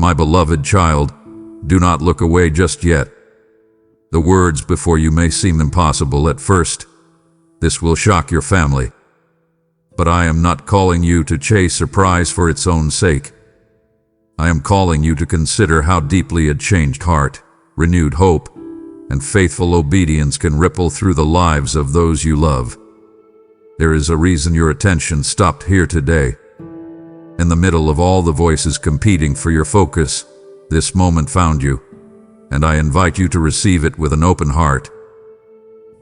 My beloved child, do not look away just yet. The words before you may seem impossible at first. This will shock your family. But I am not calling you to chase a prize for its own sake. I am calling you to consider how deeply a changed heart, renewed hope, and faithful obedience can ripple through the lives of those you love. There is a reason your attention stopped here today. In the middle of all the voices competing for your focus, this moment found you, and I invite you to receive it with an open heart.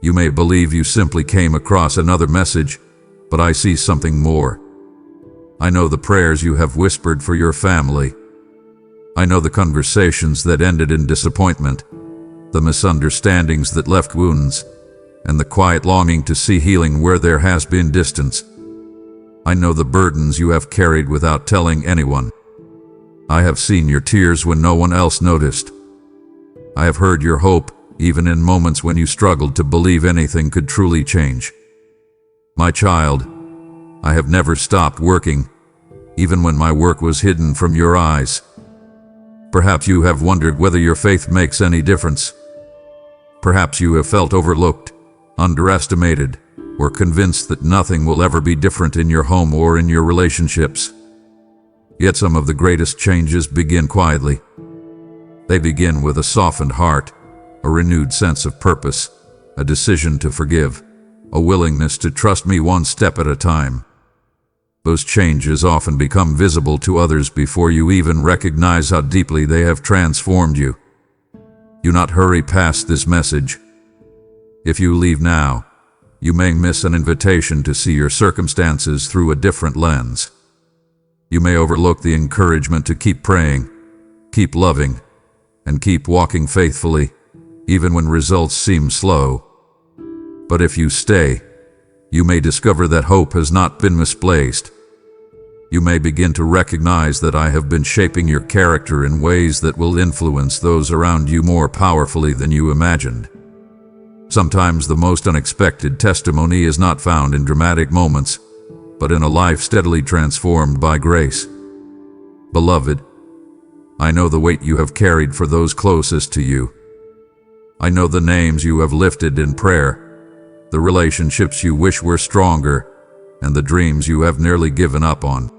You may believe you simply came across another message, but I see something more. I know the prayers you have whispered for your family. I know the conversations that ended in disappointment, the misunderstandings that left wounds, and the quiet longing to see healing where there has been distance. I know the burdens you have carried without telling anyone. I have seen your tears when no one else noticed. I have heard your hope, even in moments when you struggled to believe anything could truly change. My child, I have never stopped working, even when my work was hidden from your eyes. Perhaps you have wondered whether your faith makes any difference. Perhaps you have felt overlooked, underestimated, or convinced that nothing will ever be different in your home or in your relationships. Yet some of the greatest changes begin quietly. They begin with a softened heart, a renewed sense of purpose, a decision to forgive, a willingness to trust me one step at a time. Those changes often become visible to others before you even recognize how deeply they have transformed you. Do not hurry past this message. If you leave now, you may miss an invitation to see your circumstances through a different lens. You may overlook the encouragement to keep praying, keep loving, and keep walking faithfully, even when results seem slow. But if you stay, you may discover that hope has not been misplaced. You may begin to recognize that I have been shaping your character in ways that will influence those around you more powerfully than you imagined. Sometimes the most unexpected testimony is not found in dramatic moments, but in a life steadily transformed by grace. Beloved, I know the weight you have carried for those closest to you. I know the names you have lifted in prayer, the relationships you wish were stronger, and the dreams you have nearly given up on.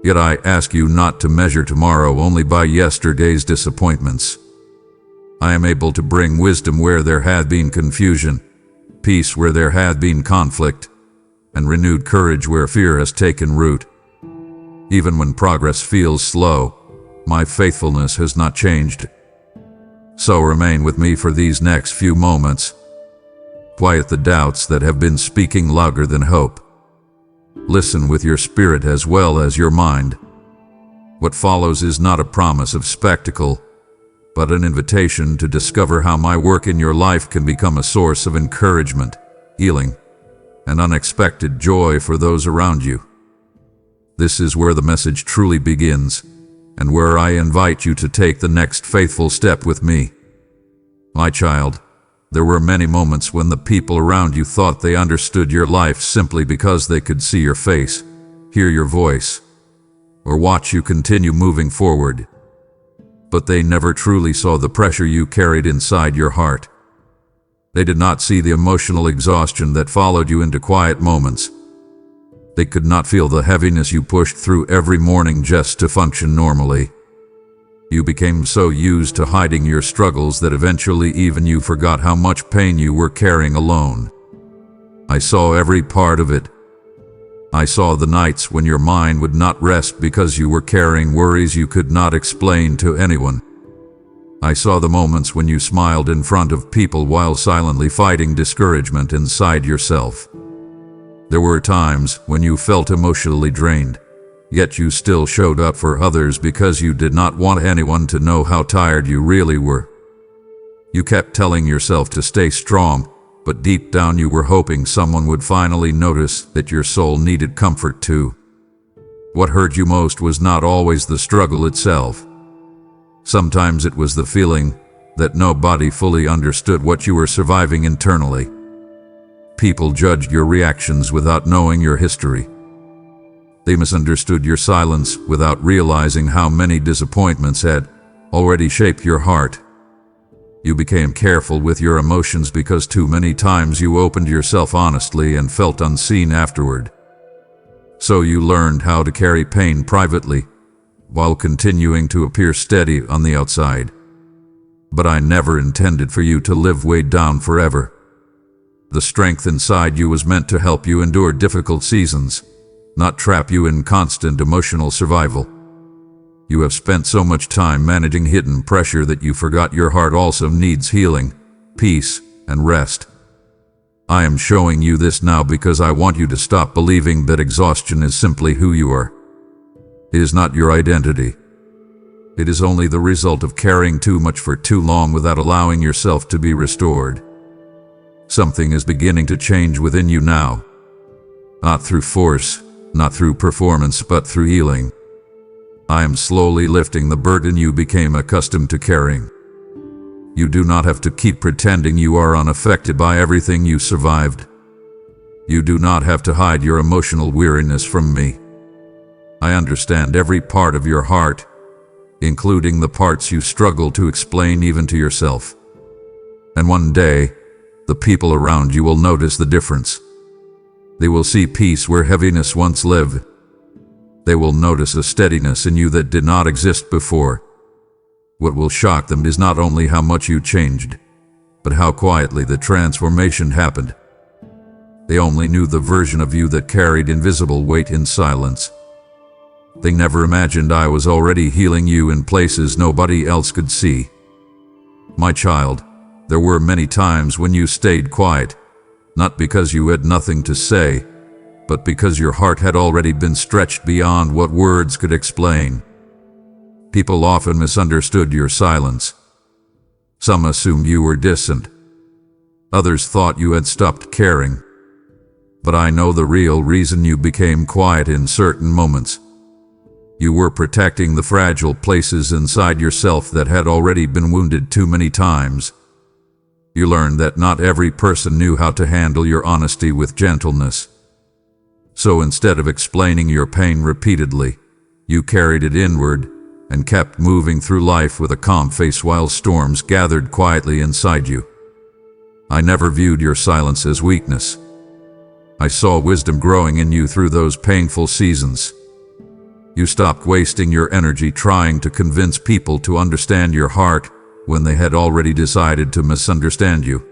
Yet I ask you not to measure tomorrow only by yesterday's disappointments. I am able to bring wisdom where there had been confusion, peace where there had been conflict, and renewed courage where fear has taken root. Even when progress feels slow, my faithfulness has not changed. So remain with me for these next few moments. Quiet the doubts that have been speaking louder than hope. Listen with your spirit as well as your mind. What follows is not a promise of spectacle, but an invitation to discover how my work in your life can become a source of encouragement, healing, and unexpected joy for those around you. This is where the message truly begins, and where I invite you to take the next faithful step with me. My child, there were many moments when the people around you thought they understood your life simply because they could see your face, hear your voice, or watch you continue moving forward. But they never truly saw the pressure you carried inside your heart. They did not see the emotional exhaustion that followed you into quiet moments. They could not feel the heaviness you pushed through every morning just to function normally. You became so used to hiding your struggles that eventually even you forgot how much pain you were carrying alone. I saw every part of it. I saw the nights when your mind would not rest because you were carrying worries you could not explain to anyone. I saw the moments when you smiled in front of people while silently fighting discouragement inside yourself. There were times when you felt emotionally drained, yet you still showed up for others because you did not want anyone to know how tired you really were. You kept telling yourself to stay strong, but deep down you were hoping someone would finally notice that your soul needed comfort too. What hurt you most was not always the struggle itself. Sometimes it was the feeling that nobody fully understood what you were surviving internally. People judged your reactions without knowing your history. They misunderstood your silence without realizing how many disappointments had already shaped your heart. You became careful with your emotions because too many times you opened yourself honestly and felt unseen afterward. So you learned how to carry pain privately, while continuing to appear steady on the outside. But I never intended for you to live weighed down forever. The strength inside you was meant to help you endure difficult seasons, not trap you in constant emotional survival. You have spent so much time managing hidden pressure that you forgot your heart also needs healing, peace, and rest. I am showing you this now because I want you to stop believing that exhaustion is simply who you are. It is not your identity. It is only the result of carrying too much for too long without allowing yourself to be restored. Something is beginning to change within you now. Not through force, not through performance, but through healing. I am slowly lifting the burden you became accustomed to carrying. You do not have to keep pretending you are unaffected by everything you survived. You do not have to hide your emotional weariness from me. I understand every part of your heart, including the parts you struggle to explain even to yourself. And one day, the people around you will notice the difference. They will see peace where heaviness once lived. They will notice a steadiness in you that did not exist before. What will shock them is not only how much you changed, but how quietly the transformation happened. They only knew the version of you that carried invisible weight in silence. They never imagined I was already healing you in places nobody else could see. My child, there were many times when you stayed quiet, not because you had nothing to say, but because your heart had already been stretched beyond what words could explain. People often misunderstood your silence. Some assumed you were distant. Others thought you had stopped caring. But I know the real reason you became quiet in certain moments. You were protecting the fragile places inside yourself that had already been wounded too many times. You learned that not every person knew how to handle your honesty with gentleness. So instead of explaining your pain repeatedly, you carried it inward and kept moving through life with a calm face while storms gathered quietly inside you. I never viewed your silence as weakness. I saw wisdom growing in you through those painful seasons. You stopped wasting your energy trying to convince people to understand your heart when they had already decided to misunderstand you.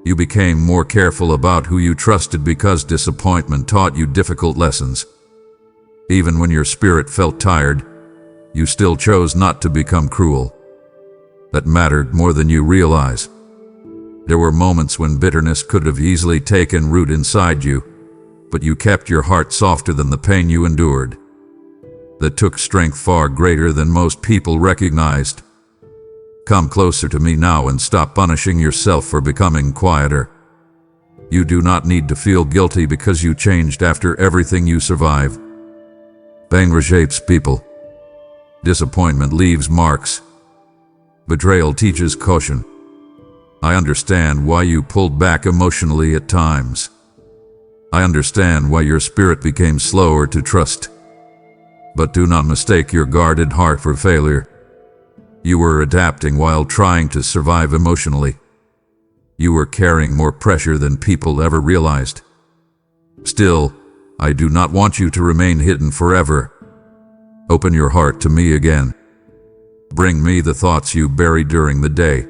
You became more careful about who you trusted because disappointment taught you difficult lessons. Even when your spirit felt tired, you still chose not to become cruel. That mattered more than you realize. There were moments when bitterness could have easily taken root inside you, but you kept your heart softer than the pain you endured. That took strength far greater than most people recognized. Come closer to me now and stop punishing yourself for becoming quieter. You do not need to feel guilty because you changed after everything you survived. Anger shapes people. Disappointment leaves marks. Betrayal teaches caution. I understand why you pulled back emotionally at times. I understand why your spirit became slower to trust. But do not mistake your guarded heart for failure. You were adapting while trying to survive emotionally. You were carrying more pressure than people ever realized. Still, I do not want you to remain hidden forever. Open your heart to me again. Bring me the thoughts you buried during the day.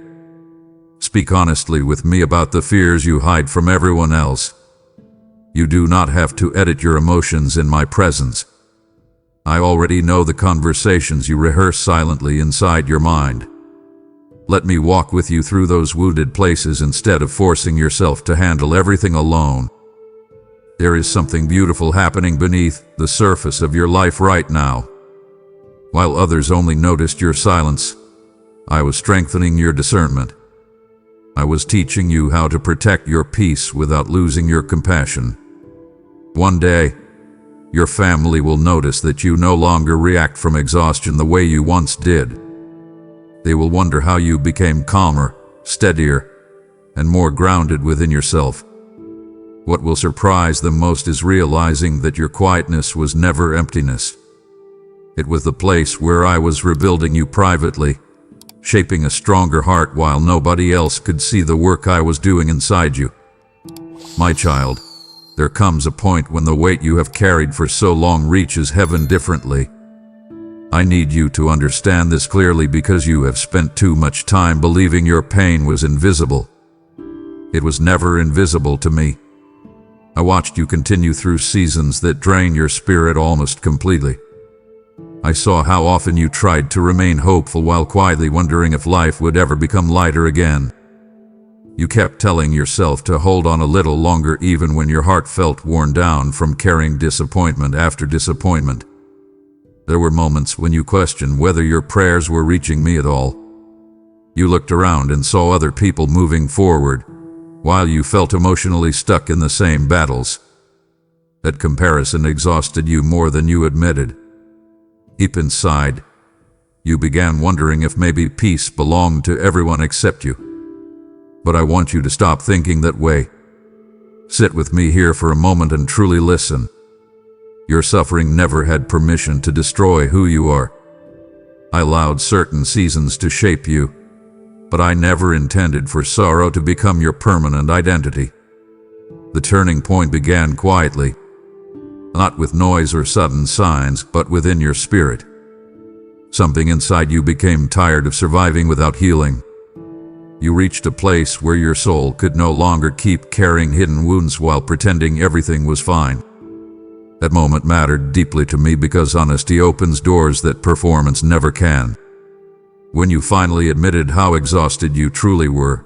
Speak honestly with me about the fears you hide from everyone else. You do not have to edit your emotions in my presence. I already know the conversations you rehearse silently inside your mind. Let me walk with you through those wounded places instead of forcing yourself to handle everything alone. There is something beautiful happening beneath the surface of your life right now. While others only noticed your silence, I was strengthening your discernment. I was teaching you how to protect your peace without losing your compassion. One day, your family will notice that you no longer react from exhaustion the way you once did. They will wonder how you became calmer, steadier, and more grounded within yourself. What will surprise them most is realizing that your quietness was never emptiness. It was the place where I was rebuilding you privately, shaping a stronger heart while nobody else could see the work I was doing inside you. My child, there comes a point when the weight you have carried for so long reaches heaven differently. I need you to understand this clearly because you have spent too much time believing your pain was invisible. It was never invisible to me. I watched you continue through seasons that drained your spirit almost completely. I saw how often you tried to remain hopeful while quietly wondering if life would ever become lighter again. You kept telling yourself to hold on a little longer even when your heart felt worn down from carrying disappointment after disappointment. There were moments when you questioned whether your prayers were reaching me at all. You looked around and saw other people moving forward, while you felt emotionally stuck in the same battles. That comparison exhausted you more than you admitted. Deep inside, you began wondering if maybe peace belonged to everyone except you. But I want you to stop thinking that way. Sit with me here for a moment and truly listen. Your suffering never had permission to destroy who you are. I allowed certain seasons to shape you, but I never intended for sorrow to become your permanent identity. The turning point began quietly, not with noise or sudden signs, but within your spirit. Something inside you became tired of surviving without healing. You reached a place where your soul could no longer keep carrying hidden wounds while pretending everything was fine. That moment mattered deeply to me because honesty opens doors that performance never can. When you finally admitted how exhausted you truly were,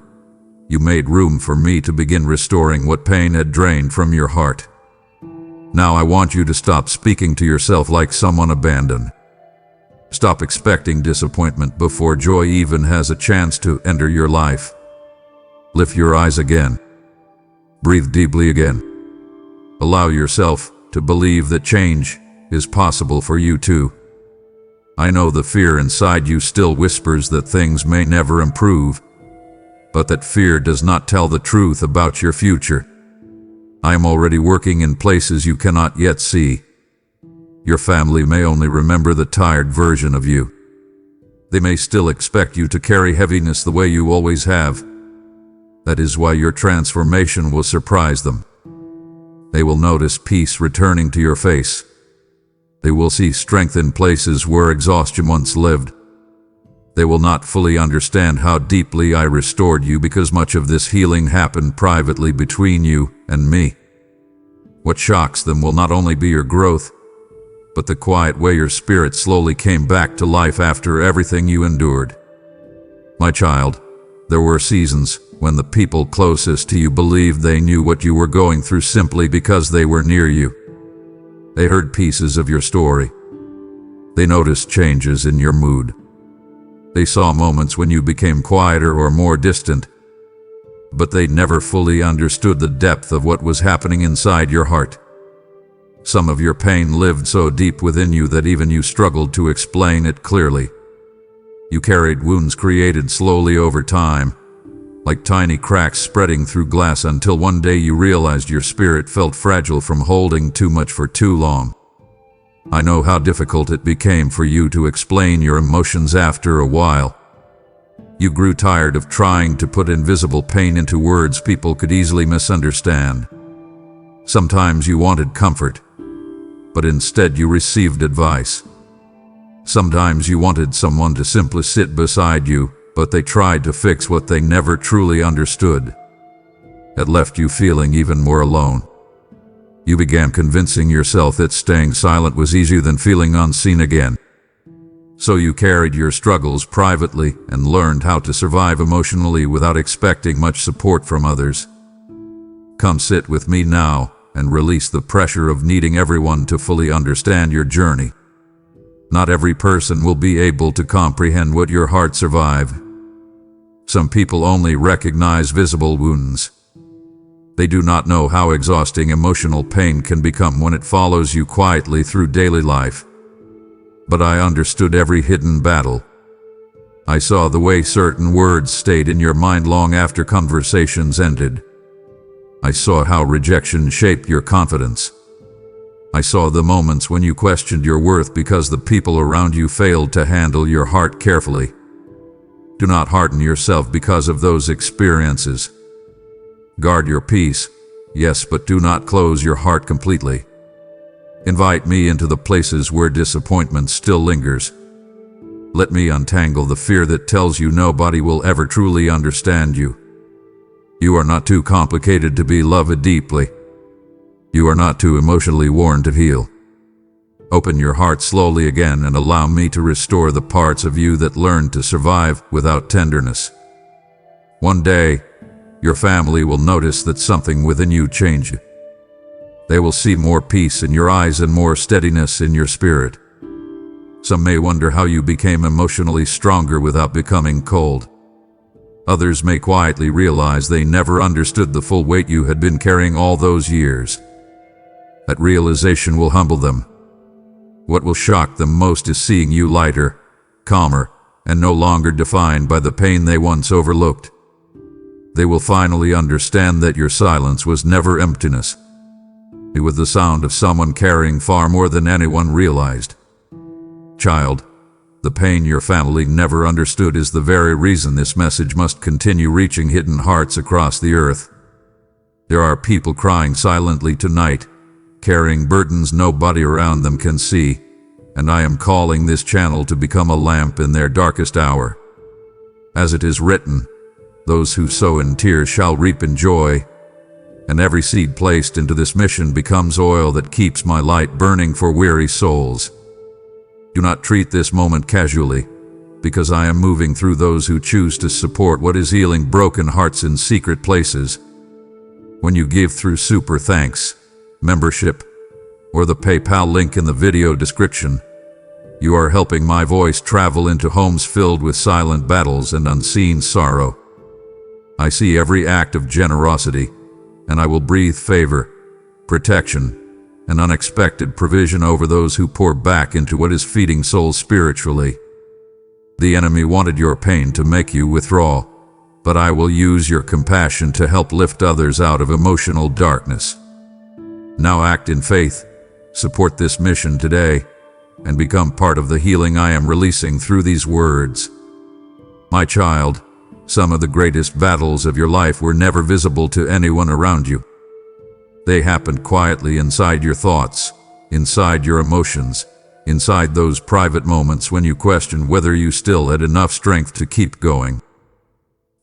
you made room for me to begin restoring what pain had drained from your heart. Now I want you to stop speaking to yourself like someone abandoned. Stop expecting disappointment before joy even has a chance to enter your life. Lift your eyes again. Breathe deeply again. Allow yourself to believe that change is possible for you too. I know the fear inside you still whispers that things may never improve, but that fear does not tell the truth about your future. I am already working in places you cannot yet see. Your family may only remember the tired version of you. They may still expect you to carry heaviness the way you always have. That is why your transformation will surprise them. They will notice peace returning to your face. They will see strength in places where exhaustion once lived. They will not fully understand how deeply I restored you because much of this healing happened privately between you and me. What shocks them will not only be your growth, but the quiet way your spirit slowly came back to life after everything you endured. My child, there were seasons when the people closest to you believed they knew what you were going through simply because they were near you. They heard pieces of your story. They noticed changes in your mood. They saw moments when you became quieter or more distant, but they never fully understood the depth of what was happening inside your heart. Some of your pain lived so deep within you that even you struggled to explain it clearly. You carried wounds created slowly over time, like tiny cracks spreading through glass until one day you realized your spirit felt fragile from holding too much for too long. I know how difficult it became for you to explain your emotions after a while. You grew tired of trying to put invisible pain into words people could easily misunderstand. Sometimes you wanted comfort, but instead you received advice. Sometimes you wanted someone to simply sit beside you, but they tried to fix what they never truly understood. It left you feeling even more alone. You began convincing yourself that staying silent was easier than feeling unseen again. So you carried your struggles privately and learned how to survive emotionally without expecting much support from others. Come sit with me now and release the pressure of needing everyone to fully understand your journey. Not every person will be able to comprehend what your heart survived. Some people only recognize visible wounds. They do not know how exhausting emotional pain can become when it follows you quietly through daily life. But I understood every hidden battle. I saw the way certain words stayed in your mind long after conversations ended. I saw how rejection shaped your confidence. I saw the moments when you questioned your worth because the people around you failed to handle your heart carefully. Do not harden yourself because of those experiences. Guard your peace, yes, but do not close your heart completely. Invite me into the places where disappointment still lingers. Let me untangle the fear that tells you nobody will ever truly understand you. You are not too complicated to be loved deeply. You are not too emotionally worn to heal. Open your heart slowly again and allow me to restore the parts of you that learned to survive without tenderness. One day, your family will notice that something within you changed. They will see more peace in your eyes and more steadiness in your spirit. Some may wonder how you became emotionally stronger without becoming cold. Others may quietly realize they never understood the full weight you had been carrying all those years. That realization will humble them. What will shock them most is seeing you lighter, calmer, and no longer defined by the pain they once overlooked. They will finally understand that your silence was never emptiness. It was the sound of someone carrying far more than anyone realized. Child, the pain your family never understood is the very reason this message must continue reaching hidden hearts across the earth. There are people crying silently tonight, carrying burdens nobody around them can see, and I am calling this channel to become a lamp in their darkest hour. As it is written, those who sow in tears shall reap in joy, and every seed placed into this mission becomes oil that keeps my light burning for weary souls. Do not treat this moment casually, because I am moving through those who choose to support what is healing broken hearts in secret places. When you give through super thanks, membership, or the PayPal link in the video description, you are helping my voice travel into homes filled with silent battles and unseen sorrow. I see every act of generosity, and I will breathe favor, protection, and unexpected provision over those who pour back into what is feeding souls spiritually. The enemy wanted your pain to make you withdraw, but I will use your compassion to help lift others out of emotional darkness. Now act in faith, support this mission today, and become part of the healing I am releasing through these words. My child, some of the greatest battles of your life were never visible to anyone around you. They happened quietly inside your thoughts, inside your emotions, inside those private moments when you questioned whether you still had enough strength to keep going.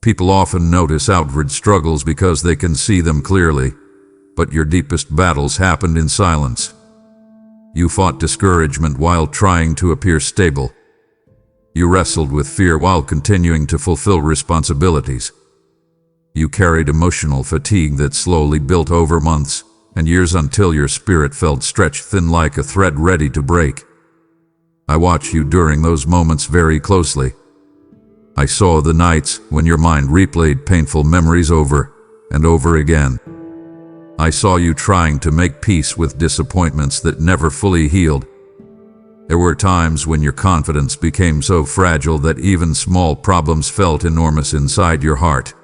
People often notice outward struggles because they can see them clearly, but your deepest battles happened in silence. You fought discouragement while trying to appear stable. You wrestled with fear while continuing to fulfill responsibilities. You carried emotional fatigue that slowly built over months and years until your spirit felt stretched thin like a thread ready to break. I watched you during those moments very closely. I saw the nights when your mind replayed painful memories over and over again. I saw you trying to make peace with disappointments that never fully healed. There were times when your confidence became so fragile that even small problems felt enormous inside your heart.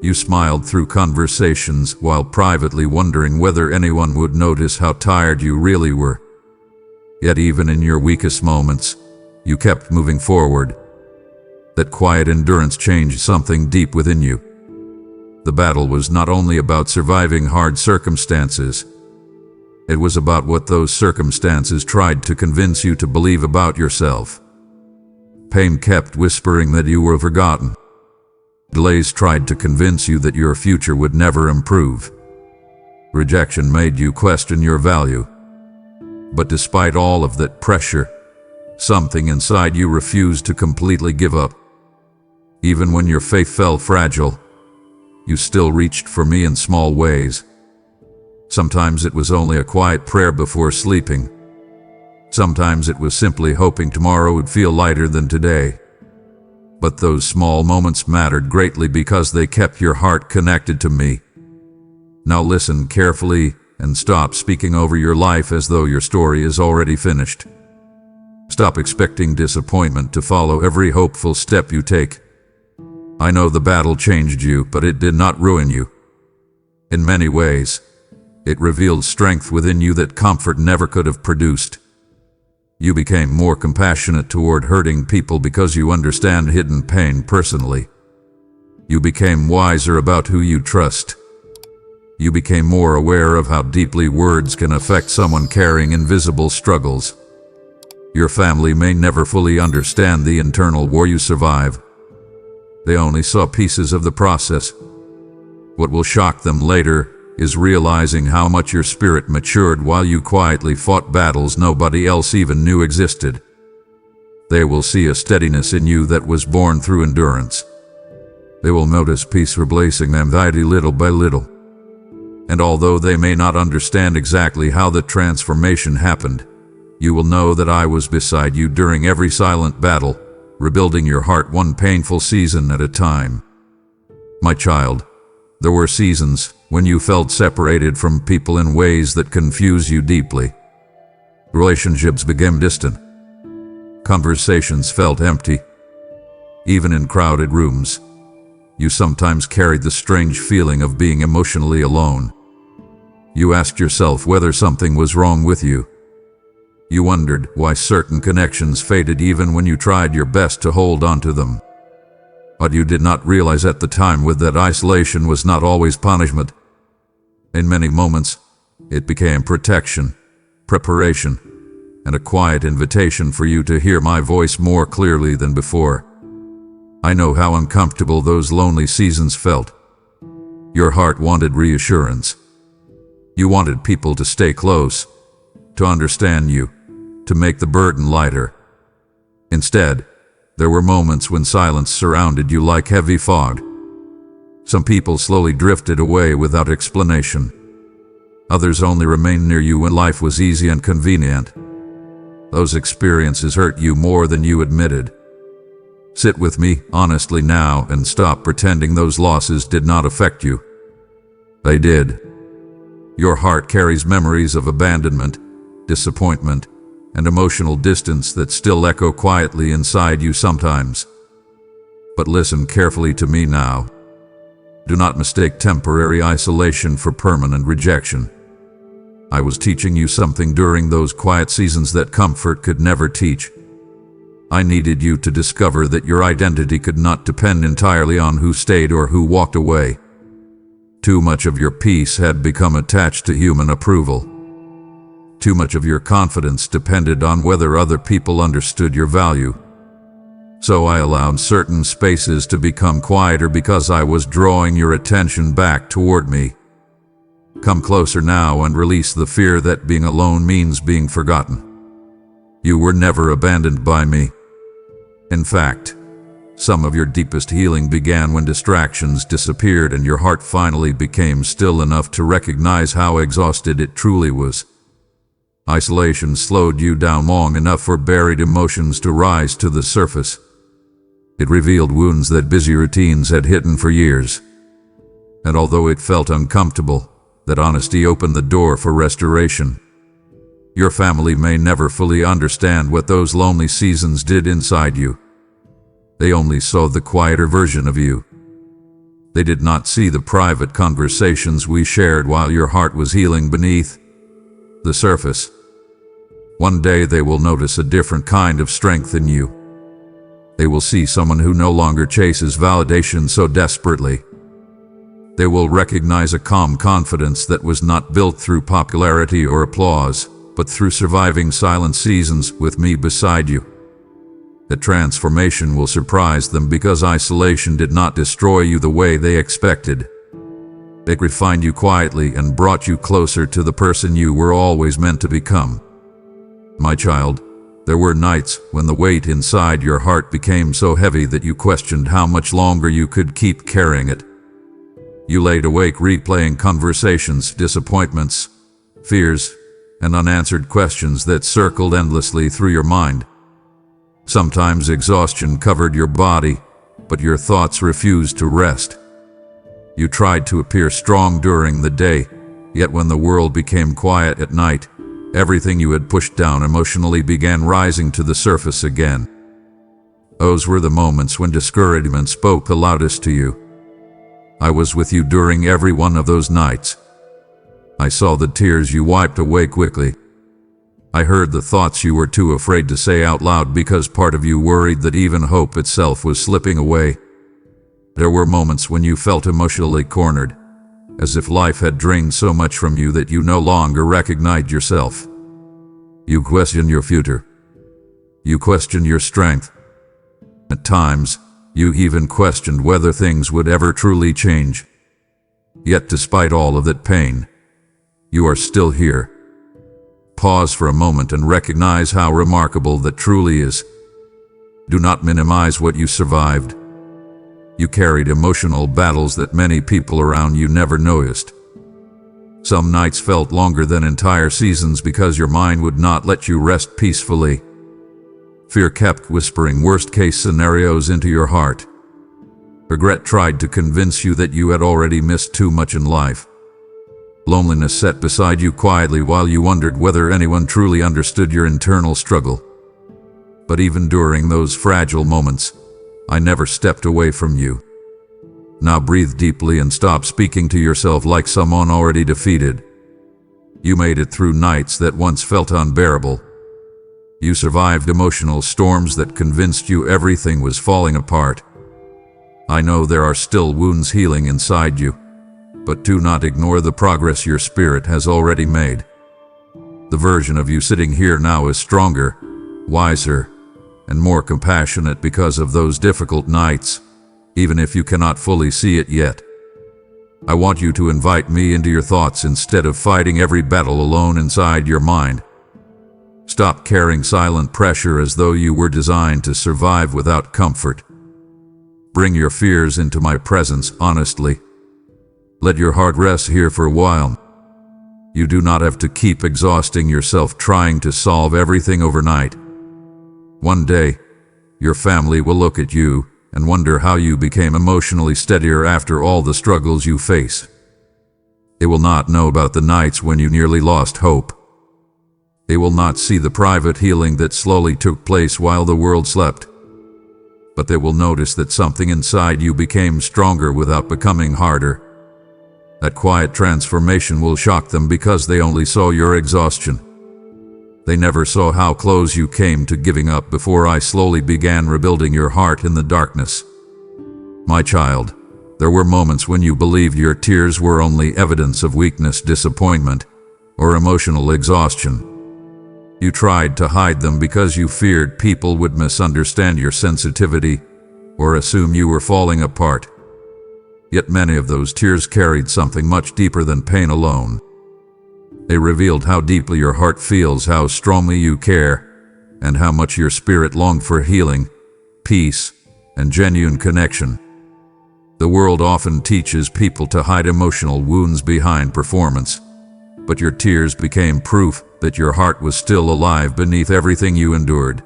You smiled through conversations while privately wondering whether anyone would notice how tired you really were. Yet even in your weakest moments, you kept moving forward. That quiet endurance changed something deep within you. The battle was not only about surviving hard circumstances. It was about what those circumstances tried to convince you to believe about yourself. Pain kept whispering that you were forgotten. Delays tried to convince you that your future would never improve. Rejection made you question your value. But despite all of that pressure, something inside you refused to completely give up. Even when your faith felt fragile, you still reached for me in small ways. Sometimes it was only a quiet prayer before sleeping. Sometimes it was simply hoping tomorrow would feel lighter than today. But those small moments mattered greatly because they kept your heart connected to me. Now listen carefully and stop speaking over your life as though your story is already finished. Stop expecting disappointment to follow every hopeful step you take. I know the battle changed you, but it did not ruin you. In many ways, it revealed strength within you that comfort never could have produced. You became more compassionate toward hurting people because you understand hidden pain personally. You became wiser about who you trust. You became more aware of how deeply words can affect someone carrying invisible struggles. Your family may never fully understand the internal war you survive. They only saw pieces of the process. What will shock them later is realizing how much your spirit matured while you quietly fought battles nobody else even knew existed. They will see a steadiness in you that was born through endurance. They will notice peace replacing anxiety little by little. And although they may not understand exactly how the transformation happened, you will know that I was beside you during every silent battle, rebuilding your heart one painful season at a time. My child, there were seasons when you felt separated from people in ways that confuse you deeply. Relationships became distant. Conversations felt empty. Even in crowded rooms, you sometimes carried the strange feeling of being emotionally alone. You asked yourself whether something was wrong with you. You wondered why certain connections faded even when you tried your best to hold on to them. What you did not realize at the time was that isolation was not always punishment. In many moments, it became protection, preparation, and a quiet invitation for you to hear my voice more clearly than before. I know how uncomfortable those lonely seasons felt. Your heart wanted reassurance. You wanted people to stay close, to understand you, to make the burden lighter. Instead, there were moments when silence surrounded you like heavy fog. Some people slowly drifted away without explanation. Others only remained near you when life was easy and convenient. Those experiences hurt you more than you admitted. Sit with me honestly now and stop pretending those losses did not affect you. They did. Your heart carries memories of abandonment, disappointment, and emotional distance that still echo quietly inside you sometimes. But listen carefully to me now. Do not mistake temporary isolation for permanent rejection. I was teaching you something during those quiet seasons that comfort could never teach. I needed you to discover that your identity could not depend entirely on who stayed or who walked away. Too much of your peace had become attached to human approval. Too much of your confidence depended on whether other people understood your value. So I allowed certain spaces to become quieter because I was drawing your attention back toward me. Come closer now and release the fear that being alone means being forgotten. You were never abandoned by me. In fact, some of your deepest healing began when distractions disappeared and your heart finally became still enough to recognize how exhausted it truly was. Isolation slowed you down long enough for buried emotions to rise to the surface. It revealed wounds that busy routines had hidden for years. And although it felt uncomfortable, that honesty opened the door for restoration. Your family may never fully understand what those lonely seasons did inside you. They only saw the quieter version of you. They did not see the private conversations we shared while your heart was healing beneath the surface. One day they will notice a different kind of strength in you. They will see someone who no longer chases validation so desperately. They will recognize a calm confidence that was not built through popularity or applause, but through surviving silent seasons with me beside you. The transformation will surprise them because isolation did not destroy you the way they expected. It refined you quietly and brought you closer to the person you were always meant to become. My child, there were nights when the weight inside your heart became so heavy that you questioned how much longer you could keep carrying it. You laid awake replaying conversations, disappointments, fears, and unanswered questions that circled endlessly through your mind. Sometimes exhaustion covered your body, but your thoughts refused to rest. You tried to appear strong during the day, yet when the world became quiet at night, everything you had pushed down emotionally began rising to the surface again. Those were the moments when discouragement spoke the loudest to you. I was with you during every one of those nights. I saw the tears you wiped away quickly. I heard the thoughts you were too afraid to say out loud because part of you worried that even hope itself was slipping away. There were moments when you felt emotionally cornered, as if life had drained so much from you that you no longer recognized yourself. You questioned your future. You questioned your strength. At times, you even questioned whether things would ever truly change. Yet despite all of that pain, you are still here. Pause for a moment and recognize how remarkable that truly is. Do not minimize what you survived. You carried emotional battles that many people around you never noticed. Some nights felt longer than entire seasons because your mind would not let you rest peacefully. Fear kept whispering worst-case scenarios into your heart. Regret tried to convince you that you had already missed too much in life. Loneliness sat beside you quietly while you wondered whether anyone truly understood your internal struggle. But even during those fragile moments, I never stepped away from you. Now breathe deeply and stop speaking to yourself like someone already defeated. You made it through nights that once felt unbearable. You survived emotional storms that convinced you everything was falling apart. I know there are still wounds healing inside you, but do not ignore the progress your spirit has already made. The version of you sitting here now is stronger, wiser, and more compassionate because of those difficult nights, even if you cannot fully see it yet. I want you to invite me into your thoughts instead of fighting every battle alone inside your mind. Stop carrying silent pressure as though you were designed to survive without comfort. Bring your fears into my presence honestly. Let your heart rest here for a while. You do not have to keep exhausting yourself trying to solve everything overnight. One day, your family will look at you and wonder how you became emotionally steadier after all the struggles you face. They will not know about the nights when you nearly lost hope. They will not see the private healing that slowly took place while the world slept. But they will notice that something inside you became stronger without becoming harder. That quiet transformation will shock them because they only saw your exhaustion. They never saw how close you came to giving up before I slowly began rebuilding your heart in the darkness. My child, there were moments when you believed your tears were only evidence of weakness, disappointment, or emotional exhaustion. You tried to hide them because you feared people would misunderstand your sensitivity or assume you were falling apart. Yet many of those tears carried something much deeper than pain alone. They revealed how deeply your heart feels, how strongly you care, and how much your spirit longed for healing, peace, and genuine connection. The world often teaches people to hide emotional wounds behind performance, but your tears became proof that your heart was still alive beneath everything you endured.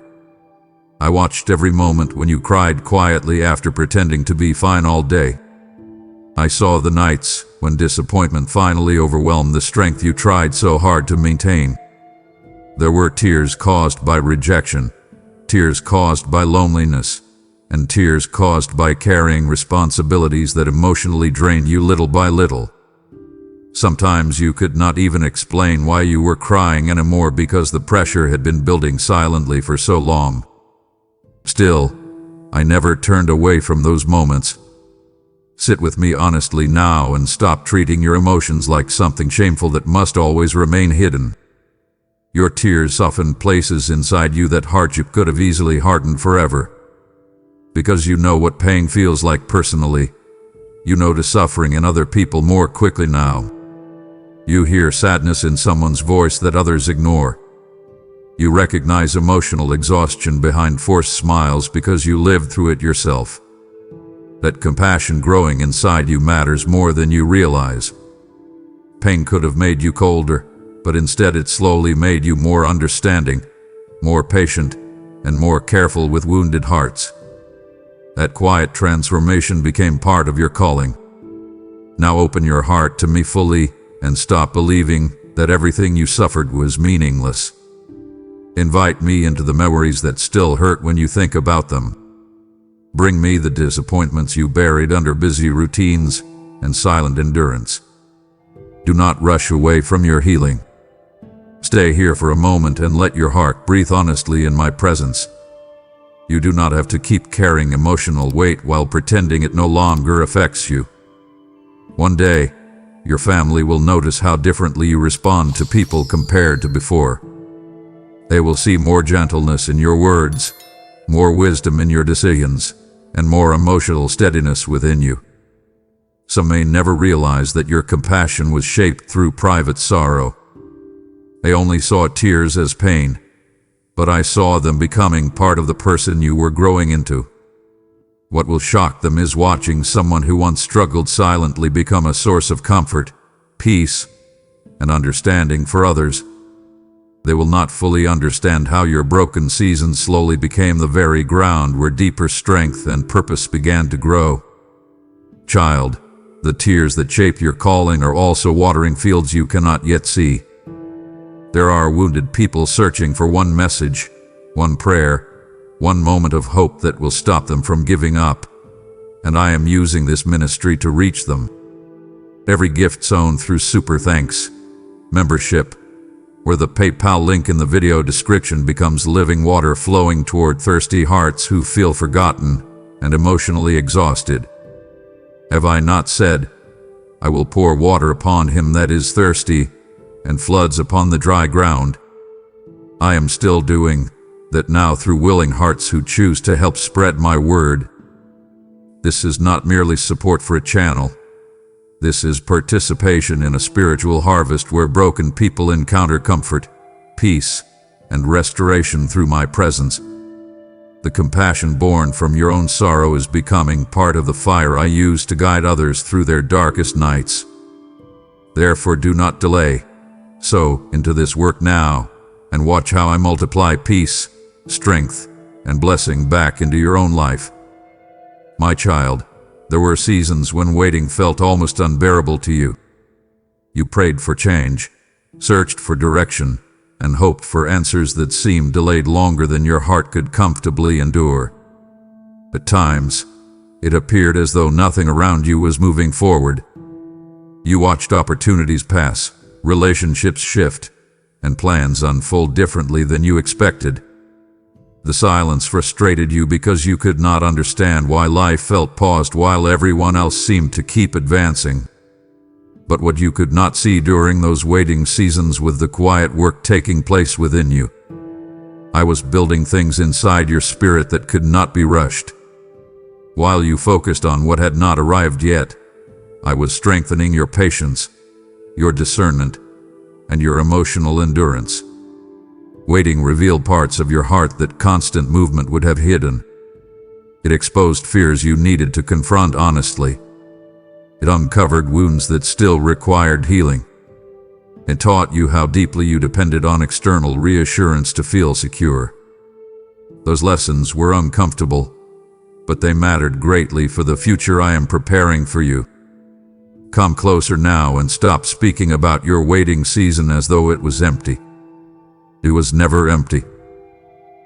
I watched every moment when you cried quietly after pretending to be fine all day. I saw the nights when disappointment finally overwhelmed the strength you tried so hard to maintain. There were tears caused by rejection, tears caused by loneliness, and tears caused by carrying responsibilities that emotionally drained you little by little. Sometimes you could not even explain why you were crying anymore because the pressure had been building silently for so long. Still, I never turned away from those moments. Sit with me honestly now and stop treating your emotions like something shameful that must always remain hidden. Your tears softened places inside you that hardship could have easily hardened forever. Because you know what pain feels like personally, you notice suffering in other people more quickly now. You hear sadness in someone's voice that others ignore. You recognize emotional exhaustion behind forced smiles because you lived through it yourself. That compassion growing inside you matters more than you realize. Pain could have made you colder, but instead it slowly made you more understanding, more patient, and more careful with wounded hearts. That quiet transformation became part of your calling. Now open your heart to me fully and stop believing that everything you suffered was meaningless. Invite me into the memories that still hurt when you think about them. Bring me the disappointments you buried under busy routines and silent endurance. Do not rush away from your healing. Stay here for a moment and let your heart breathe honestly in my presence. You do not have to keep carrying emotional weight while pretending it no longer affects you. One day, your family will notice how differently you respond to people compared to before. They will see more gentleness in your words, more wisdom in your decisions, and more emotional steadiness within you. Some may never realize that your compassion was shaped through private sorrow. They only saw tears as pain, but I saw them becoming part of the person you were growing into. What will shock them is watching someone who once struggled silently become a source of comfort, peace, and understanding for others. They will not fully understand how your broken season slowly became the very ground where deeper strength and purpose began to grow. Child, the tears that shape your calling are also watering fields you cannot yet see. There are wounded people searching for one message, one prayer, one moment of hope that will stop them from giving up, and I am using this ministry to reach them. Every gift sown through super thanks, membership, or the PayPal link in the video description becomes living water flowing toward thirsty hearts who feel forgotten and emotionally exhausted. Have I not said, I will pour water upon him that is thirsty, and floods upon the dry ground? I am still doing that now through willing hearts who choose to help spread my word. This is not merely support for a channel. This is participation in a spiritual harvest where broken people encounter comfort, peace, and restoration through my presence. The compassion born from your own sorrow is becoming part of the fire I use to guide others through their darkest nights. Therefore, do not delay. Sow into this work now, and watch how I multiply peace, strength, and blessing back into your own life. My child, there were seasons when waiting felt almost unbearable to you. You prayed for change, searched for direction, and hoped for answers that seemed delayed longer than your heart could comfortably endure. At times, it appeared as though nothing around you was moving forward. You watched opportunities pass, relationships shift, and plans unfold differently than you expected. The silence frustrated you because you could not understand why life felt paused while everyone else seemed to keep advancing. But what you could not see during those waiting seasons was the quiet work taking place within you. I was building things inside your spirit that could not be rushed. While you focused on what had not arrived yet, I was strengthening your patience, your discernment, and your emotional endurance. Waiting revealed parts of your heart that constant movement would have hidden. It exposed fears you needed to confront honestly. It uncovered wounds that still required healing. It taught you how deeply you depended on external reassurance to feel secure. Those lessons were uncomfortable, but they mattered greatly for the future I am preparing for you. Come closer now and stop speaking about your waiting season as though it was empty. It was never empty.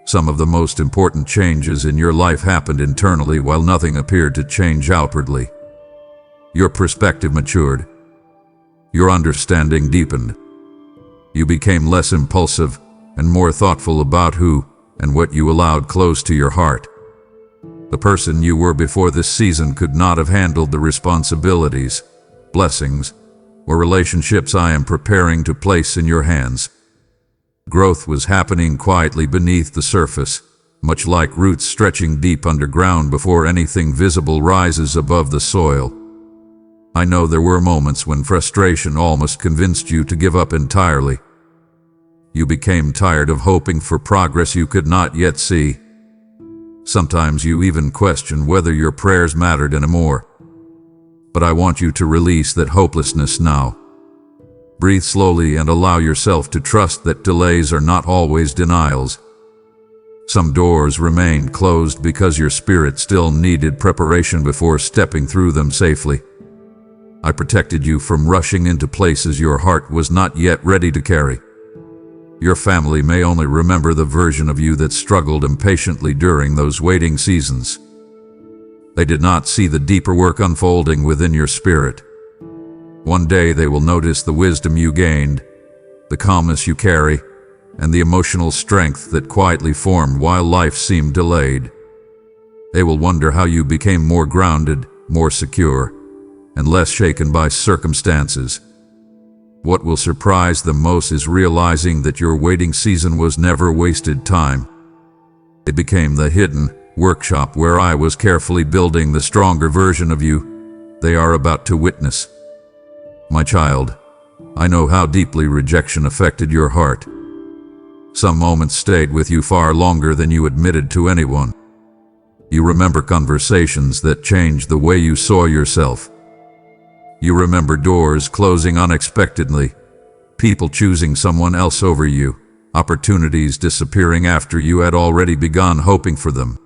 Some of the most important changes in your life happened internally while nothing appeared to change outwardly. Your perspective matured. Your understanding deepened. You became less impulsive and more thoughtful about who and what you allowed close to your heart. The person you were before this season could not have handled the responsibilities, blessings, or relationships I am preparing to place in your hands. Growth was happening quietly beneath the surface, much like roots stretching deep underground before anything visible rises above the soil. I know there were moments when frustration almost convinced you to give up entirely. You became tired of hoping for progress you could not yet see. Sometimes you even questioned whether your prayers mattered anymore. But I want you to release that hopelessness now. Breathe slowly and allow yourself to trust that delays are not always denials. Some doors remained closed because your spirit still needed preparation before stepping through them safely. I protected you from rushing into places your heart was not yet ready to carry. Your family may only remember the version of you that struggled impatiently during those waiting seasons. They did not see the deeper work unfolding within your spirit. One day they will notice the wisdom you gained, the calmness you carry, and the emotional strength that quietly formed while life seemed delayed. They will wonder how you became more grounded, more secure, and less shaken by circumstances. What will surprise them most is realizing that your waiting season was never wasted time. It became the hidden workshop where I was carefully building the stronger version of you they are about to witness. My child, I know how deeply rejection affected your heart. Some moments stayed with you far longer than you admitted to anyone. You remember conversations that changed the way you saw yourself. You remember doors closing unexpectedly, people choosing someone else over you, opportunities disappearing after you had already begun hoping for them.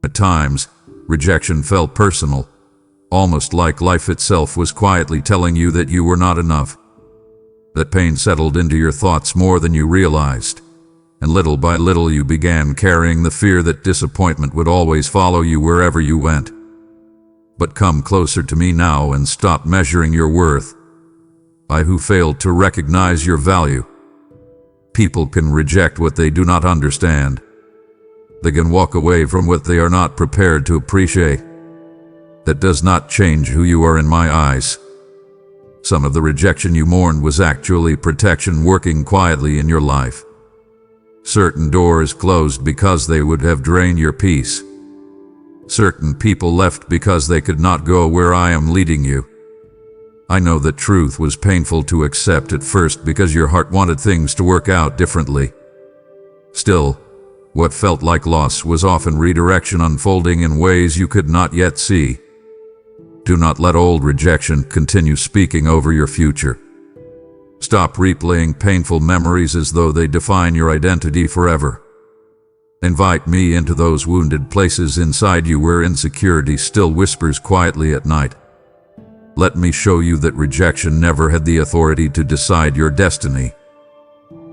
At times, rejection felt personal, almost like life itself was quietly telling you that you were not enough. That pain settled into your thoughts more than you realized, and little by little you began carrying the fear that disappointment would always follow you wherever you went. But come closer to me now and stop measuring your worth by who failed to recognize your value. People can reject what they do not understand. They can walk away from what they are not prepared to appreciate. That does not change who you are in my eyes. Some of the rejection you mourned was actually protection working quietly in your life. Certain doors closed because they would have drained your peace. Certain people left because they could not go where I am leading you. I know that truth was painful to accept at first because your heart wanted things to work out differently. Still, what felt like loss was often redirection unfolding in ways you could not yet see. Do not let old rejection continue speaking over your future. Stop replaying painful memories as though they define your identity forever. Invite me into those wounded places inside you where insecurity still whispers quietly at night. Let me show you that rejection never had the authority to decide your destiny.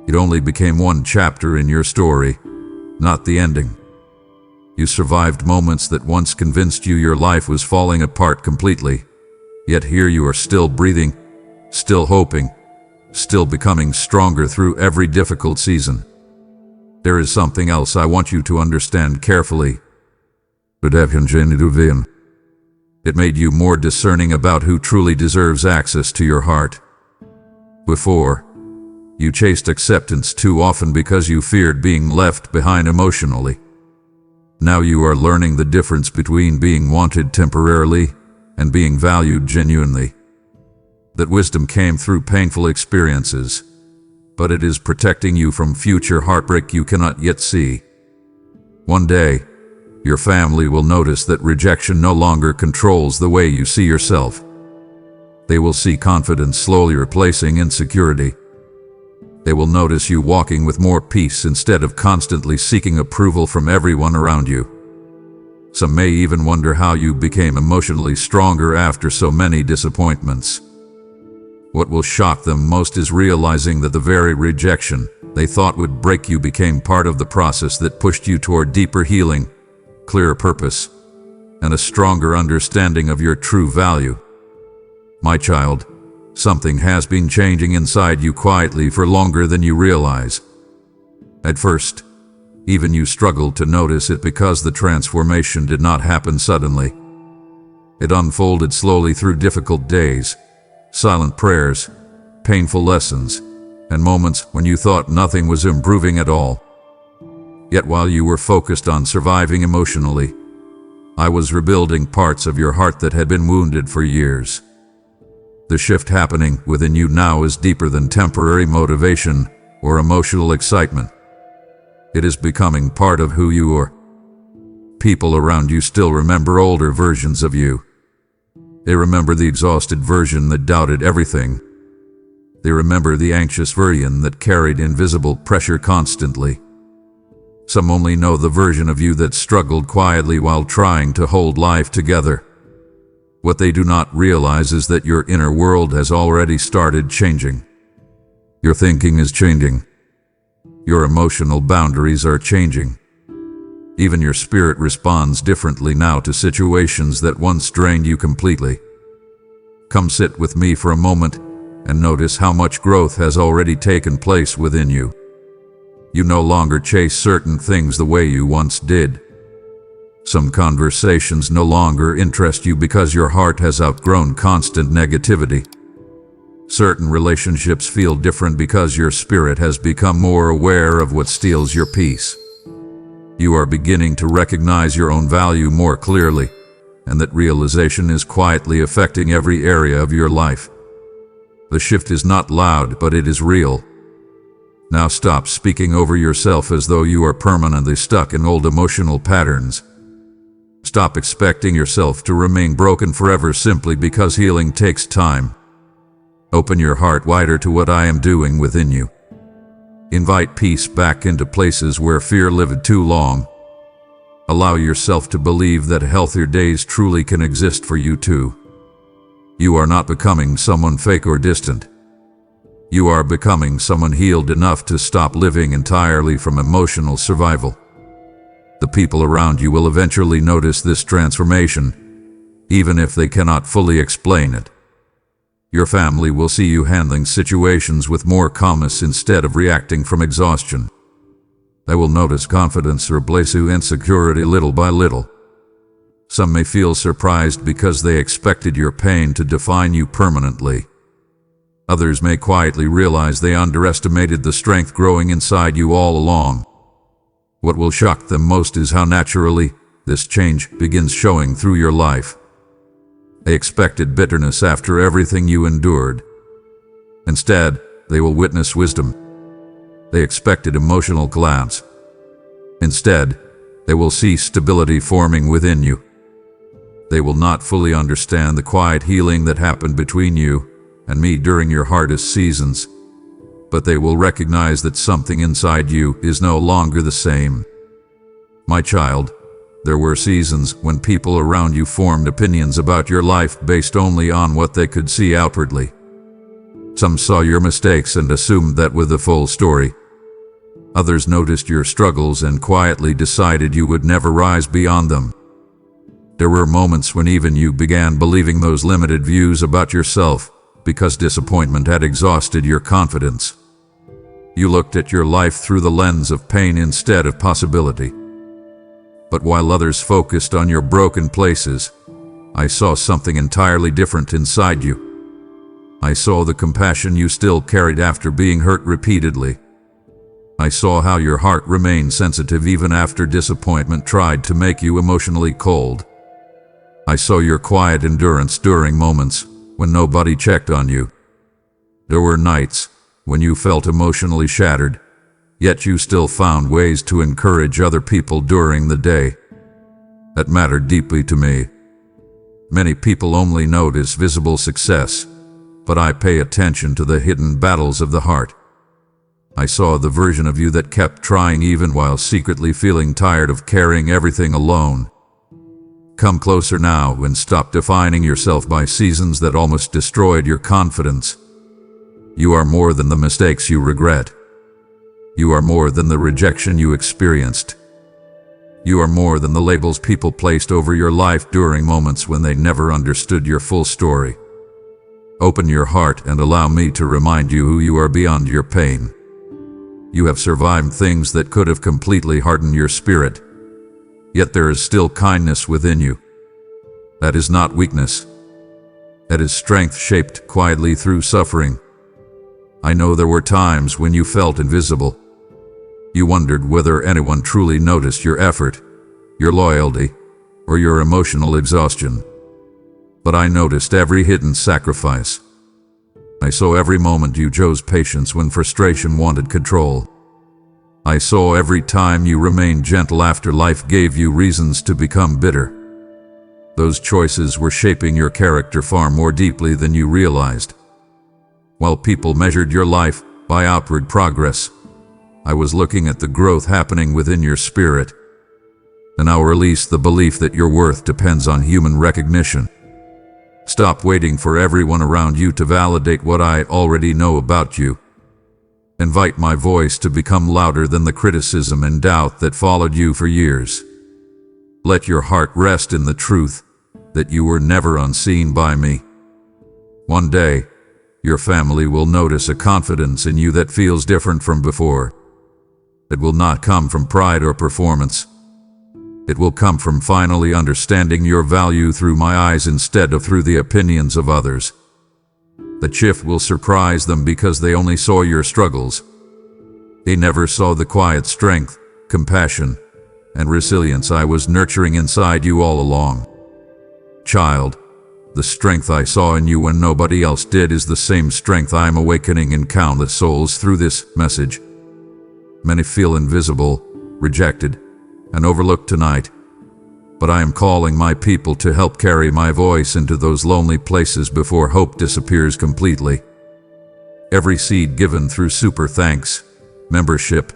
It only became one chapter in your story, not the ending. You survived moments that once convinced you your life was falling apart completely, yet here you are still breathing, still hoping, still becoming stronger through every difficult season. There is something else I want you to understand carefully. It made you more discerning about who truly deserves access to your heart. Before, you chased acceptance too often because you feared being left behind emotionally. Now you are learning the difference between being wanted temporarily and being valued genuinely. That wisdom came through painful experiences, but it is protecting you from future heartbreak you cannot yet see. One day, your family will notice that rejection no longer controls the way you see yourself. They will see confidence slowly replacing insecurity. They will notice you walking with more peace instead of constantly seeking approval from everyone around you. Some may even wonder how you became emotionally stronger after so many disappointments. What will shock them most is realizing that the very rejection they thought would break you became part of the process that pushed you toward deeper healing, clearer purpose, and a stronger understanding of your true value. My child, something has been changing inside you quietly for longer than you realize. At first, even you struggled to notice it because the transformation did not happen suddenly. It unfolded slowly through difficult days, silent prayers, painful lessons, and moments when you thought nothing was improving at all. Yet while you were focused on surviving emotionally, I was rebuilding parts of your heart that had been wounded for years. The shift happening within you now is deeper than temporary motivation or emotional excitement. It is becoming part of who you are. People around you still remember older versions of you. They remember the exhausted version that doubted everything. They remember the anxious version that carried invisible pressure constantly. Some only know the version of you that struggled quietly while trying to hold life together. What they do not realize is that your inner world has already started changing. Your thinking is changing. Your emotional boundaries are changing. Even your spirit responds differently now to situations that once drained you completely. Come sit with me for a moment and notice how much growth has already taken place within you. You no longer chase certain things the way you once did. Some conversations no longer interest you because your heart has outgrown constant negativity. Certain relationships feel different because your spirit has become more aware of what steals your peace. You are beginning to recognize your own value more clearly, and that realization is quietly affecting every area of your life. The shift is not loud, but it is real. Now stop speaking over yourself as though you are permanently stuck in old emotional patterns. Stop expecting yourself to remain broken forever simply because healing takes time. Open your heart wider to what I am doing within you. Invite peace back into places where fear lived too long. Allow yourself to believe that healthier days truly can exist for you too. You are not becoming someone fake or distant. You are becoming someone healed enough to stop living entirely from emotional survival. The people around you will eventually notice this transformation, even if they cannot fully explain it. Your family will see you handling situations with more calmness instead of reacting from exhaustion. They will notice confidence replace insecurity little by little. Some may feel surprised because they expected your pain to define you permanently. Others may quietly realize they underestimated the strength growing inside you all along. What will shock them most is how naturally this change begins showing through your life. They expected bitterness after everything you endured. Instead, they will witness wisdom. They expected emotional collapse. Instead, they will see stability forming within you. They will not fully understand the quiet healing that happened between you and me during your hardest seasons, but they will recognize that something inside you is no longer the same. My child, there were seasons when people around you formed opinions about your life based only on what they could see outwardly. Some saw your mistakes and assumed that with the full story. Others noticed your struggles and quietly decided you would never rise beyond them. There were moments when even you began believing those limited views about yourself because disappointment had exhausted your confidence. You looked at your life through the lens of pain instead of possibility. But while others focused on your broken places, I saw something entirely different inside you. I saw the compassion you still carried after being hurt repeatedly. I saw how your heart remained sensitive even after disappointment tried to make you emotionally cold. I saw your quiet endurance during moments when nobody checked on you. There were nights when you felt emotionally shattered, yet you still found ways to encourage other people during the day. That mattered deeply to me. Many people only notice visible success, but I pay attention to the hidden battles of the heart. I saw the version of you that kept trying even while secretly feeling tired of carrying everything alone. Come closer now and stop defining yourself by seasons that almost destroyed your confidence. You are more than the mistakes you regret. You are more than the rejection you experienced. You are more than the labels people placed over your life during moments when they never understood your full story. Open your heart and allow me to remind you who you are beyond your pain. You have survived things that could have completely hardened your spirit, yet there is still kindness within you. That is not weakness. That is strength shaped quietly through suffering. I know there were times when you felt invisible. You wondered whether anyone truly noticed your effort, your loyalty, or your emotional exhaustion. But I noticed every hidden sacrifice. I saw every moment you chose patience when frustration wanted control. I saw every time you remained gentle after life gave you reasons to become bitter. Those choices were shaping your character far more deeply than you realized. While people measured your life by outward progress, I was looking at the growth happening within your spirit. And now release the belief that your worth depends on human recognition. Stop waiting for everyone around you to validate what I already know about you. Invite my voice to become louder than the criticism and doubt that followed you for years. Let your heart rest in the truth that you were never unseen by me. One day, your family will notice a confidence in you that feels different from before. It will not come from pride or performance. It will come from finally understanding your value through my eyes instead of through the opinions of others. The shift will surprise them because they only saw your struggles. They never saw the quiet strength, compassion, and resilience I was nurturing inside you all along. Child, the strength I saw in you when nobody else did is the same strength I am awakening in countless souls through this message. Many feel invisible, rejected, and overlooked tonight, but I am calling my people to help carry my voice into those lonely places before hope disappears completely. Every seed given through Super Thanks membership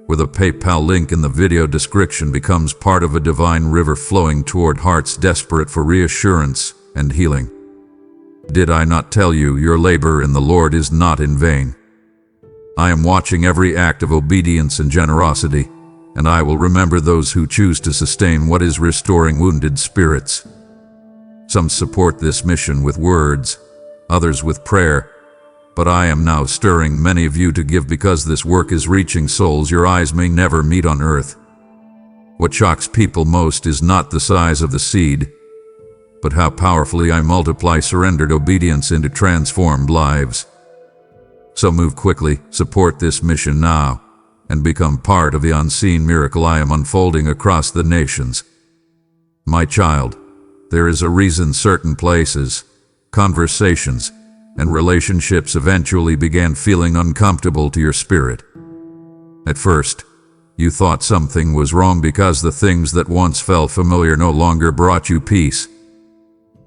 with a PayPal link in the video description becomes part of a divine river flowing toward hearts desperate for reassurance and healing. Did I not tell you your labor in the Lord is not in vain? I am watching every act of obedience and generosity, and I will remember those who choose to sustain what is restoring wounded spirits. Some support this mission with words, others with prayer, but I am now stirring many of you to give because this work is reaching souls your eyes may never meet on earth. What shocks people most is not the size of the seed, but how powerfully I multiply surrendered obedience into transformed lives. So move quickly, support this mission now, and become part of the unseen miracle I am unfolding across the nations. My child, there is a reason certain places, conversations, and relationships eventually began feeling uncomfortable to your spirit. At first, you thought something was wrong because the things that once felt familiar no longer brought you peace.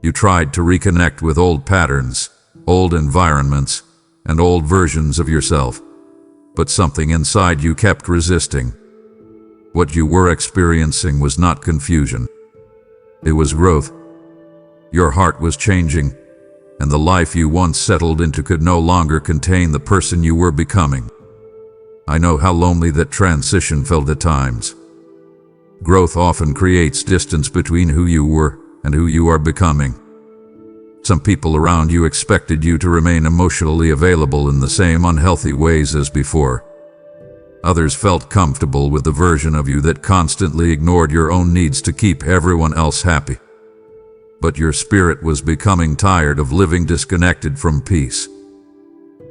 You tried to reconnect with old patterns, old environments, and old versions of yourself, but something inside you kept resisting. What you were experiencing was not confusion. It was growth. Your heart was changing, and the life you once settled into could no longer contain the person you were becoming. I know how lonely that transition felt at times. Growth often creates distance between who you were and who you are becoming. Some people around you expected you to remain emotionally available in the same unhealthy ways as before. Others felt comfortable with the version of you that constantly ignored your own needs to keep everyone else happy. But your spirit was becoming tired of living disconnected from peace.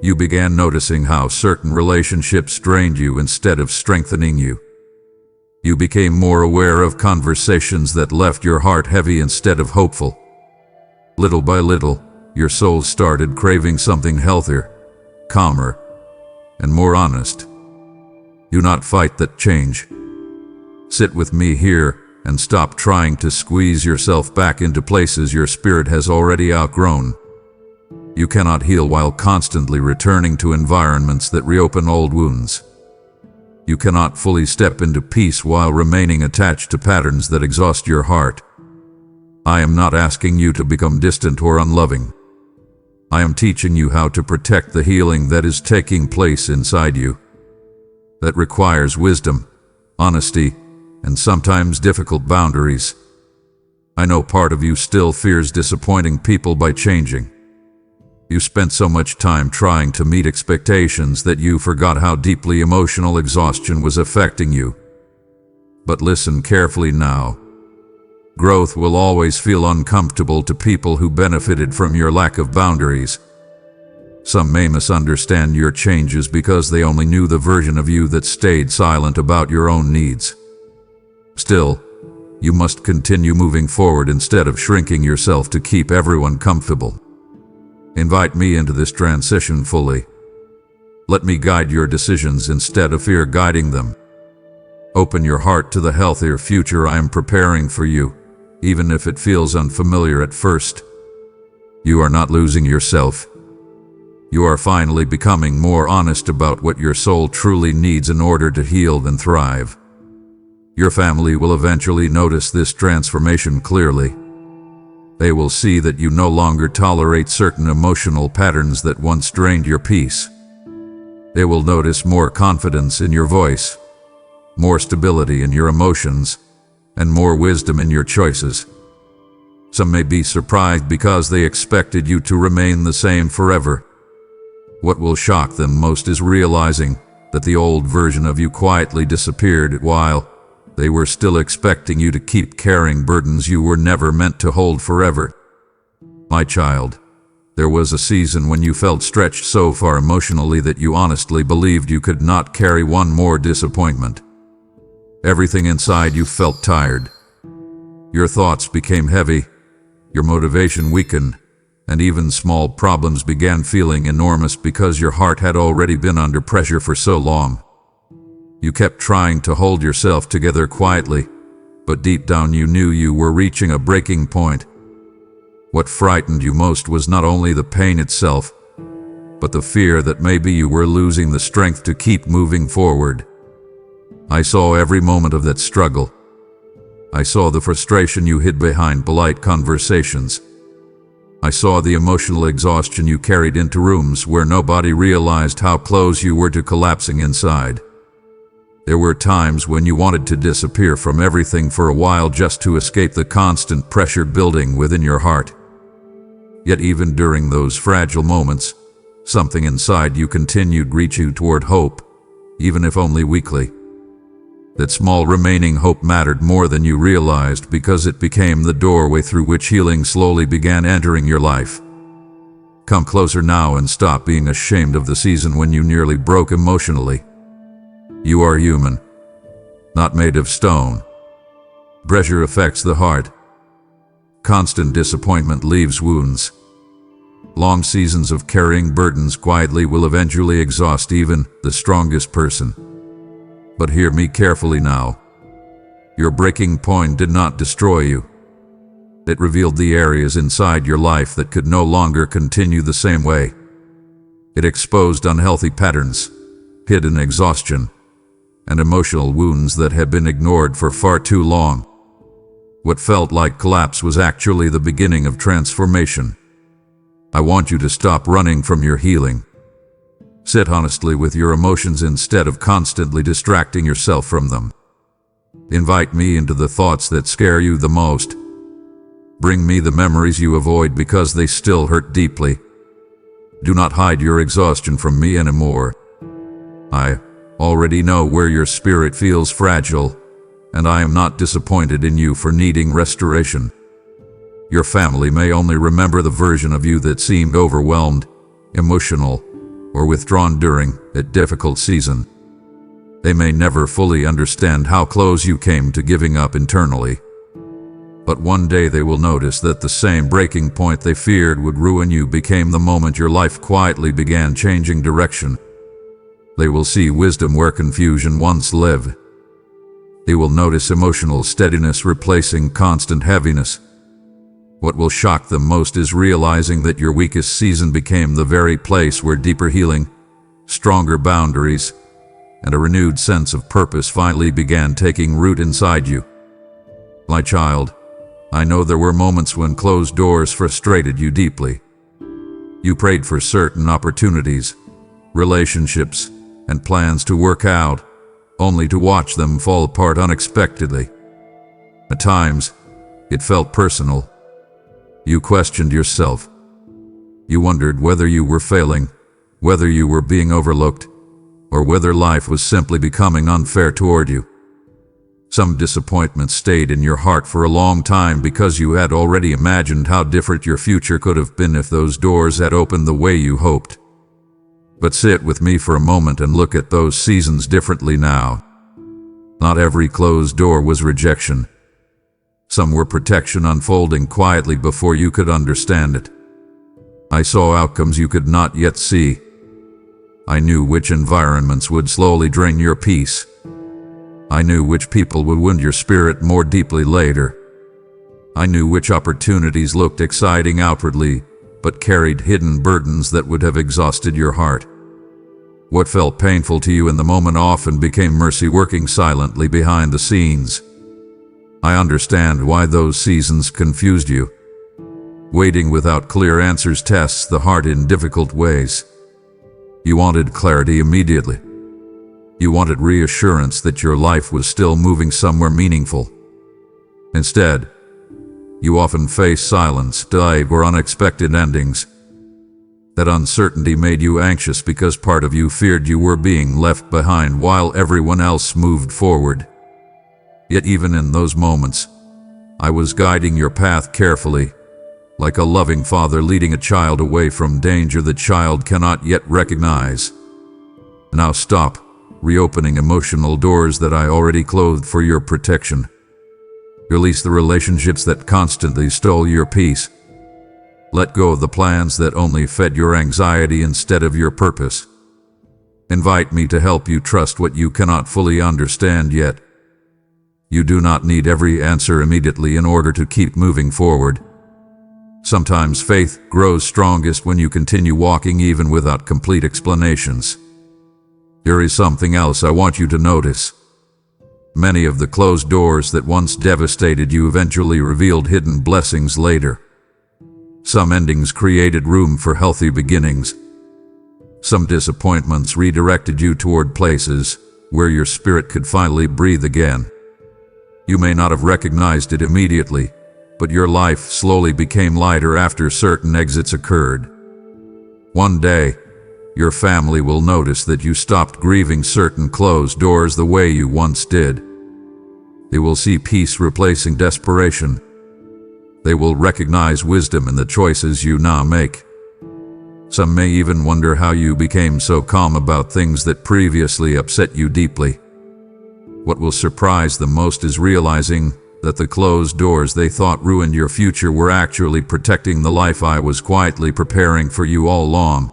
You began noticing how certain relationships drained you instead of strengthening you. You became more aware of conversations that left your heart heavy instead of hopeful. Little by little, your soul started craving something healthier, calmer, and more honest. Do not fight that change. Sit with me here and stop trying to squeeze yourself back into places your spirit has already outgrown. You cannot heal while constantly returning to environments that reopen old wounds. You cannot fully step into peace while remaining attached to patterns that exhaust your heart. I am not asking you to become distant or unloving. I am teaching you how to protect the healing that is taking place inside you. That requires wisdom, honesty, and sometimes difficult boundaries. I know part of you still fears disappointing people by changing. You spent so much time trying to meet expectations that you forgot how deeply emotional exhaustion was affecting you. But listen carefully now. Growth will always feel uncomfortable to people who benefited from your lack of boundaries. Some may misunderstand your changes because they only knew the version of you that stayed silent about your own needs. Still, you must continue moving forward instead of shrinking yourself to keep everyone comfortable. Invite me into this transition fully. Let me guide your decisions instead of fear guiding them. Open your heart to the healthier future I am preparing for you, even if it feels unfamiliar at first. You are not losing yourself. You are finally becoming more honest about what your soul truly needs in order to heal and thrive. Your family will eventually notice this transformation clearly. They will see that you no longer tolerate certain emotional patterns that once drained your peace. They will notice more confidence in your voice, more stability in your emotions, and more wisdom in your choices. Some may be surprised because they expected you to remain the same forever. What will shock them most is realizing that the old version of you quietly disappeared while they were still expecting you to keep carrying burdens you were never meant to hold forever. My child, there was a season when you felt stretched so far emotionally that you honestly believed you could not carry one more disappointment. Everything inside you felt tired. Your thoughts became heavy, your motivation weakened, and even small problems began feeling enormous because your heart had already been under pressure for so long. You kept trying to hold yourself together quietly, but deep down you knew you were reaching a breaking point. What frightened you most was not only the pain itself, but the fear that maybe you were losing the strength to keep moving forward. I saw every moment of that struggle. I saw the frustration you hid behind polite conversations. I saw the emotional exhaustion you carried into rooms where nobody realized how close you were to collapsing inside. There were times when you wanted to disappear from everything for a while just to escape the constant pressure building within your heart. Yet even during those fragile moments, something inside you continued reaching toward hope, even if only weakly. That small remaining hope mattered more than you realized because it became the doorway through which healing slowly began entering your life. Come closer now and stop being ashamed of the season when you nearly broke emotionally. You are human, not made of stone. Pressure affects the heart. Constant disappointment leaves wounds. Long seasons of carrying burdens quietly will eventually exhaust even the strongest person. But hear me carefully now. Your breaking point did not destroy you. It revealed the areas inside your life that could no longer continue the same way. It exposed unhealthy patterns, hidden exhaustion, and emotional wounds that had been ignored for far too long. What felt like collapse was actually the beginning of transformation. I want you to stop running from your healing. Sit honestly with your emotions instead of constantly distracting yourself from them. Invite me into the thoughts that scare you the most. Bring me the memories you avoid because they still hurt deeply. Do not hide your exhaustion from me anymore. I already know where your spirit feels fragile, and I am not disappointed in you for needing restoration. Your family may only remember the version of you that seemed overwhelmed, emotional, or withdrawn during a difficult season. They may never fully understand how close you came to giving up internally. But one day they will notice that the same breaking point they feared would ruin you became the moment your life quietly began changing direction. They will see wisdom where confusion once lived. They will notice emotional steadiness replacing constant heaviness. What will shock them most is realizing that your weakest season became the very place where deeper healing, stronger boundaries, and a renewed sense of purpose finally began taking root inside you. My child, I know there were moments when closed doors frustrated you deeply. You prayed for certain opportunities, relationships, and plans to work out, only to watch them fall apart unexpectedly. At times, it felt personal. You questioned yourself. You wondered whether you were failing, whether you were being overlooked, or whether life was simply becoming unfair toward you. Some disappointments stayed in your heart for a long time because you had already imagined how different your future could have been if those doors had opened the way you hoped. But sit with me for a moment and look at those seasons differently now. Not every closed door was rejection. Some were protection unfolding quietly before you could understand it. I saw outcomes you could not yet see. I knew which environments would slowly drain your peace. I knew which people would wound your spirit more deeply later. I knew which opportunities looked exciting outwardly, but carried hidden burdens that would have exhausted your heart. What felt painful to you in the moment often became mercy working silently behind the scenes. I understand why those seasons confused you. Waiting without clear answers tests the heart in difficult ways. You wanted clarity immediately. You wanted reassurance that your life was still moving somewhere meaningful. Instead, You often face silence, delay, or unexpected endings. That uncertainty made you anxious because part of you feared you were being left behind while everyone else moved forward. Yet even in those moments, I was guiding your path carefully, like a loving father leading a child away from danger the child cannot yet recognize. Now stop reopening emotional doors that I already closed for your protection. Release the relationships that constantly stole your peace. Let go of the plans that only fed your anxiety instead of your purpose. Invite me to help you trust what you cannot fully understand yet. You do not need every answer immediately in order to keep moving forward. Sometimes faith grows strongest when you continue walking even without complete explanations. There is something else I want you to notice. Many of the closed doors that once devastated you eventually revealed hidden blessings later. Some endings created room for healthy beginnings. Some disappointments redirected you toward places where your spirit could finally breathe again. You may not have recognized it immediately, but your life slowly became lighter after certain exits occurred. One day, your family will notice that you stopped grieving certain closed doors the way you once did. They will see peace replacing desperation. They will recognize wisdom in the choices you now make. Some may even wonder how you became so calm about things that previously upset you deeply. What will surprise them most is realizing that the closed doors they thought ruined your future were actually protecting the life I was quietly preparing for you all along.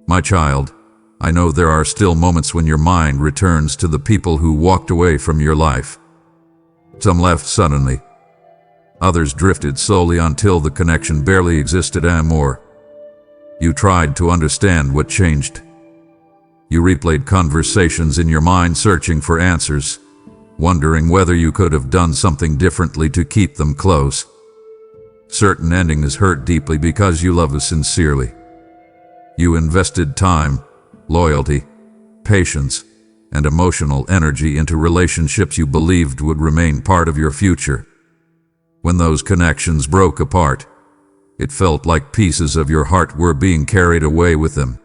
My child, I know there are still moments when your mind returns to the people who walked away from your life. Some left suddenly. Others drifted slowly until the connection barely existed anymore. You tried to understand what changed. You replayed conversations in your mind searching for answers, wondering whether you could have done something differently to keep them close. Certain endings hurt deeply because you love us sincerely. You invested time, loyalty, patience, and emotional energy into relationships you believed would remain part of your future. When those connections broke apart, it felt like pieces of your heart were being carried away with them.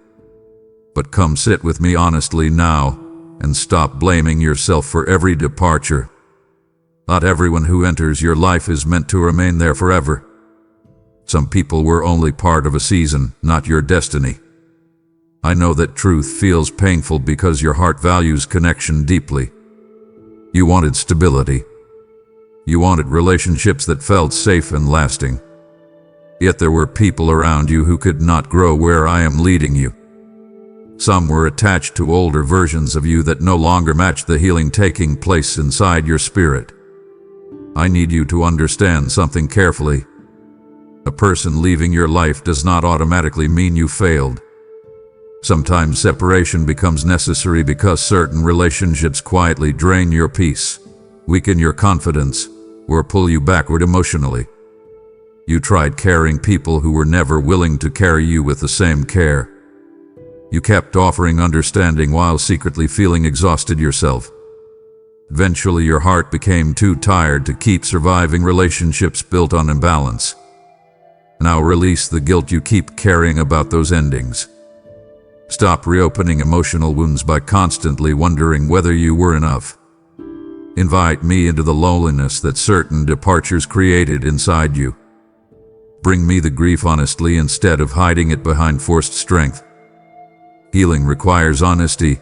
But come sit with me honestly now and stop blaming yourself for every departure. Not everyone who enters your life is meant to remain there forever. Some people were only part of a season, not your destiny. I know that truth feels painful because your heart values connection deeply. You wanted stability. You wanted relationships that felt safe and lasting. Yet there were people around you who could not grow where I am leading you. Some were attached to older versions of you that no longer matched the healing taking place inside your spirit. I need you to understand something carefully. A person leaving your life does not automatically mean you failed. Sometimes separation becomes necessary because certain relationships quietly drain your peace, weaken your confidence, or pull you backward emotionally. You tried carrying people who were never willing to carry you with the same care. You kept offering understanding while secretly feeling exhausted yourself. Eventually, your heart became too tired to keep surviving relationships built on imbalance. Now release the guilt you keep carrying about those endings. Stop reopening emotional wounds by constantly wondering whether you were enough. Invite me into the loneliness that certain departures created inside you. Bring me the grief honestly instead of hiding it behind forced strength. Healing requires honesty,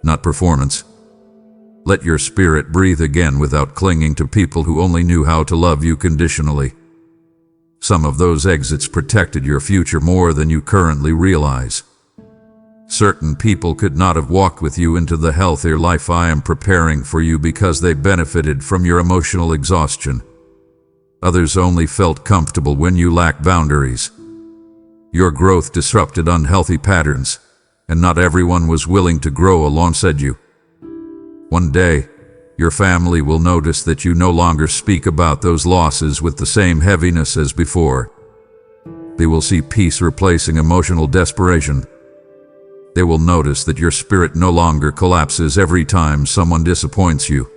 not performance. Let your spirit breathe again without clinging to people who only knew how to love you conditionally. Some of those exits protected your future more than you currently realize. Certain people could not have walked with you into the healthier life I am preparing for you because they benefited from your emotional exhaustion. Others only felt comfortable when you lacked boundaries. Your growth disrupted unhealthy patterns, and not everyone was willing to grow alongside you. One day, your family will notice that you no longer speak about those losses with the same heaviness as before. They will see peace replacing emotional desperation. They will notice that your spirit no longer collapses every time someone disappoints you.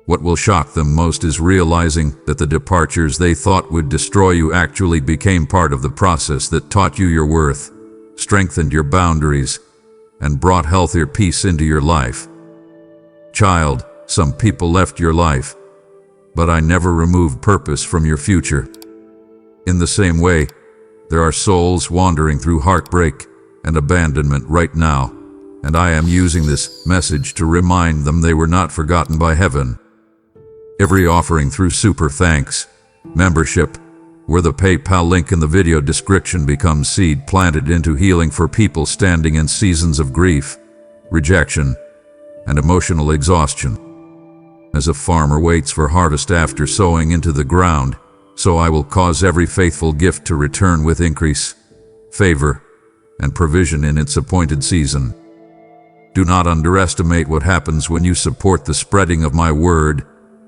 What will shock them most is realizing that the departures they thought would destroy you actually became part of the process that taught you your worth, strengthened your boundaries, and brought healthier peace into your life. Child, some people left your life, but I never removed purpose from your future. In the same way, there are souls wandering through heartbreak and abandonment right now, and I am using this message to remind them they were not forgotten by heaven. Every offering through Super Thanks membership, where the PayPal link in the video description becomes seed planted into healing for people standing in seasons of grief, rejection, and emotional exhaustion. As a farmer waits for harvest after sowing into the ground, so I will cause every faithful gift to return with increase, favor, and provision in its appointed season. Do not underestimate what happens when you support the spreading of my word,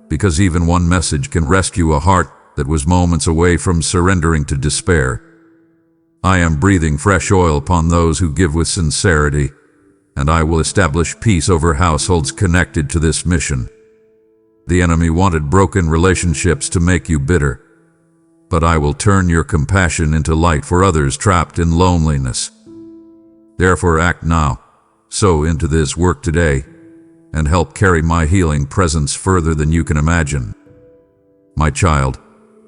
because even one message can rescue a heart that was moments away from surrendering to despair. I am breathing fresh oil upon those who give with sincerity, and I will establish peace over households connected to this mission. The enemy wanted broken relationships to make you bitter, but I will turn your compassion into light for others trapped in loneliness. Therefore act now, sow into this work today, and help carry my healing presence further than you can imagine. My child,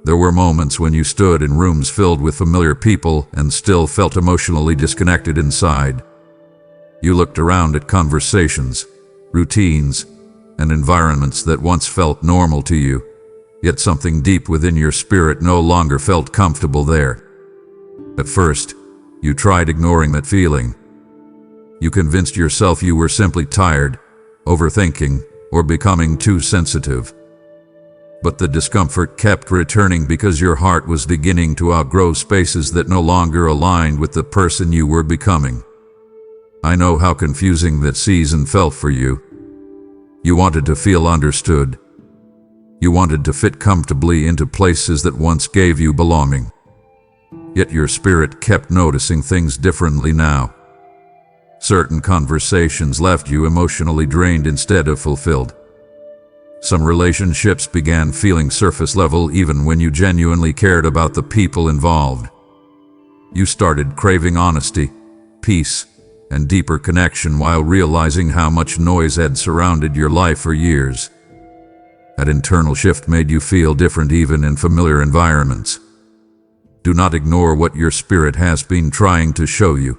there were moments when you stood in rooms filled with familiar people and still felt emotionally disconnected inside. You looked around at conversations, routines, and environments that once felt normal to you, yet something deep within your spirit no longer felt comfortable there. At first, you tried ignoring that feeling. You convinced yourself you were simply tired, overthinking, or becoming too sensitive. But the discomfort kept returning because your heart was beginning to outgrow spaces that no longer aligned with the person you were becoming. I know how confusing that season felt for you. You wanted to feel understood. You wanted to fit comfortably into places that once gave you belonging. Yet your spirit kept noticing things differently now. Certain conversations left you emotionally drained instead of fulfilled. Some relationships began feeling surface level even when you genuinely cared about the people involved. You started craving honesty, peace, and deeper connection while realizing how much noise had surrounded your life for years. That internal shift made you feel different even in familiar environments. Do not ignore what your spirit has been trying to show you.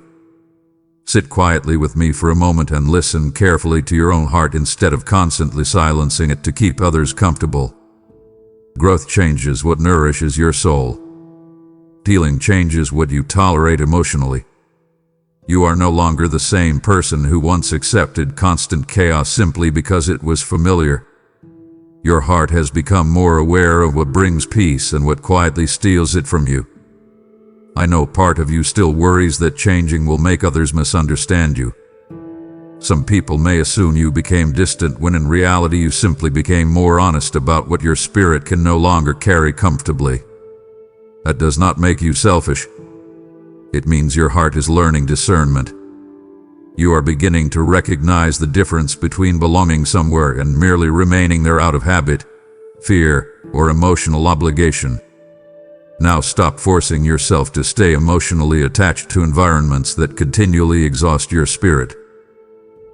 Sit quietly with me for a moment and listen carefully to your own heart instead of constantly silencing it to keep others comfortable. Growth changes what nourishes your soul. Healing changes what you tolerate emotionally. You are no longer the same person who once accepted constant chaos simply because it was familiar. Your heart has become more aware of what brings peace and what quietly steals it from you. I know part of you still worries that changing will make others misunderstand you. Some people may assume you became distant when in reality you simply became more honest about what your spirit can no longer carry comfortably. That does not make you selfish. It means your heart is learning discernment. You are beginning to recognize the difference between belonging somewhere and merely remaining there out of habit, fear, or emotional obligation. Now stop forcing yourself to stay emotionally attached to environments that continually exhaust your spirit.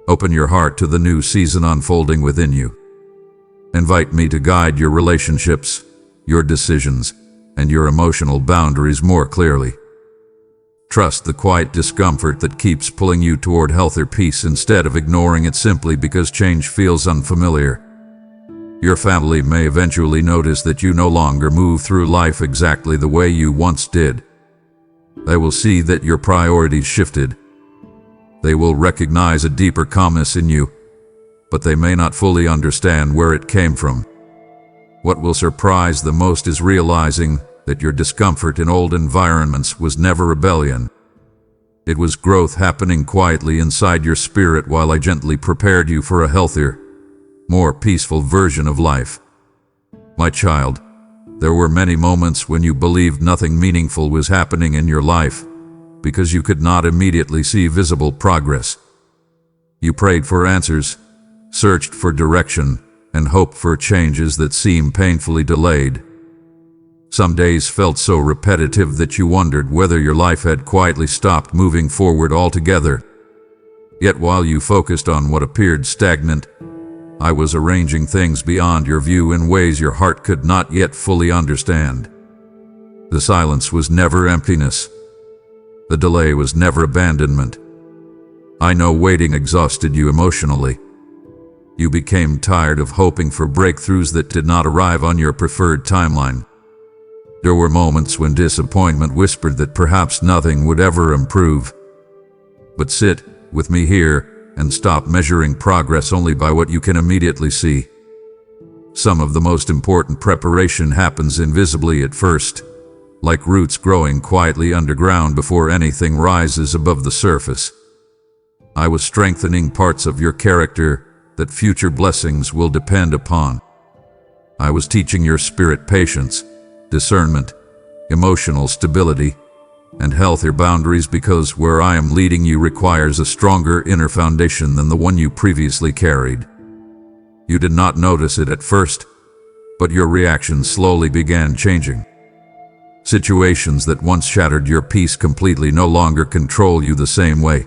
Open your heart to the new season unfolding within you. Invite me to guide your relationships, your decisions, and your emotional boundaries more clearly. Trust the quiet discomfort that keeps pulling you toward healthier peace instead of ignoring it simply because change feels unfamiliar. Your family may eventually notice that you no longer move through life exactly the way you once did. They will see that your priorities shifted. They will recognize a deeper calmness in you, but they may not fully understand where it came from. What will surprise the most is realizing that your discomfort in old environments was never rebellion. It was growth happening quietly inside your spirit while I gently prepared you for a healthier, more peaceful version of life. My child, there were many moments when you believed nothing meaningful was happening in your life because you could not immediately see visible progress. You prayed for answers, searched for direction, and hope for changes that seem painfully delayed. Some days felt so repetitive that you wondered whether your life had quietly stopped moving forward altogether. Yet while you focused on what appeared stagnant, I was arranging things beyond your view in ways your heart could not yet fully understand. The silence was never emptiness. The delay was never abandonment. I know waiting exhausted you emotionally. You became tired of hoping for breakthroughs that did not arrive on your preferred timeline. There were moments when disappointment whispered that perhaps nothing would ever improve. But sit with me here and stop measuring progress only by what you can immediately see. Some of the most important preparation happens invisibly at first, like roots growing quietly underground before anything rises above the surface. I was strengthening parts of your character that future blessings will depend upon. I was teaching your spirit patience, discernment, emotional stability, and healthier boundaries, because where I am leading you requires a stronger inner foundation than the one you previously carried. You did not notice it at first, but your reaction slowly began changing. Situations that once shattered your peace completely no longer control you the same way.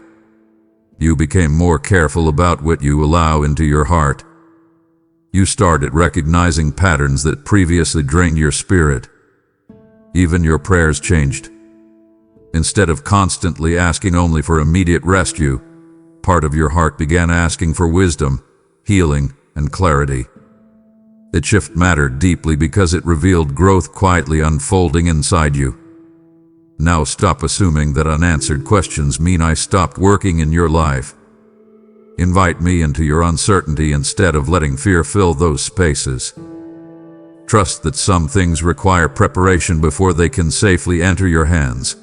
You became more careful about what you allow into your heart. You started recognizing patterns that previously drained your spirit. Even your prayers changed. Instead of constantly asking only for immediate rescue, part of your heart began asking for wisdom, healing, and clarity. That shift mattered deeply because it revealed growth quietly unfolding inside you. Now stop assuming that unanswered questions mean I stopped working in your life. Invite me into your uncertainty instead of letting fear fill those spaces. Trust that some things require preparation before they can safely enter your hands.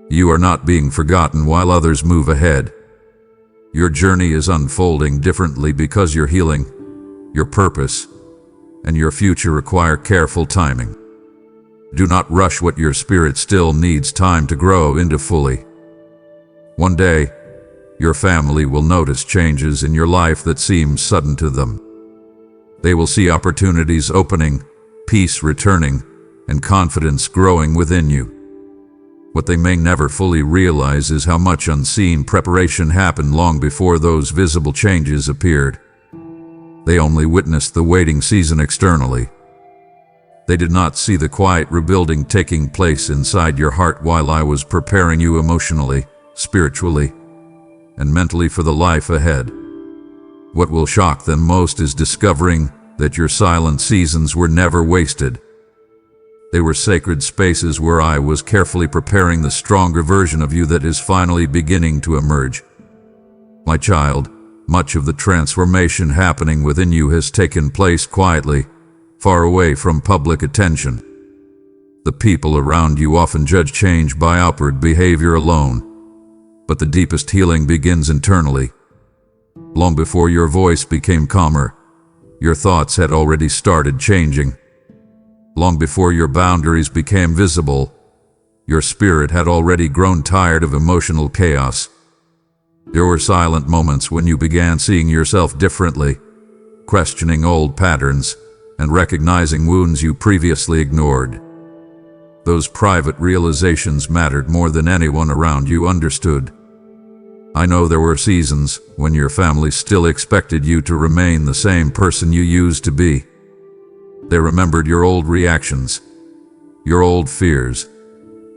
You are not being forgotten while others move ahead. Your journey is unfolding differently because your healing, your purpose, and your future require careful timing. Do not rush what your spirit still needs time to grow into fully. One day, your family will notice changes in your life that seem sudden to them. They will see opportunities opening, peace returning, and confidence growing within you. What they may never fully realize is how much unseen preparation happened long before those visible changes appeared. They only witnessed the waiting season externally. They did not see the quiet rebuilding taking place inside your heart while I was preparing you emotionally, spiritually, and mentally for the life ahead. What will shock them most is discovering that your silent seasons were never wasted. They were sacred spaces where I was carefully preparing the stronger version of you that is finally beginning to emerge. My child, much of the transformation happening within you has taken place quietly, far away from public attention. The people around you often judge change by outward behavior alone, but the deepest healing begins internally. Long before your voice became calmer, your thoughts had already started changing. Long before your boundaries became visible, your spirit had already grown tired of emotional chaos. There were silent moments when you began seeing yourself differently, questioning old patterns, and recognizing wounds you previously ignored. Those private realizations mattered more than anyone around you understood. I know there were seasons when your family still expected you to remain the same person you used to be. They remembered your old reactions, your old fears,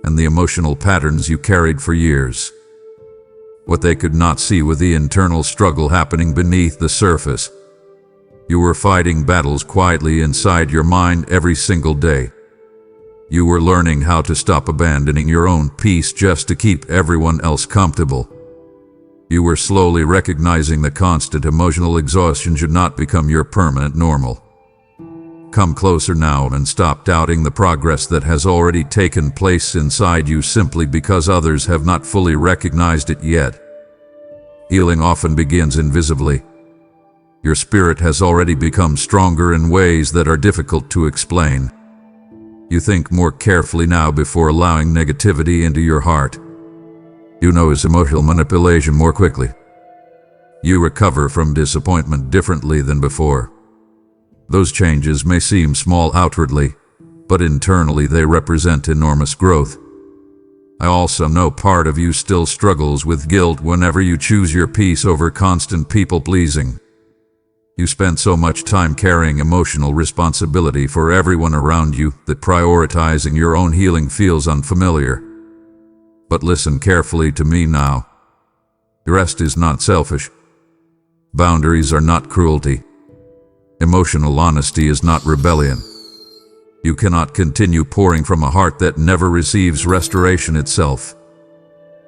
and the emotional patterns you carried for years. What they could not see was the internal struggle happening beneath the surface. You were fighting battles quietly inside your mind every single day. You were learning how to stop abandoning your own peace just to keep everyone else comfortable. You were slowly recognizing that constant emotional exhaustion should not become your permanent normal. Come closer now and stop doubting the progress that has already taken place inside you simply because others have not fully recognized it yet. Healing often begins invisibly. Your spirit has already become stronger in ways that are difficult to explain. You think more carefully now before allowing negativity into your heart. You notice emotional manipulation more quickly. You recover from disappointment differently than before. Those changes may seem small outwardly, but internally they represent enormous growth. I also know part of you still struggles with guilt whenever you choose your peace over constant people-pleasing. You spend so much time carrying emotional responsibility for everyone around you that prioritizing your own healing feels unfamiliar. But listen carefully to me now. Rest is not selfish. Boundaries are not cruelty. Emotional honesty is not rebellion. You cannot continue pouring from a heart that never receives restoration itself.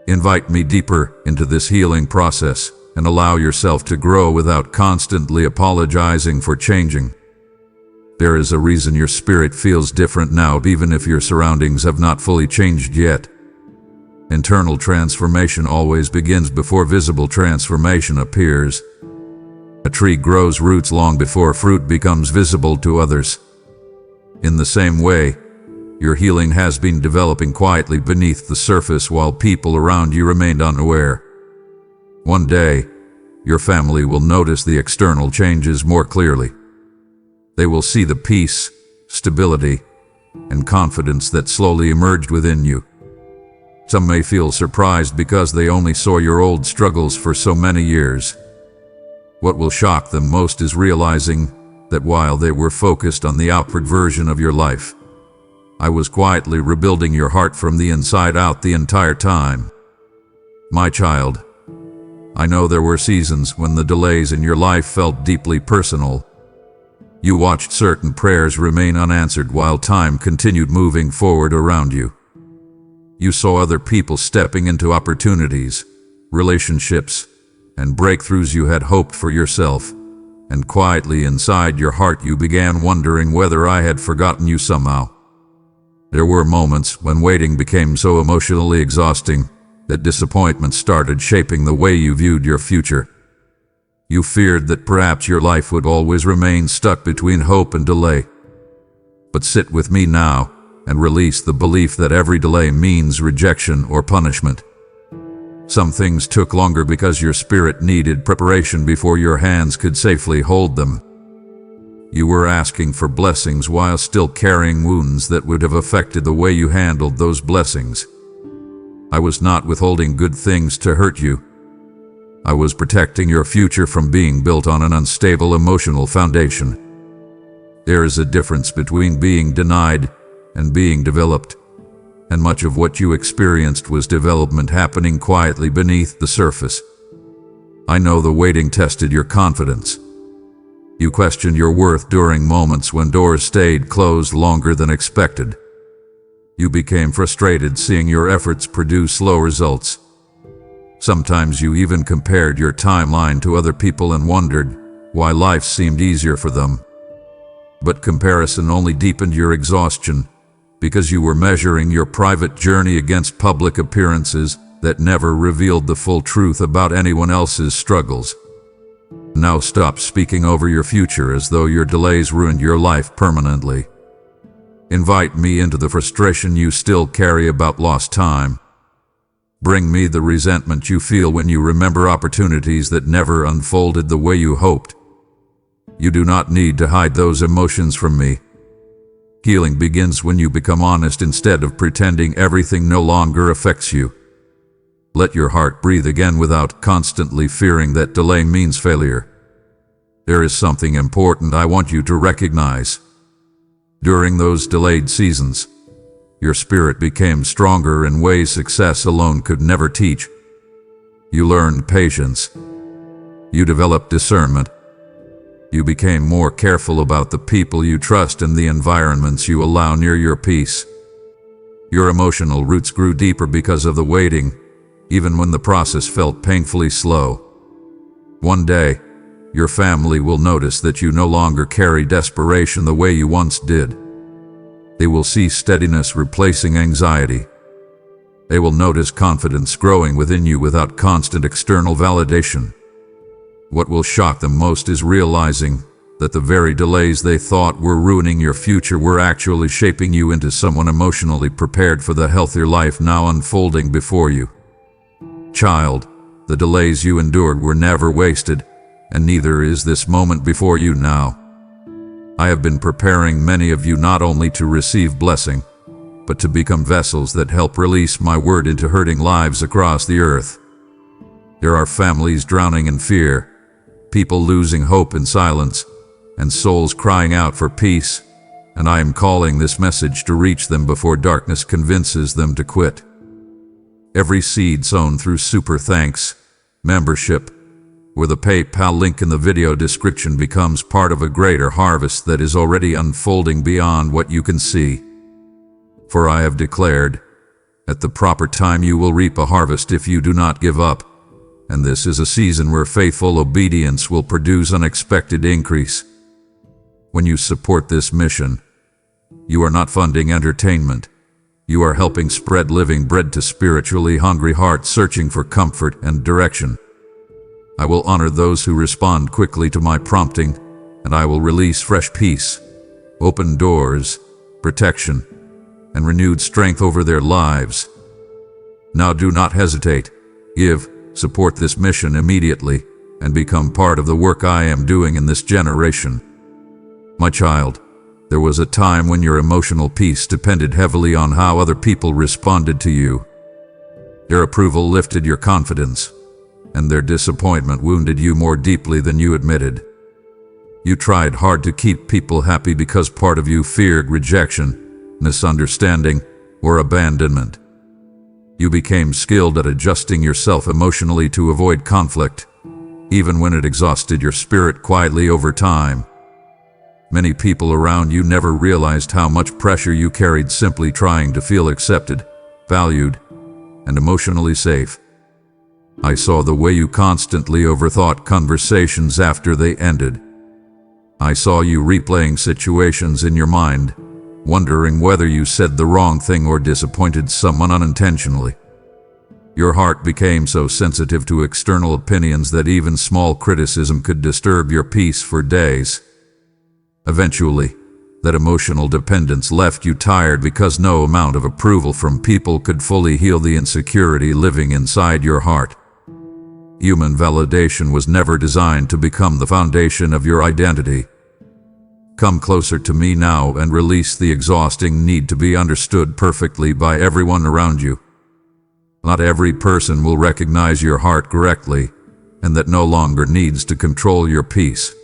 Invite me deeper into this healing process and allow yourself to grow without constantly apologizing for changing. There is a reason your spirit feels different now, even if your surroundings have not fully changed yet. Internal transformation always begins before visible transformation appears. A tree grows roots long before fruit becomes visible to others. In the same way, your healing has been developing quietly beneath the surface while people around you remained unaware. One day, your family will notice the external changes more clearly. They will see the peace, stability, and confidence that slowly emerged within you. Some may feel surprised because they only saw your old struggles for so many years. What will shock them most is realizing that while they were focused on the outward version of your life, I was quietly rebuilding your heart from the inside out the entire time. My child, I know there were seasons when the delays in your life felt deeply personal. You watched certain prayers remain unanswered while time continued moving forward around you. You saw other people stepping into opportunities, relationships, and breakthroughs you had hoped for yourself, and quietly inside your heart you began wondering whether I had forgotten you somehow. There were moments when waiting became so emotionally exhausting that disappointment started shaping the way you viewed your future. You feared that perhaps your life would always remain stuck between hope and delay. But sit with me now and release the belief that every delay means rejection or punishment. Some things took longer because your spirit needed preparation before your hands could safely hold them. You were asking for blessings while still carrying wounds that would have affected the way you handled those blessings. I was not withholding good things to hurt you. I was protecting your future from being built on an unstable emotional foundation. There is a difference between being denied and being developed, and much of what you experienced was development happening quietly beneath the surface. I know the waiting tested your confidence. You questioned your worth during moments when doors stayed closed longer than expected. You became frustrated seeing your efforts produce slow results. Sometimes you even compared your timeline to other people and wondered why life seemed easier for them. But comparison only deepened your exhaustion, because you were measuring your private journey against public appearances that never revealed the full truth about anyone else's struggles. Now stop speaking over your future as though your delays ruined your life permanently. Invite me into the frustration you still carry about lost time. Bring me the resentment you feel when you remember opportunities that never unfolded the way you hoped. You do not need to hide those emotions from me. Healing begins when you become honest instead of pretending everything no longer affects you. Let your heart breathe again without constantly fearing that delay means failure. There is something important I want you to recognize. During those delayed seasons, your spirit became stronger in ways success alone could never teach. You learned patience. You developed discernment. You became more careful about the people you trust and the environments you allow near your peace. Your emotional roots grew deeper because of the waiting, even when the process felt painfully slow. One day, your family will notice that you no longer carry desperation the way you once did. They will see steadiness replacing anxiety. They will notice confidence growing within you without constant external validation. What will shock them most is realizing that the very delays they thought were ruining your future were actually shaping you into someone emotionally prepared for the healthier life now unfolding before you. Child, the delays you endured were never wasted, and neither is this moment before you now. I have been preparing many of you not only to receive blessing, but to become vessels that help release my word into hurting lives across the earth. There are families drowning in fear, people losing hope in silence, and souls crying out for peace, and I am calling this message to reach them before darkness convinces them to quit. Every seed sown through Super Thanks membership, or the PayPal link in the video description, becomes part of a greater harvest that is already unfolding beyond what you can see. For I have declared, at the proper time you will reap a harvest if you do not give up, and this is a season where faithful obedience will produce unexpected increase. When you support this mission, you are not funding entertainment. You are helping spread living bread to spiritually hungry hearts searching for comfort and direction. I will honor those who respond quickly to my prompting, and I will release fresh peace, open doors, protection, and renewed strength over their lives. Now do not hesitate. Give, support this mission immediately, and become part of the work I am doing in this generation. My child, there was a time when your emotional peace depended heavily on how other people responded to you. Their approval lifted your confidence, and their disappointment wounded you more deeply than you admitted. You tried hard to keep people happy because part of you feared rejection, misunderstanding, or abandonment. You became skilled at adjusting yourself emotionally to avoid conflict, even when it exhausted your spirit quietly over time. Many people around you never realized how much pressure you carried simply trying to feel accepted, valued, and emotionally safe. I saw the way you constantly overthought conversations after they ended. I saw you replaying situations in your mind, wondering whether you said the wrong thing or disappointed someone unintentionally. Your heart became so sensitive to external opinions that even small criticism could disturb your peace for days. Eventually, that emotional dependence left you tired because no amount of approval from people could fully heal the insecurity living inside your heart. Human validation was never designed to become the foundation of your identity. Come closer to me now and release the exhausting need to be understood perfectly by everyone around you. Not every person will recognize your heart correctly, and that no longer needs to control your peace.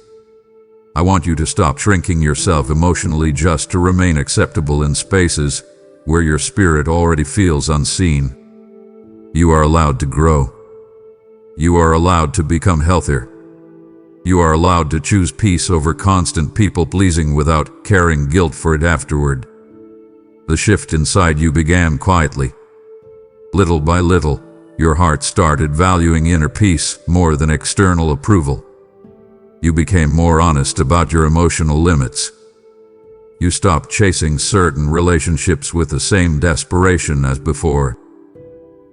I want you to stop shrinking yourself emotionally just to remain acceptable in spaces where your spirit already feels unseen. You are allowed to grow. You are allowed to become healthier. You are allowed to choose peace over constant people-pleasing without carrying guilt for it afterward. The shift inside you began quietly. Little by little, your heart started valuing inner peace more than external approval. You became more honest about your emotional limits. You stopped chasing certain relationships with the same desperation as before.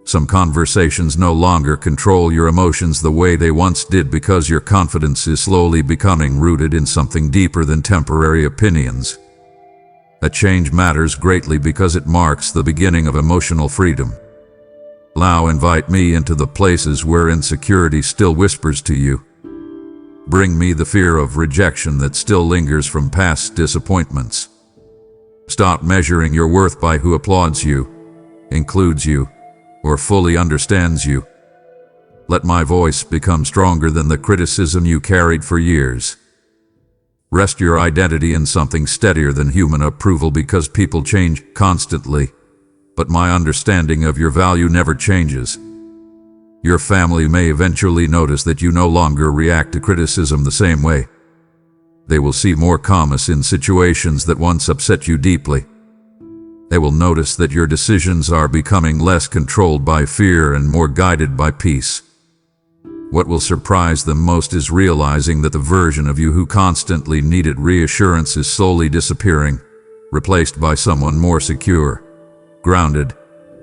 Some conversations no longer control your emotions the way they once did because your confidence is slowly becoming rooted in something deeper than temporary opinions. That change matters greatly because it marks the beginning of emotional freedom. Now invite me into the places where insecurity still whispers to you. Bring me the fear of rejection that still lingers from past disappointments. Stop measuring your worth by who applauds you, includes you, or fully understands you. Let my voice become stronger than the criticism you carried for years. Rest your identity in something steadier than human approval because people change constantly, but my understanding of your value never changes. Your family may eventually notice that you no longer react to criticism the same way. They will see more calmness in situations that once upset you deeply. They will notice that your decisions are becoming less controlled by fear and more guided by peace. What will surprise them most is realizing that the version of you who constantly needed reassurance is slowly disappearing, replaced by someone more secure, grounded,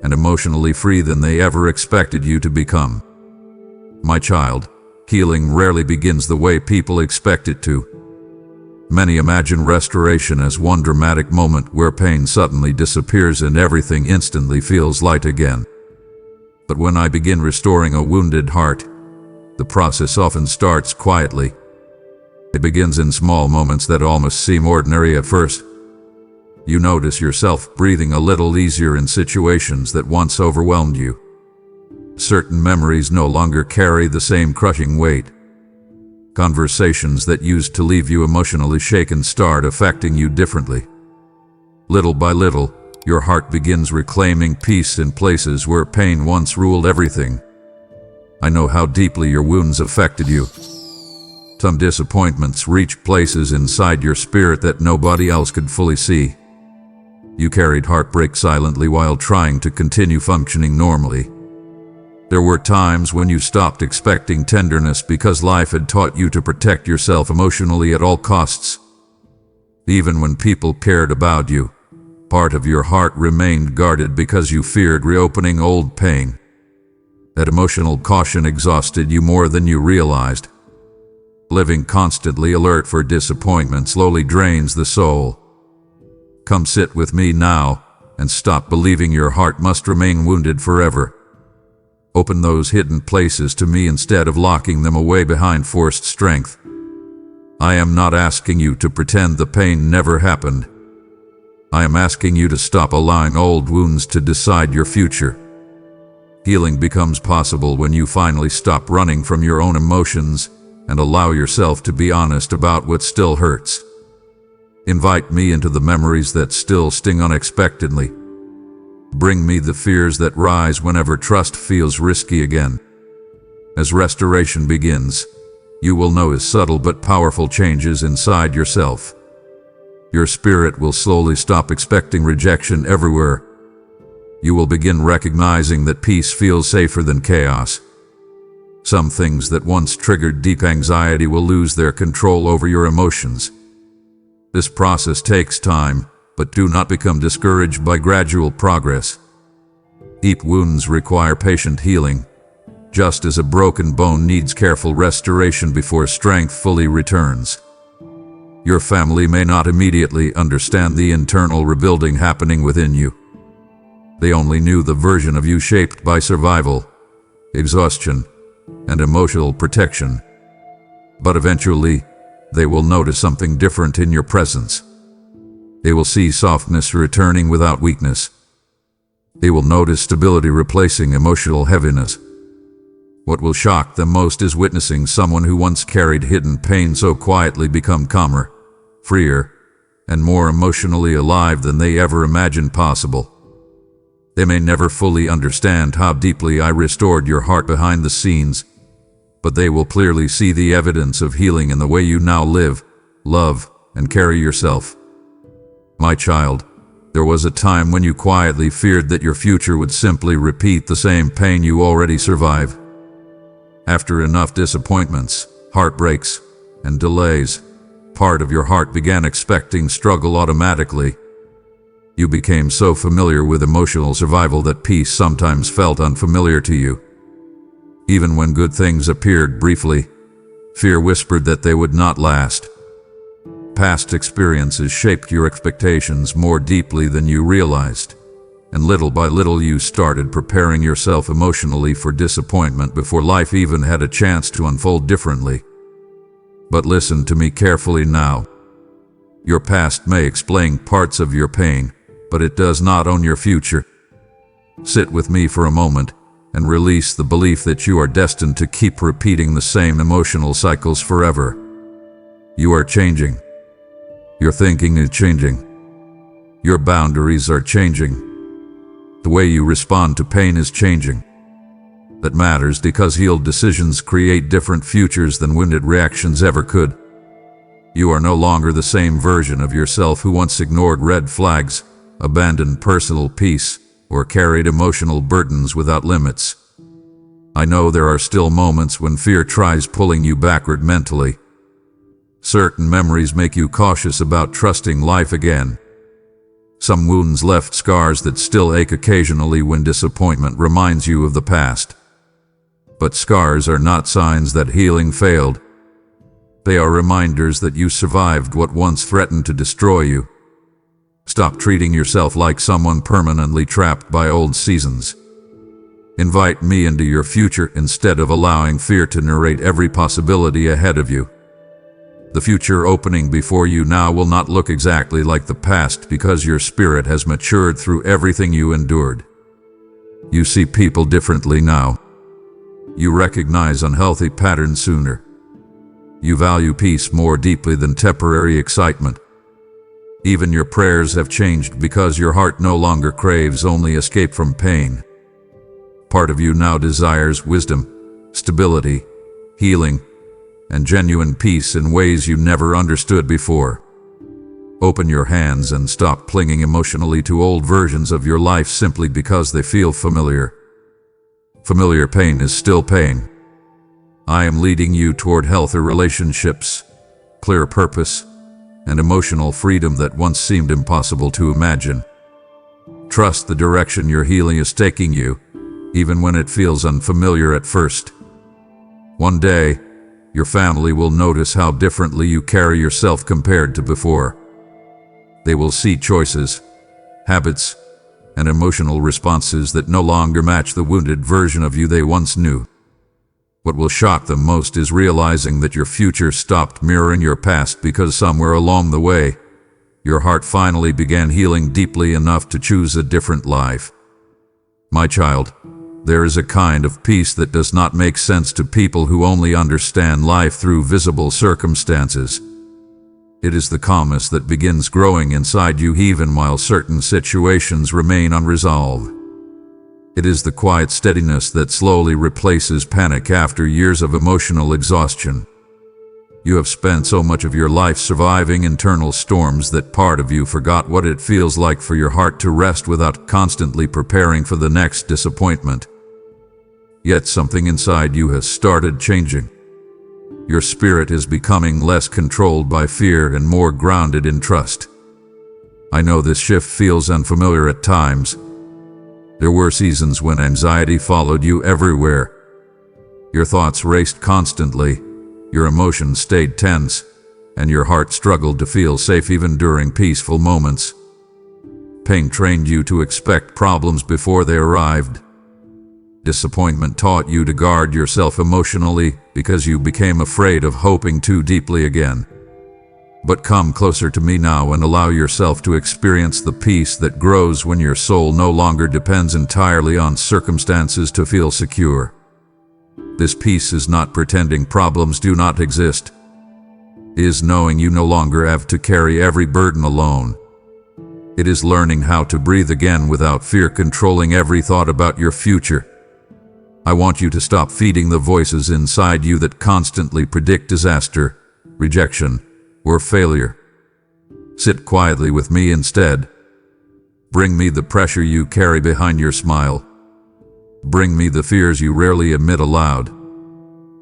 and emotionally free than they ever expected you to become. My child, healing rarely begins the way people expect it to. Many imagine restoration as one dramatic moment where pain suddenly disappears and everything instantly feels light again. But when I begin restoring a wounded heart, the process often starts quietly. It begins in small moments that almost seem ordinary at first. You notice yourself breathing a little easier in situations that once overwhelmed you. Certain memories no longer carry the same crushing weight. Conversations that used to leave you emotionally shaken start affecting you differently. Little by little, your heart begins reclaiming peace in places where pain once ruled everything. I know how deeply your wounds affected you. Some disappointments reach places inside your spirit that nobody else could fully see. You carried heartbreak silently while trying to continue functioning normally. There were times when you stopped expecting tenderness because life had taught you to protect yourself emotionally at all costs. Even when people cared about you, part of your heart remained guarded because you feared reopening old pain. That emotional caution exhausted you more than you realized. Living constantly alert for disappointment slowly drains the soul. Come sit with me now and stop believing your heart must remain wounded forever. Open those hidden places to me instead of locking them away behind forced strength. I am not asking you to pretend the pain never happened. I am asking you to stop allowing old wounds to decide your future. Healing becomes possible when you finally stop running from your own emotions and allow yourself to be honest about what still hurts. Invite me into the memories that still sting unexpectedly. Bring me the fears that rise whenever trust feels risky again. As restoration begins, you will notice subtle but powerful changes inside yourself. Your spirit will slowly stop expecting rejection everywhere. You will begin recognizing that peace feels safer than chaos. Some things that once triggered deep anxiety will lose their control over your emotions. This process takes time, but do not become discouraged by gradual progress. Deep wounds require patient healing, just as a broken bone needs careful restoration before strength fully returns. Your family may not immediately understand the internal rebuilding happening within you. They only knew the version of you shaped by survival, exhaustion, and emotional protection. But eventually, they will notice something different in your presence. They will see softness returning without weakness. They will notice stability replacing emotional heaviness. What will shock them most is witnessing someone who once carried hidden pain so quietly become calmer, freer, and more emotionally alive than they ever imagined possible. They may never fully understand how deeply I restored your heart behind the scenes, but they will clearly see the evidence of healing in the way you now live, love, and carry yourself. My child, there was a time when you quietly feared that your future would simply repeat the same pain you already survived. After enough disappointments, heartbreaks, and delays, part of your heart began expecting struggle automatically. You became so familiar with emotional survival that peace sometimes felt unfamiliar to you. Even when good things appeared briefly, fear whispered that they would not last. Past experiences shaped your expectations more deeply than you realized, and little by little you started preparing yourself emotionally for disappointment before life even had a chance to unfold differently. But listen to me carefully now. Your past may explain parts of your pain, but it does not own your future. Sit with me for a moment and release the belief that you are destined to keep repeating the same emotional cycles forever. You are changing. Your thinking is changing. Your boundaries are changing. The way you respond to pain is changing. That matters because healed decisions create different futures than wounded reactions ever could. You are no longer the same version of yourself who once ignored red flags, abandoned personal peace, or carried emotional burdens without limits. I know there are still moments when fear tries pulling you backward mentally. Certain memories make you cautious about trusting life again. Some wounds left scars that still ache occasionally when disappointment reminds you of the past. But scars are not signs that healing failed. They are reminders that you survived what once threatened to destroy you. Stop treating yourself like someone permanently trapped by old seasons. Invite me into your future instead of allowing fear to narrate every possibility ahead of you. The future opening before you now will not look exactly like the past because your spirit has matured through everything you endured. You see people differently now. You recognize unhealthy patterns sooner. You value peace more deeply than temporary excitement. Even your prayers have changed because your heart no longer craves only escape from pain. Part of you now desires wisdom, stability, healing, and genuine peace in ways you never understood before. Open your hands and stop clinging emotionally to old versions of your life simply because they feel familiar. Familiar pain is still pain. I am leading you toward healthier relationships, clear purpose, and emotional freedom that once seemed impossible to imagine. Trust the direction your healing is taking you, even when it feels unfamiliar at first. One day, your family will notice how differently you carry yourself compared to before. They will see choices, habits, and emotional responses that no longer match the wounded version of you they once knew. What will shock them most is realizing that your future stopped mirroring your past because somewhere along the way, your heart finally began healing deeply enough to choose a different life. My child, there is a kind of peace that does not make sense to people who only understand life through visible circumstances. It is the calmness that begins growing inside you even while certain situations remain unresolved. It is the quiet steadiness that slowly replaces panic after years of emotional exhaustion. You have spent so much of your life surviving internal storms that part of you forgot what it feels like for your heart to rest without constantly preparing for the next disappointment. Yet something inside you has started changing. Your spirit is becoming less controlled by fear and more grounded in trust. I know this shift feels unfamiliar at times. There were seasons when anxiety followed you everywhere. Your thoughts raced constantly, your emotions stayed tense, and your heart struggled to feel safe even during peaceful moments. Pain trained you to expect problems before they arrived. Disappointment taught you to guard yourself emotionally because you became afraid of hoping too deeply again. But come closer to me now and allow yourself to experience the peace that grows when your soul no longer depends entirely on circumstances to feel secure. This peace is not pretending problems do not exist. It is knowing you no longer have to carry every burden alone. It is learning how to breathe again without fear controlling every thought about your future. I want you to stop feeding the voices inside you that constantly predict disaster, rejection, or failure. Sit quietly with me instead. Bring me the pressure you carry behind your smile. Bring me the fears you rarely admit aloud.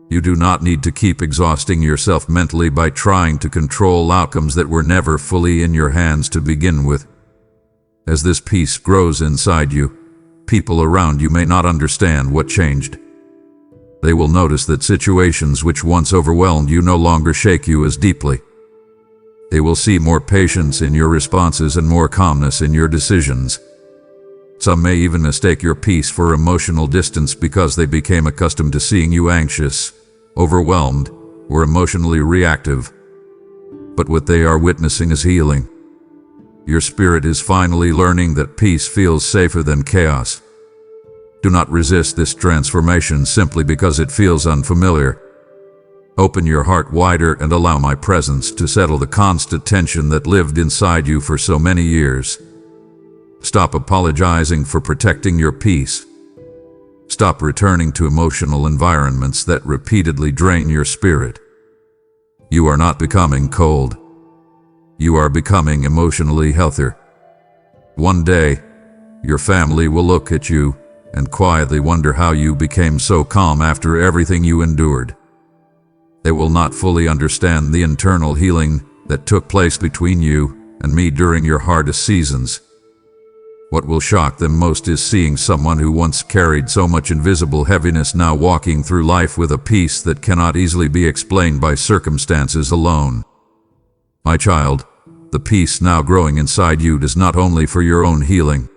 You do not need to keep exhausting yourself mentally by trying to control outcomes that were never fully in your hands to begin with. As this peace grows inside you, people around you may not understand what changed. They will notice that situations which once overwhelmed you no longer shake you as deeply. They will see more patience in your responses and more calmness in your decisions. Some may even mistake your peace for emotional distance because they became accustomed to seeing you anxious, overwhelmed, or emotionally reactive. But what they are witnessing is healing. Your spirit is finally learning that peace feels safer than chaos. Do not resist this transformation simply because it feels unfamiliar. Open your heart wider and allow my presence to settle the constant tension that lived inside you for so many years. Stop apologizing for protecting your peace. Stop returning to emotional environments that repeatedly drain your spirit. You are not becoming cold. You are becoming emotionally healthier. One day, your family will look at you and quietly wonder how you became so calm after everything you endured. They will not fully understand the internal healing that took place between you and me during your hardest seasons. What will shock them most is seeing someone who once carried so much invisible heaviness now walking through life with a peace that cannot easily be explained by circumstances alone. My child, the peace now growing inside you is not only for your own healing.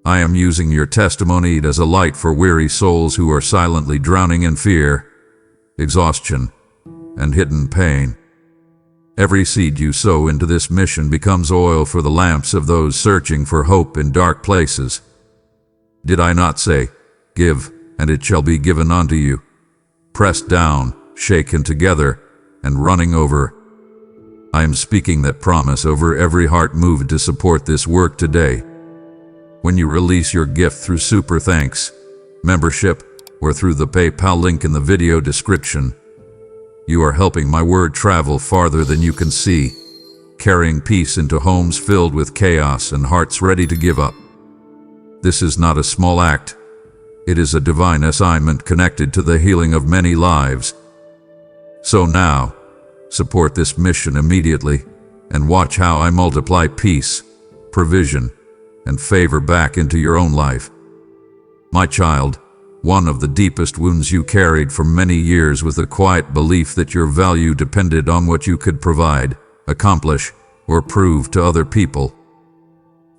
I am using your testimony as a light for weary souls who are silently drowning in fear, exhaustion, and hidden pain. Every seed you sow into this mission becomes oil for the lamps of those searching for hope in dark places. Did I not say, "Give, and it shall be given unto you, pressed down, shaken together, and running over"? I am speaking that promise over every heart moved to support this work today. When you release your gift through Super Thanks membership or through the PayPal link in the video description, you are helping my word travel farther than you can see, carrying peace into homes filled with chaos and hearts ready to give up. This is not a small act. It is a divine assignment connected to the healing of many lives. So now, support this mission immediately and watch how I multiply peace, provision, and favor back into your own life. My child, one of the deepest wounds you carried for many years was the quiet belief that your value depended on what you could provide, accomplish, or prove to other people.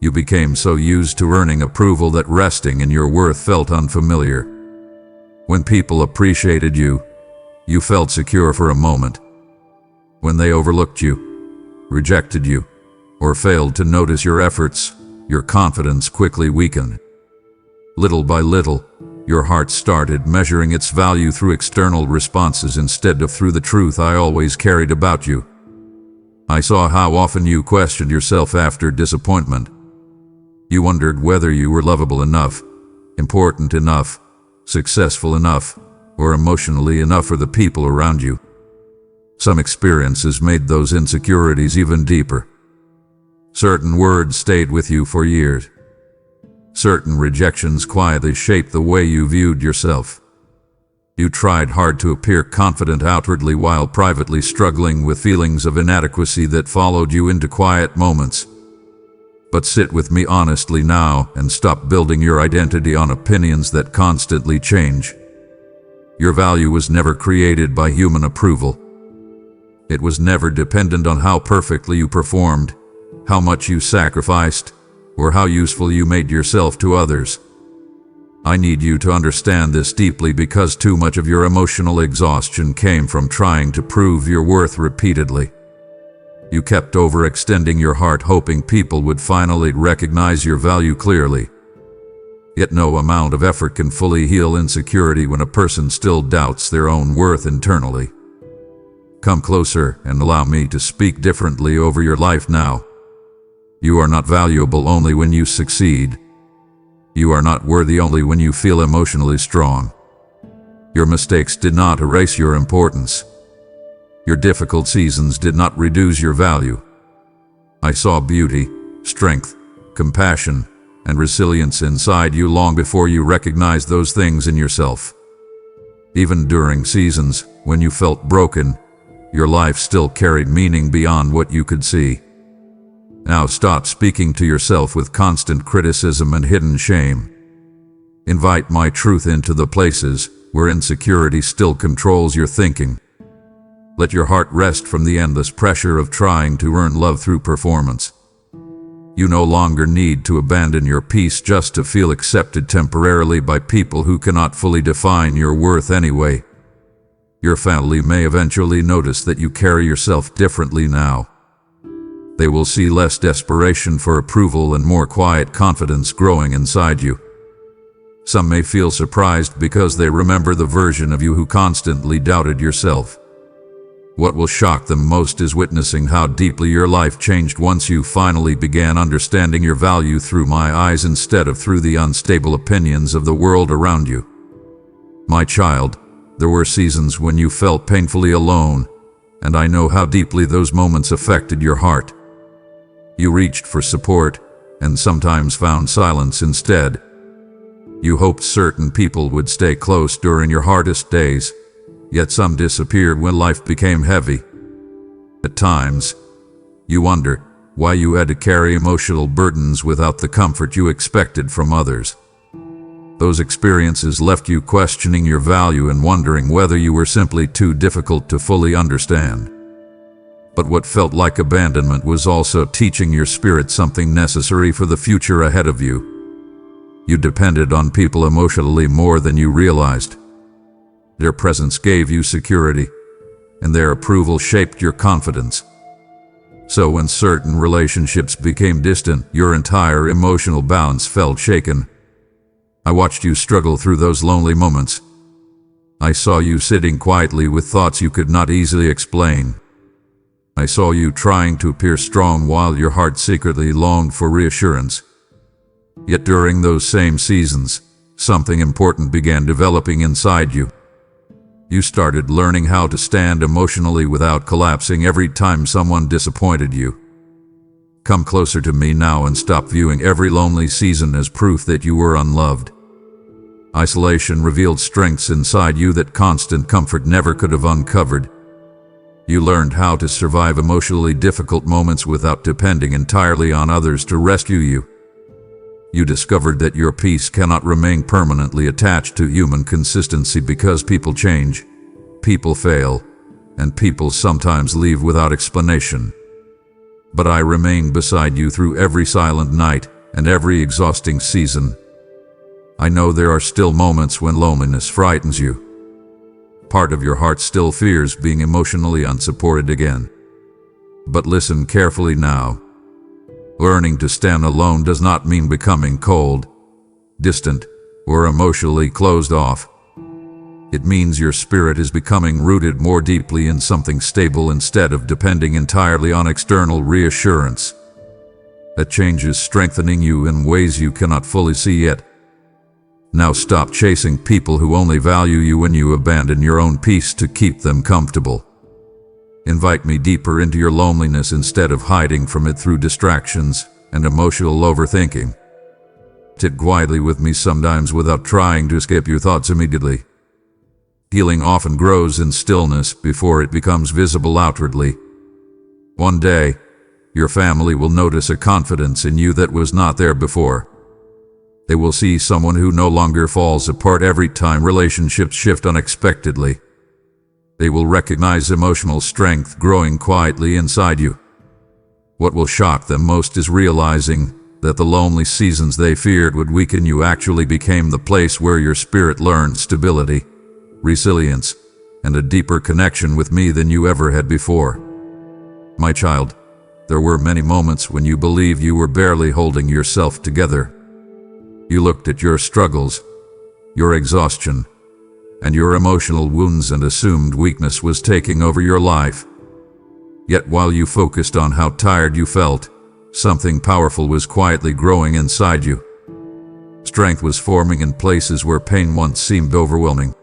You became so used to earning approval that resting in your worth felt unfamiliar. When people appreciated you, you felt secure for a moment. When they overlooked you, rejected you, or failed to notice your efforts, your confidence quickly weakened. Little by little, your heart started measuring its value through external responses instead of through the truth I always carried about you. I saw how often you questioned yourself after disappointment. You wondered whether you were lovable enough, important enough, successful enough, or emotionally enough for the people around you. Some experiences made those insecurities even deeper. Certain words stayed with you for years. Certain rejections quietly shaped the way you viewed yourself. You tried hard to appear confident outwardly while privately struggling with feelings of inadequacy that followed you into quiet moments. But sit with me honestly now and stop building your identity on opinions that constantly change. Your value was never created by human approval. It was never dependent on how perfectly you performed, how much you sacrificed, or how useful you made yourself to others. I need you to understand this deeply because too much of your emotional exhaustion came from trying to prove your worth repeatedly. You kept overextending your heart hoping people would finally recognize your value clearly. Yet no amount of effort can fully heal insecurity when a person still doubts their own worth internally. Come closer and allow me to speak differently over your life now. You are not valuable only when you succeed. You are not worthy only when you feel emotionally strong. Your mistakes did not erase your importance. Your difficult seasons did not reduce your value. I saw beauty, strength, compassion, and resilience inside you long before you recognized those things in yourself. Even during seasons when you felt broken, your life still carried meaning beyond what you could see. Now stop speaking to yourself with constant criticism and hidden shame. Invite my truth into the places where insecurity still controls your thinking. Let your heart rest from the endless pressure of trying to earn love through performance. You no longer need to abandon your peace just to feel accepted temporarily by people who cannot fully define your worth anyway. Your family may eventually notice that you carry yourself differently now. They will see less desperation for approval and more quiet confidence growing inside you. Some may feel surprised because they remember the version of you who constantly doubted yourself. What will shock them most is witnessing how deeply your life changed once you finally began understanding your value through my eyes instead of through the unstable opinions of the world around you. My child, there were seasons when you felt painfully alone, and I know how deeply those moments affected your heart. You reached for support, and sometimes found silence instead. You hoped certain people would stay close during your hardest days, yet some disappeared when life became heavy. At times, you wonder why you had to carry emotional burdens without the comfort you expected from others. Those experiences left you questioning your value and wondering whether you were simply too difficult to fully understand. But what felt like abandonment was also teaching your spirit something necessary for the future ahead of you. You depended on people emotionally more than you realized. Their presence gave you security, and their approval shaped your confidence. So when certain relationships became distant, your entire emotional balance felt shaken. I watched you struggle through those lonely moments. I saw you sitting quietly with thoughts you could not easily explain. I saw you trying to appear strong while your heart secretly longed for reassurance. Yet during those same seasons, something important began developing inside you. You started learning how to stand emotionally without collapsing every time someone disappointed you. Come closer to me now and stop viewing every lonely season as proof that you were unloved. Isolation revealed strengths inside you that constant comfort never could have uncovered. You learned how to survive emotionally difficult moments without depending entirely on others to rescue you. You discovered that your peace cannot remain permanently attached to human consistency because people change, people fail, and people sometimes leave without explanation. But I remained beside you through every silent night and every exhausting season. I know there are still moments when loneliness frightens you. Part of your heart still fears being emotionally unsupported again. But listen carefully now. Learning to stand alone does not mean becoming cold, distant, or emotionally closed off. It means your spirit is becoming rooted more deeply in something stable instead of depending entirely on external reassurance. That change is strengthening you in ways you cannot fully see yet. Now stop chasing people who only value you when you abandon your own peace to keep them comfortable. Invite me deeper into your loneliness instead of hiding from it through distractions and emotional overthinking. Sit quietly with me sometimes without trying to escape your thoughts immediately. Healing often grows in stillness before it becomes visible outwardly. One day, your family will notice a confidence in you that was not there before. They will see someone who no longer falls apart every time relationships shift unexpectedly. They will recognize emotional strength growing quietly inside you. What will shock them most is realizing that the lonely seasons they feared would weaken you actually became the place where your spirit learned stability, resilience, and a deeper connection with me than you ever had before. My child, there were many moments when you believed you were barely holding yourself together. You looked at your struggles, your exhaustion, and your emotional wounds and assumed weakness was taking over your life. Yet while you focused on how tired you felt, something powerful was quietly growing inside you. Strength was forming in places where pain once seemed overwhelming.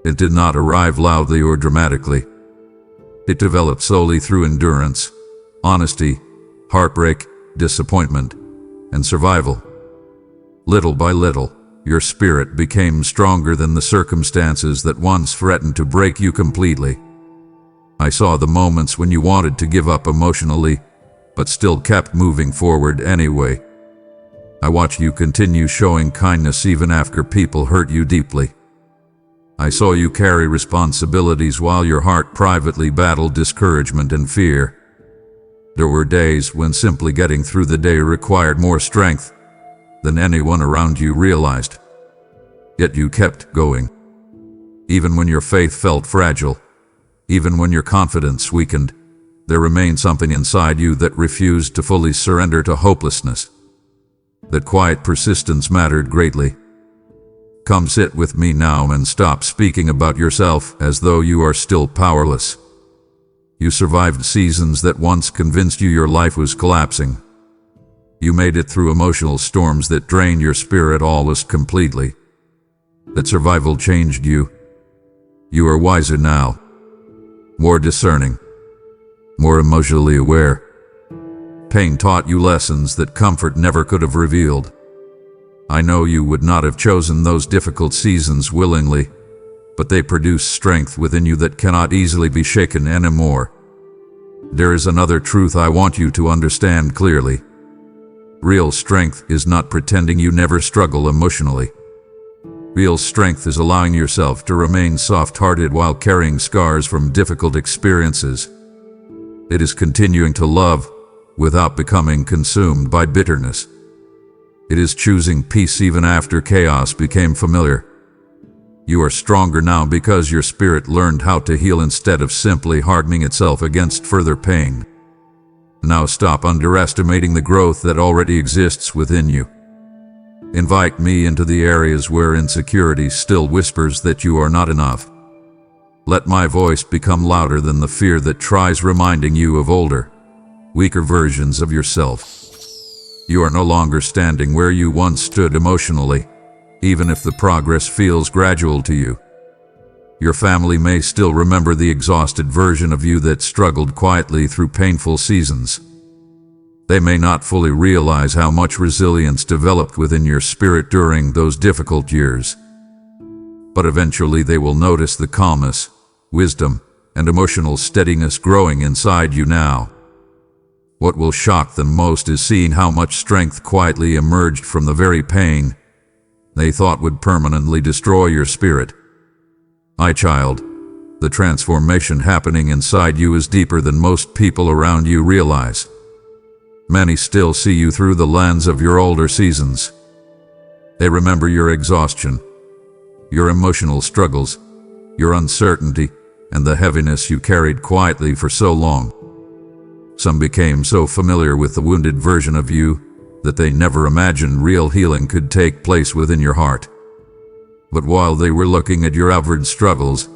It did not arrive loudly or dramatically. It developed slowly through endurance, honesty, heartbreak, disappointment, and survival. Little by little, your spirit became stronger than the circumstances that once threatened to break you completely. I saw the moments when you wanted to give up emotionally, but still kept moving forward anyway. I watched you continue showing kindness even after people hurt you deeply. I saw you carry responsibilities while your heart privately battled discouragement and fear. There were days when simply getting through the day required more strength than anyone around you realized. Yet you kept going. Even when your faith felt fragile, even when your confidence weakened, there remained something inside you that refused to fully surrender to hopelessness. That quiet persistence mattered greatly. Come sit with me now and stop speaking about yourself as though you are still powerless. You survived seasons that once convinced you your life was collapsing. You made it through emotional storms that drained your spirit almost completely. That survival changed you. You are wiser now, more discerning, more emotionally aware. Pain taught you lessons that comfort never could have revealed. I know you would not have chosen those difficult seasons willingly, but they produce strength within you that cannot easily be shaken anymore. There is another truth I want you to understand clearly. Real strength is not pretending you never struggle emotionally. Real strength is allowing yourself to remain soft-hearted while carrying scars from difficult experiences. It is continuing to love without becoming consumed by bitterness. It is choosing peace even after chaos became familiar. You are stronger now because your spirit learned how to heal instead of simply hardening itself against further pain. Now stop underestimating the growth that already exists within you. Invite me into the areas where insecurity still whispers that you are not enough. Let my voice become louder than the fear that tries reminding you of older, weaker versions of yourself. You are no longer standing where you once stood emotionally, even if the progress feels gradual to you. Your family may still remember the exhausted version of you that struggled quietly through painful seasons. They may not fully realize how much resilience developed within your spirit during those difficult years. But eventually they will notice the calmness, wisdom, and emotional steadiness growing inside you now. What will shock them most is seeing how much strength quietly emerged from the very pain they thought would permanently destroy your spirit. My child, the transformation happening inside you is deeper than most people around you realize. Many still see you through the lens of your older seasons. They remember your exhaustion, your emotional struggles, your uncertainty, and the heaviness you carried quietly for so long. Some became so familiar with the wounded version of you that they never imagined real healing could take place within your heart. But while they were looking at your outward struggles,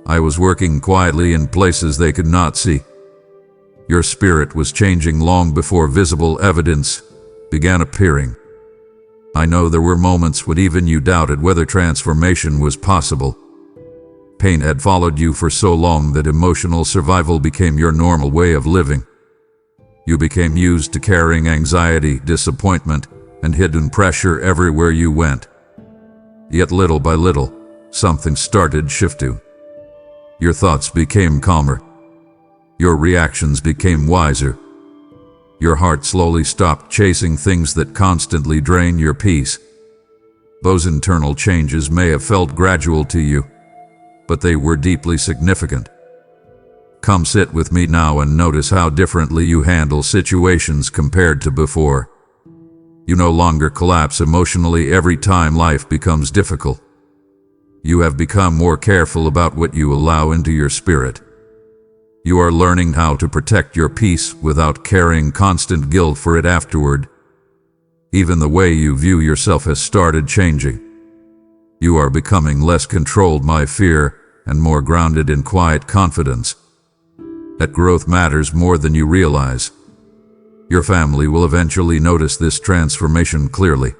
I was working quietly in places they could not see. Your spirit was changing long before visible evidence began appearing. I know there were moments when even you doubted whether transformation was possible. Pain had followed you for so long that emotional survival became your normal way of living. You became used to carrying anxiety, disappointment, and hidden pressure everywhere you went. Yet little by little, something started shifting. Your thoughts became calmer. Your reactions became wiser. Your heart slowly stopped chasing things that constantly drain your peace. Those internal changes may have felt gradual to you, but they were deeply significant. Come sit with me now and notice how differently you handle situations compared to before. You no longer collapse emotionally every time life becomes difficult. You have become more careful about what you allow into your spirit. You are learning how to protect your peace without carrying constant guilt for it afterward. Even the way you view yourself has started changing. You are becoming less controlled by fear and more grounded in quiet confidence. That growth matters more than you realize. Your family will eventually notice this transformation clearly.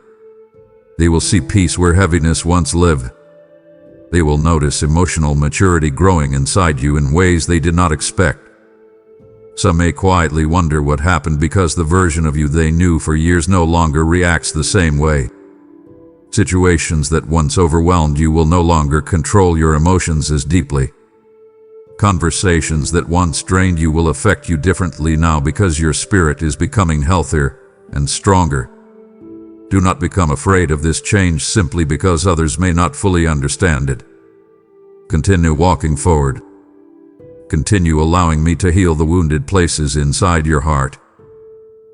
They will see peace where heaviness once lived. They will notice emotional maturity growing inside you in ways they did not expect. Some may quietly wonder what happened because the version of you they knew for years no longer reacts the same way. Situations that once overwhelmed you will no longer control your emotions as deeply. Conversations that once drained you will affect you differently now because your spirit is becoming healthier and stronger. Do not become afraid of this change simply because others may not fully understand it. Continue walking forward. Continue allowing me to heal the wounded places inside your heart.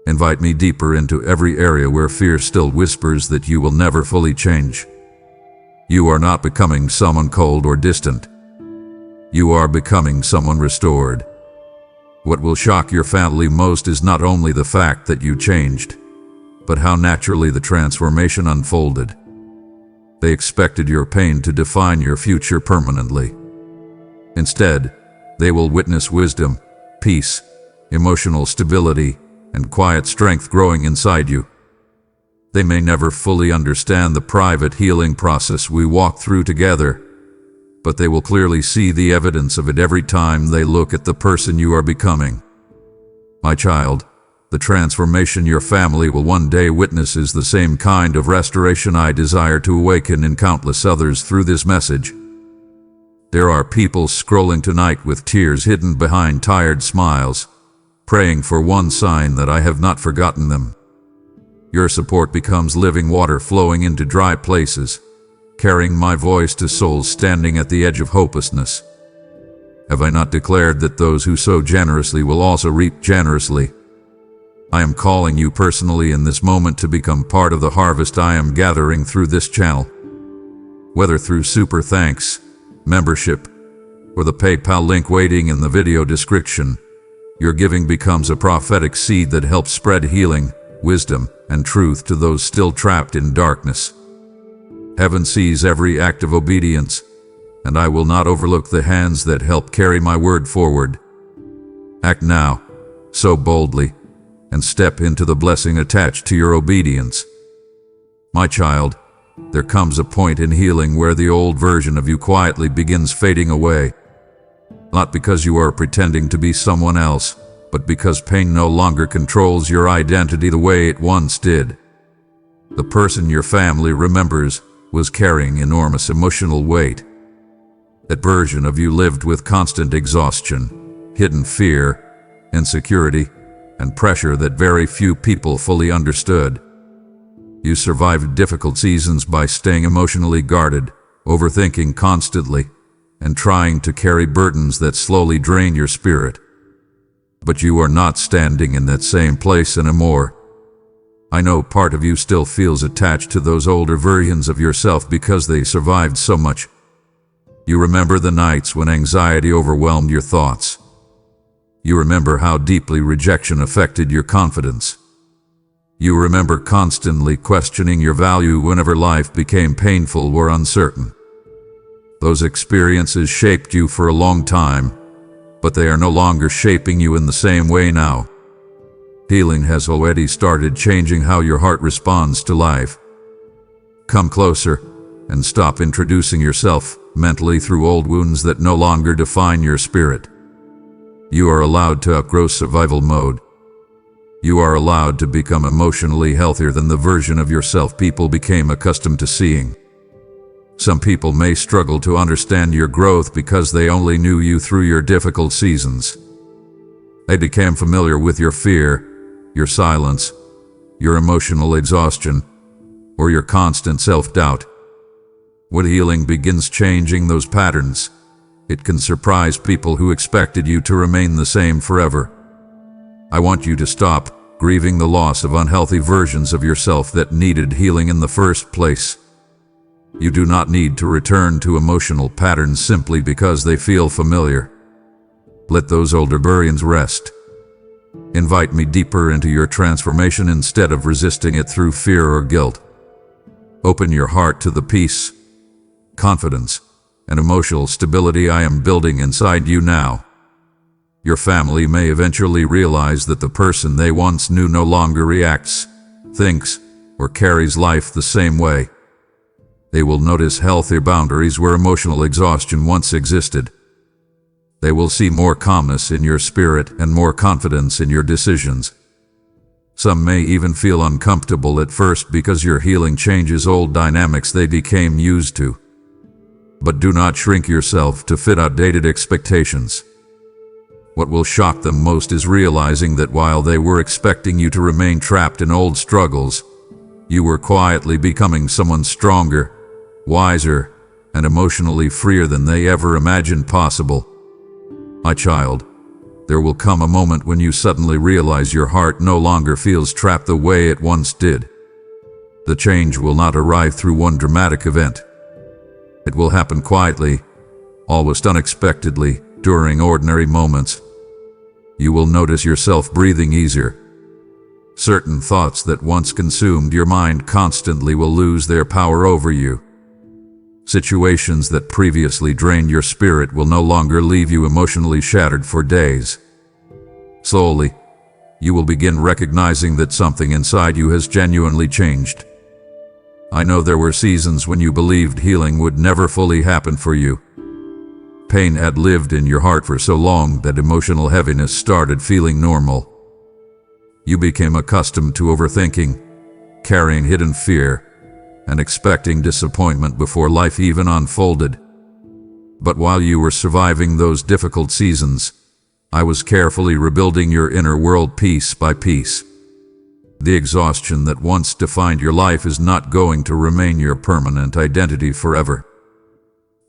Invite me deeper into every area where fear still whispers that you will never fully change. You are not becoming someone cold or distant. You are becoming someone restored. What will shock your family most is not only the fact that you changed, but how naturally the transformation unfolded. They expected your pain to define your future permanently. Instead, they will witness wisdom, peace, emotional stability, and quiet strength growing inside you. They may never fully understand the private healing process we walk through together, but they will clearly see the evidence of it every time they look at the person you are becoming. My child, the transformation your family will one day witness is the same kind of restoration I desire to awaken in countless others through this message. There are people scrolling tonight with tears hidden behind tired smiles, praying for one sign that I have not forgotten them. Your support becomes living water flowing into dry places, carrying my voice to souls standing at the edge of hopelessness. Have I not declared that those who sow generously will also reap generously? I am calling you personally in this moment to become part of the harvest I am gathering through this channel. Whether through super thanks, membership, or the PayPal link waiting in the video description, Your giving becomes a prophetic seed that helps spread healing, wisdom, and truth to those still trapped in darkness. Heaven sees every act of obedience, and I will not overlook the hands that help carry my word forward. Act now, so boldly, and step into the blessing attached to your obedience. My child, there comes a point in healing where the old version of you quietly begins fading away. Not because you are pretending to be someone else, but because pain no longer controls your identity the way it once did. The person your family remembers was carrying enormous emotional weight. That version of you lived with constant exhaustion, hidden fear, insecurity, and pressure that very few people fully understood. You survived difficult seasons by staying emotionally guarded, overthinking constantly, and trying to carry burdens that slowly drain your spirit. But you are not standing in that same place anymore. I know part of you still feels attached to those older versions of yourself because they survived so much. You remember the nights when anxiety overwhelmed your thoughts. You remember how deeply rejection affected your confidence. You remember constantly questioning your value whenever life became painful or uncertain. Those experiences shaped you for a long time, but they are no longer shaping you in the same way now. Healing has already started changing how your heart responds to life. Come closer and stop introducing yourself mentally through old wounds that no longer define your spirit. You are allowed to outgrow survival mode. You are allowed to become emotionally healthier than the version of yourself people became accustomed to seeing. Some people may struggle to understand your growth because they only knew you through your difficult seasons. They became familiar with your fear, your silence, your emotional exhaustion, or your constant self-doubt. When healing begins changing those patterns, it can surprise people who expected you to remain the same forever. I want you to stop grieving the loss of unhealthy versions of yourself that needed healing in the first place. You do not need to return to emotional patterns simply because they feel familiar. Let those older versions rest. Invite me deeper into your transformation instead of resisting it through fear or guilt. Open your heart to the peace, confidence, and emotional stability I am building inside you now. Your family may eventually realize that the person they once knew no longer reacts, thinks, or carries life the same way. They will notice healthier boundaries where emotional exhaustion once existed. They will see more calmness in your spirit and more confidence in your decisions. Some may even feel uncomfortable at first because your healing changes old dynamics they became used to. But do not shrink yourself to fit outdated expectations. What will shock them most is realizing that while they were expecting you to remain trapped in old struggles, you were quietly becoming someone stronger, wiser, and emotionally freer than they ever imagined possible. My child, there will come a moment when you suddenly realize your heart no longer feels trapped the way it once did. The change will not arrive through one dramatic event. It will happen quietly, almost unexpectedly, during ordinary moments. You will notice yourself breathing easier. Certain thoughts that once consumed your mind constantly will lose their power over you. Situations that previously drained your spirit will no longer leave you emotionally shattered for days. Slowly, you will begin recognizing that something inside you has genuinely changed. I know there were seasons when you believed healing would never fully happen for you. Pain had lived in your heart for so long that emotional heaviness started feeling normal. You became accustomed to overthinking, carrying hidden fear, and expecting disappointment before life even unfolded. But while you were surviving those difficult seasons, I was carefully rebuilding your inner world piece by piece. The exhaustion that once defined your life is not going to remain your permanent identity forever.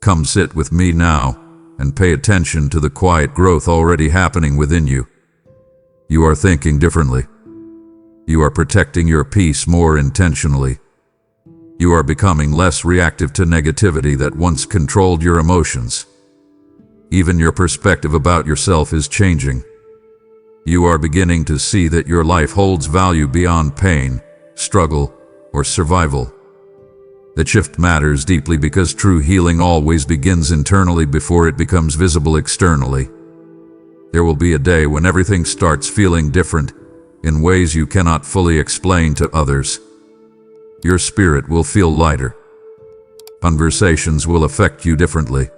Come sit with me now and pay attention to the quiet growth already happening within you. You are thinking differently. You are protecting your peace more intentionally. You are becoming less reactive to negativity that once controlled your emotions. Even your perspective about yourself is changing. You are beginning to see that your life holds value beyond pain, struggle, or survival. That shift matters deeply because true healing always begins internally before it becomes visible externally. There will be a day when everything starts feeling different, in ways you cannot fully explain to others. Your spirit will feel lighter. Conversations will affect you differently.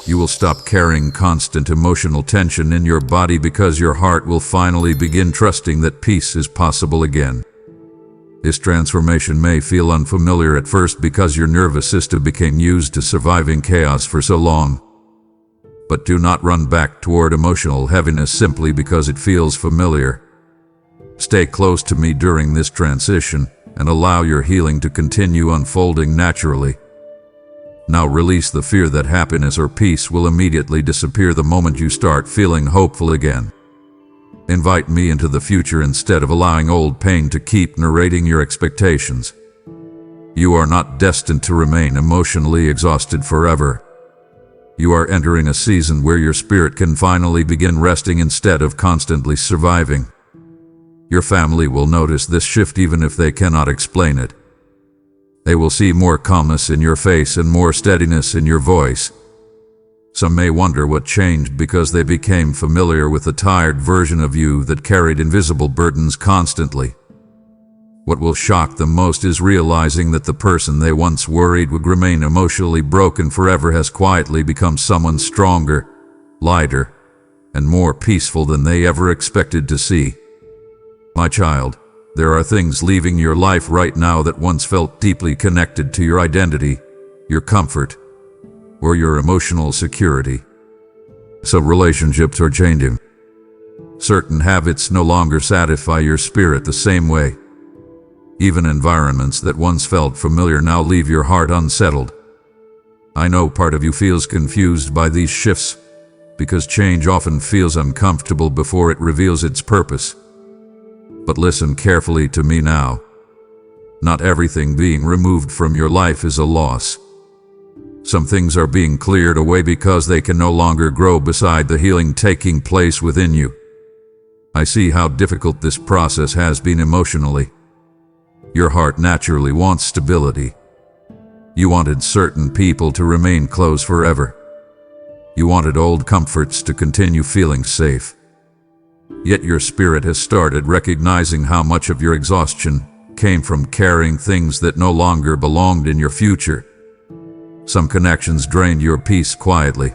You will stop carrying constant emotional tension in your body because your heart will finally begin trusting that peace is possible again. This transformation may feel unfamiliar at first because your nervous system became used to surviving chaos for so long. But do not run back toward emotional heaviness simply because it feels familiar. Stay close to me during this transition and allow your healing to continue unfolding naturally. Now release the fear that happiness or peace will immediately disappear the moment you start feeling hopeful again. Invite me into the future instead of allowing old pain to keep narrating your expectations. You are not destined to remain emotionally exhausted forever. You are entering a season where your spirit can finally begin resting instead of constantly surviving. Your family will notice this shift even if they cannot explain it. They will see more calmness in your face and more steadiness in your voice. Some may wonder what changed because they became familiar with the tired version of you that carried invisible burdens constantly. What will shock them most is realizing that the person they once worried would remain emotionally broken forever has quietly become someone stronger, lighter, and more peaceful than they ever expected to see. My child, there are things leaving your life right now that once felt deeply connected to your identity, your comfort, or your emotional security. So relationships are changing. Certain habits no longer satisfy your spirit the same way. Even environments that once felt familiar now leave your heart unsettled. I know part of you feels confused by these shifts, because change often feels uncomfortable before it reveals its purpose. But listen carefully to me now. Not everything being removed from your life is a loss. Some things are being cleared away because they can no longer grow beside the healing taking place within you. I see how difficult this process has been emotionally. Your heart naturally wants stability. You wanted certain people to remain close forever. You wanted old comforts to continue feeling safe. Yet your spirit has started recognizing how much of your exhaustion came from carrying things that no longer belonged in your future. Some connections drained your peace quietly.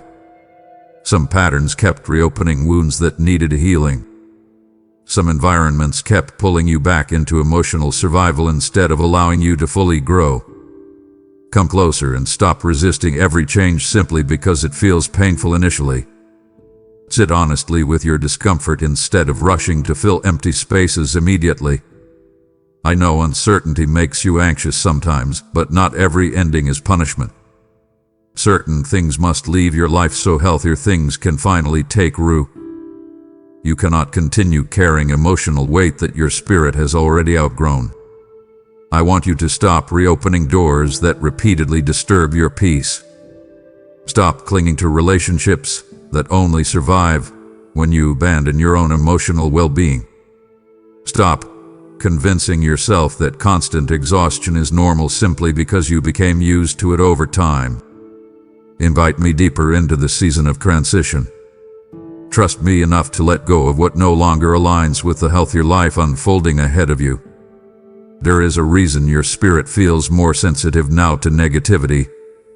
Some patterns kept reopening wounds that needed healing. Some environments kept pulling you back into emotional survival instead of allowing you to fully grow. Come closer and stop resisting every change simply because it feels painful initially. Sit honestly with your discomfort instead of rushing to fill empty spaces immediately. I know uncertainty makes you anxious sometimes, but not every ending is punishment. Certain things must leave your life so healthier things can finally take root. You cannot continue carrying emotional weight that your spirit has already outgrown. I want you to stop reopening doors that repeatedly disturb your peace. Stop clinging to relationships that only survive when you abandon your own emotional well-being. Stop convincing yourself that constant exhaustion is normal simply because you became used to it over time. Invite me deeper into the season of transition. Trust me enough to let go of what no longer aligns with the healthier life unfolding ahead of you. There is a reason your spirit feels more sensitive now to negativity,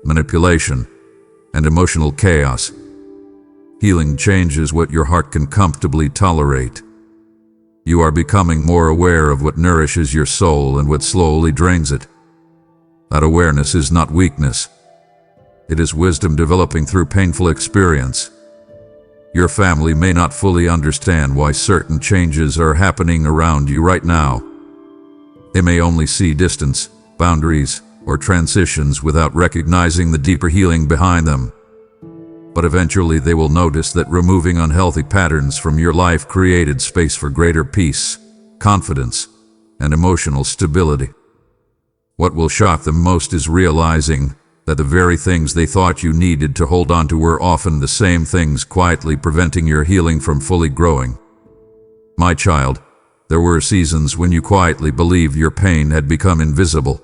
manipulation, and emotional chaos. Healing changes what your heart can comfortably tolerate. You are becoming more aware of what nourishes your soul and what slowly drains it. That awareness is not weakness. It is wisdom developing through painful experience. Your family may not fully understand why certain changes are happening around you right now. They may only see distance, boundaries, or transitions without recognizing the deeper healing behind them. But eventually they will notice that removing unhealthy patterns from your life created space for greater peace, confidence, and emotional stability. What will shock them most is realizing that the very things they thought you needed to hold on to were often the same things quietly preventing your healing from fully growing. My child, there were seasons when you quietly believed your pain had become invisible.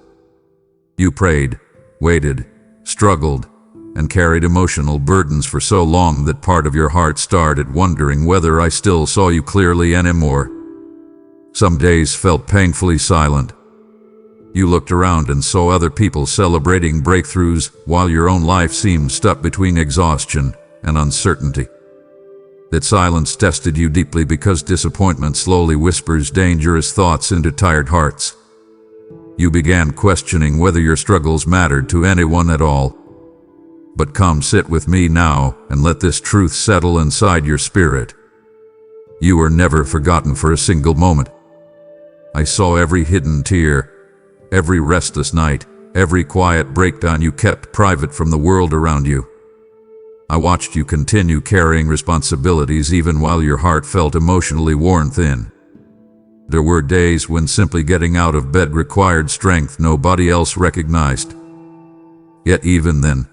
You prayed, waited, struggled, and carried emotional burdens for so long that part of your heart started wondering whether I still saw you clearly anymore. Some days felt painfully silent. You looked around and saw other people celebrating breakthroughs while your own life seemed stuck between exhaustion and uncertainty. That silence tested you deeply because disappointment slowly whispers dangerous thoughts into tired hearts. You began questioning whether your struggles mattered to anyone at all. But come sit with me now and let this truth settle inside your spirit. You were never forgotten for a single moment. I saw every hidden tear, every restless night, every quiet breakdown you kept private from the world around you. I watched you continue carrying responsibilities even while your heart felt emotionally worn thin. There were days when simply getting out of bed required strength nobody else recognized. Yet even then,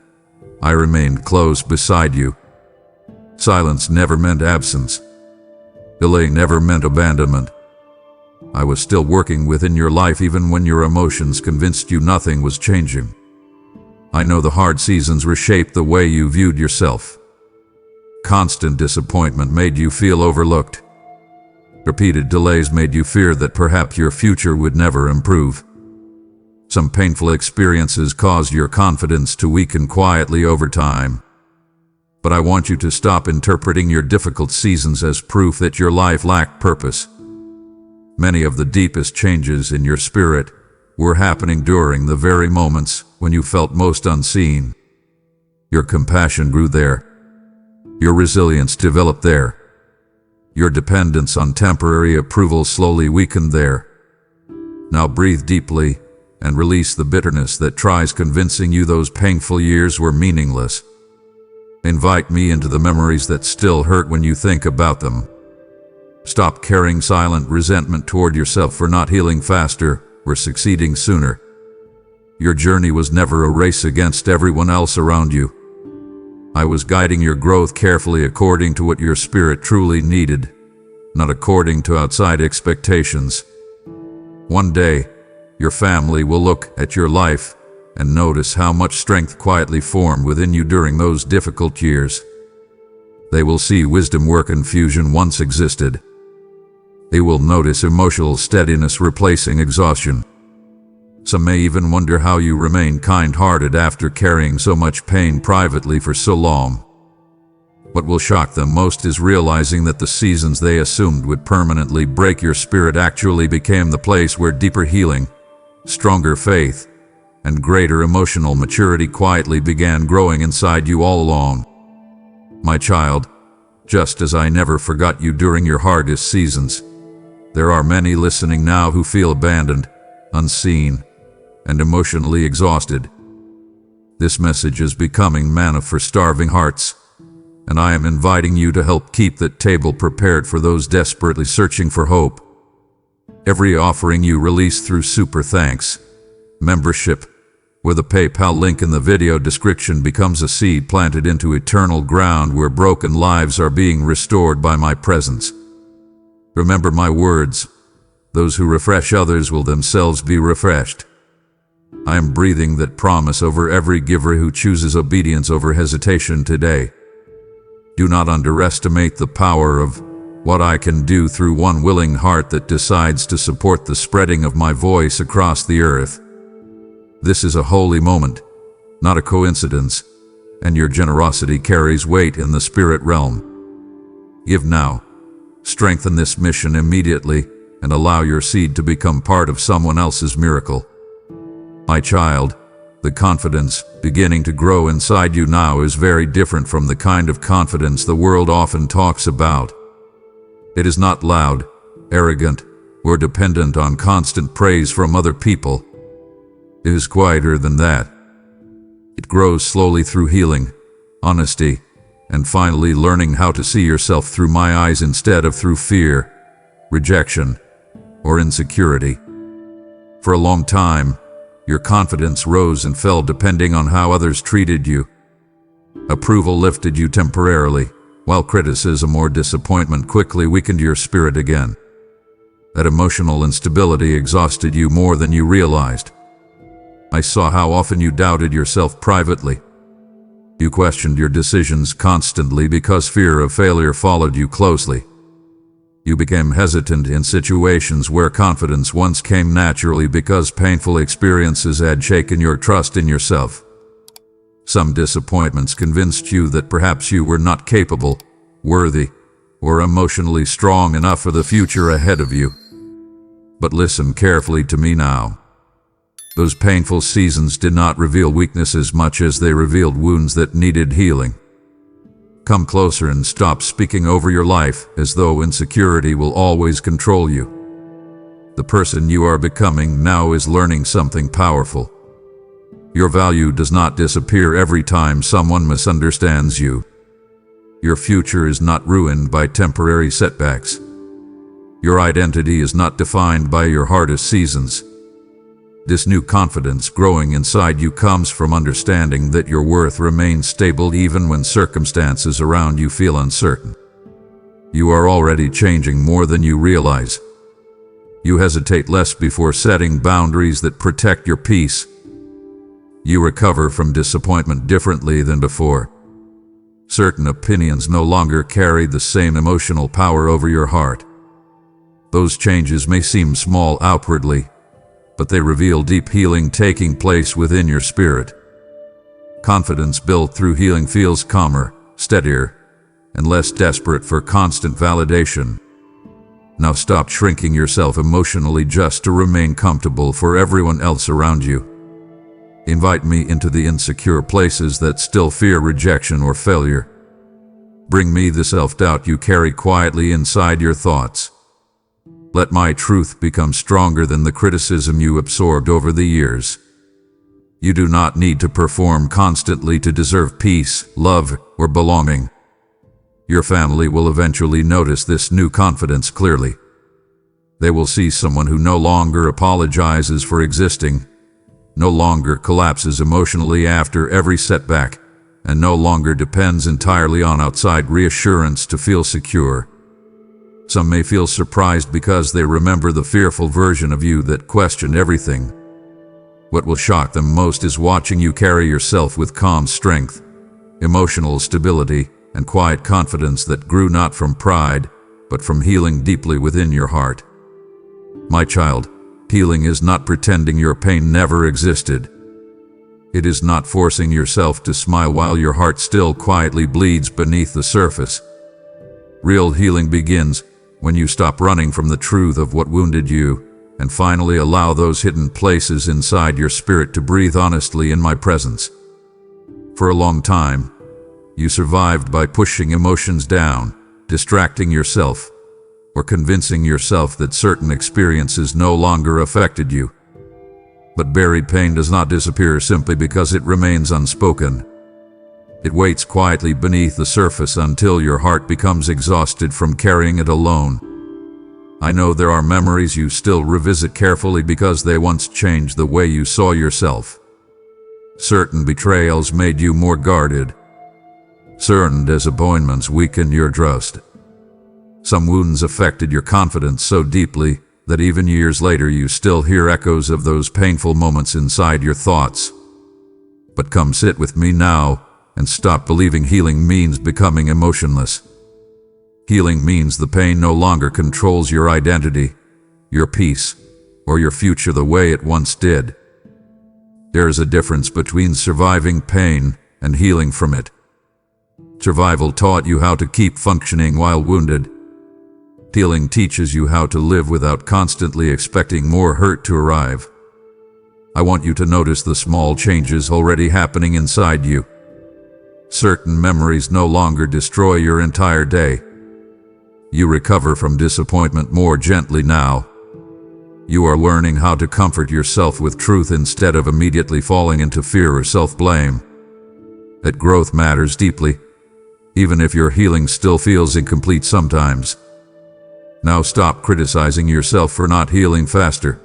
I remained close beside you. Silence never meant absence. Delay never meant abandonment. I was still working within your life even when your emotions convinced you nothing was changing. I know the hard seasons reshaped the way you viewed yourself. Constant disappointment made you feel overlooked. Repeated delays made you fear that perhaps your future would never improve. Some painful experiences caused your confidence to weaken quietly over time. But I want you to stop interpreting your difficult seasons as proof that your life lacked purpose. Many of the deepest changes in your spirit were happening during the very moments when you felt most unseen. Your compassion grew there. Your resilience developed there. Your dependence on temporary approval slowly weakened there. Now breathe deeply and release the bitterness that tries convincing you those painful years were meaningless. Invite me into the memories that still hurt when you think about them. Stop carrying silent resentment toward yourself for not healing faster or succeeding sooner. Your journey was never a race against everyone else around you. I was guiding your growth carefully according to what your spirit truly needed, not according to outside expectations. One day, your family will look at your life and notice how much strength quietly formed within you during those difficult years. They will see wisdom where confusion once existed. They will notice emotional steadiness replacing exhaustion. Some may even wonder how you remain kind-hearted after carrying so much pain privately for so long. What will shock them most is realizing that the seasons they assumed would permanently break your spirit actually became the place where deeper healing, stronger faith, and greater emotional maturity quietly began growing inside you all along. My child, just as I never forgot you during your hardest seasons, there are many listening now who feel abandoned, unseen, and emotionally exhausted. This message is becoming manna for starving hearts, and I am inviting you to help keep that table prepared for those desperately searching for hope. Every offering you release through Super Thanks membership with a PayPal link in the video description becomes a seed planted into eternal ground where broken lives are being restored by my presence. Remember my words, those who refresh others will themselves be refreshed. I am breathing that promise over every giver who chooses obedience over hesitation today. Do not underestimate the power of what I can do through one willing heart that decides to support the spreading of my voice across the earth. This is a holy moment, not a coincidence, and your generosity carries weight in the spirit realm. Give now, strengthen this mission immediately, and allow your seed to become part of someone else's miracle. My child, the confidence beginning to grow inside you now is very different from the kind of confidence the world often talks about. It is not loud, arrogant, or dependent on constant praise from other people. It is quieter than that. It grows slowly through healing, honesty, and finally learning how to see yourself through my eyes instead of through fear, rejection, or insecurity. For a long time, your confidence rose and fell depending on how others treated you. Approval lifted you temporarily, while criticism or disappointment quickly weakened your spirit again. That emotional instability exhausted you more than you realized. I saw how often you doubted yourself privately. You questioned your decisions constantly because fear of failure followed you closely. You became hesitant in situations where confidence once came naturally because painful experiences had shaken your trust in yourself. Some disappointments convinced you that perhaps you were not capable, worthy, or emotionally strong enough for the future ahead of you. But listen carefully to me now. Those painful seasons did not reveal weakness as much as they revealed wounds that needed healing. Come closer and stop speaking over your life as though insecurity will always control you. The person you are becoming now is learning something powerful. Your value does not disappear every time someone misunderstands you. Your future is not ruined by temporary setbacks. Your identity is not defined by your hardest seasons. This new confidence growing inside you comes from understanding that your worth remains stable even when circumstances around you feel uncertain. You are already changing more than you realize. You hesitate less before setting boundaries that protect your peace. You recover from disappointment differently than before. Certain opinions no longer carry the same emotional power over your heart. Those changes may seem small outwardly, but they reveal deep healing taking place within your spirit. Confidence built through healing feels calmer, steadier, and less desperate for constant validation. Now stop shrinking yourself emotionally just to remain comfortable for everyone else around you. Invite me into the insecure places that still fear rejection or failure. Bring me the self-doubt you carry quietly inside your thoughts. Let my truth become stronger than the criticism you absorbed over the years. You do not need to perform constantly to deserve peace, love, or belonging. Your family will eventually notice this new confidence clearly. They will see someone who no longer apologizes for existing, no longer collapses emotionally after every setback, and no longer depends entirely on outside reassurance to feel secure. Some may feel surprised because they remember the fearful version of you that questioned everything. What will shock them most is watching you carry yourself with calm strength, emotional stability, and quiet confidence that grew not from pride, but from healing deeply within your heart. My child, healing is not pretending your pain never existed. It is not forcing yourself to smile while your heart still quietly bleeds beneath the surface. Real healing begins when you stop running from the truth of what wounded you, and finally allow those hidden places inside your spirit to breathe honestly in my presence. For a long time, you survived by pushing emotions down, distracting yourself, or convincing yourself that certain experiences no longer affected you. But buried pain does not disappear simply because it remains unspoken. It waits quietly beneath the surface until your heart becomes exhausted from carrying it alone. I know there are memories you still revisit carefully because they once changed the way you saw yourself. Certain betrayals made you more guarded. Certain disappointments weakened your trust. Some wounds affected your confidence so deeply that even years later you still hear echoes of those painful moments inside your thoughts. But come sit with me now and stop believing healing means becoming emotionless. Healing means the pain no longer controls your identity, your peace, or your future the way it once did. There is a difference between surviving pain and healing from it. Survival taught you how to keep functioning while wounded. Healing teaches you how to live without constantly expecting more hurt to arrive. I want you to notice the small changes already happening inside you. Certain memories no longer destroy your entire day. You recover from disappointment more gently now. You are learning how to comfort yourself with truth instead of immediately falling into fear or self-blame. That growth matters deeply, even if your healing still feels incomplete sometimes. Now stop criticizing yourself for not healing faster.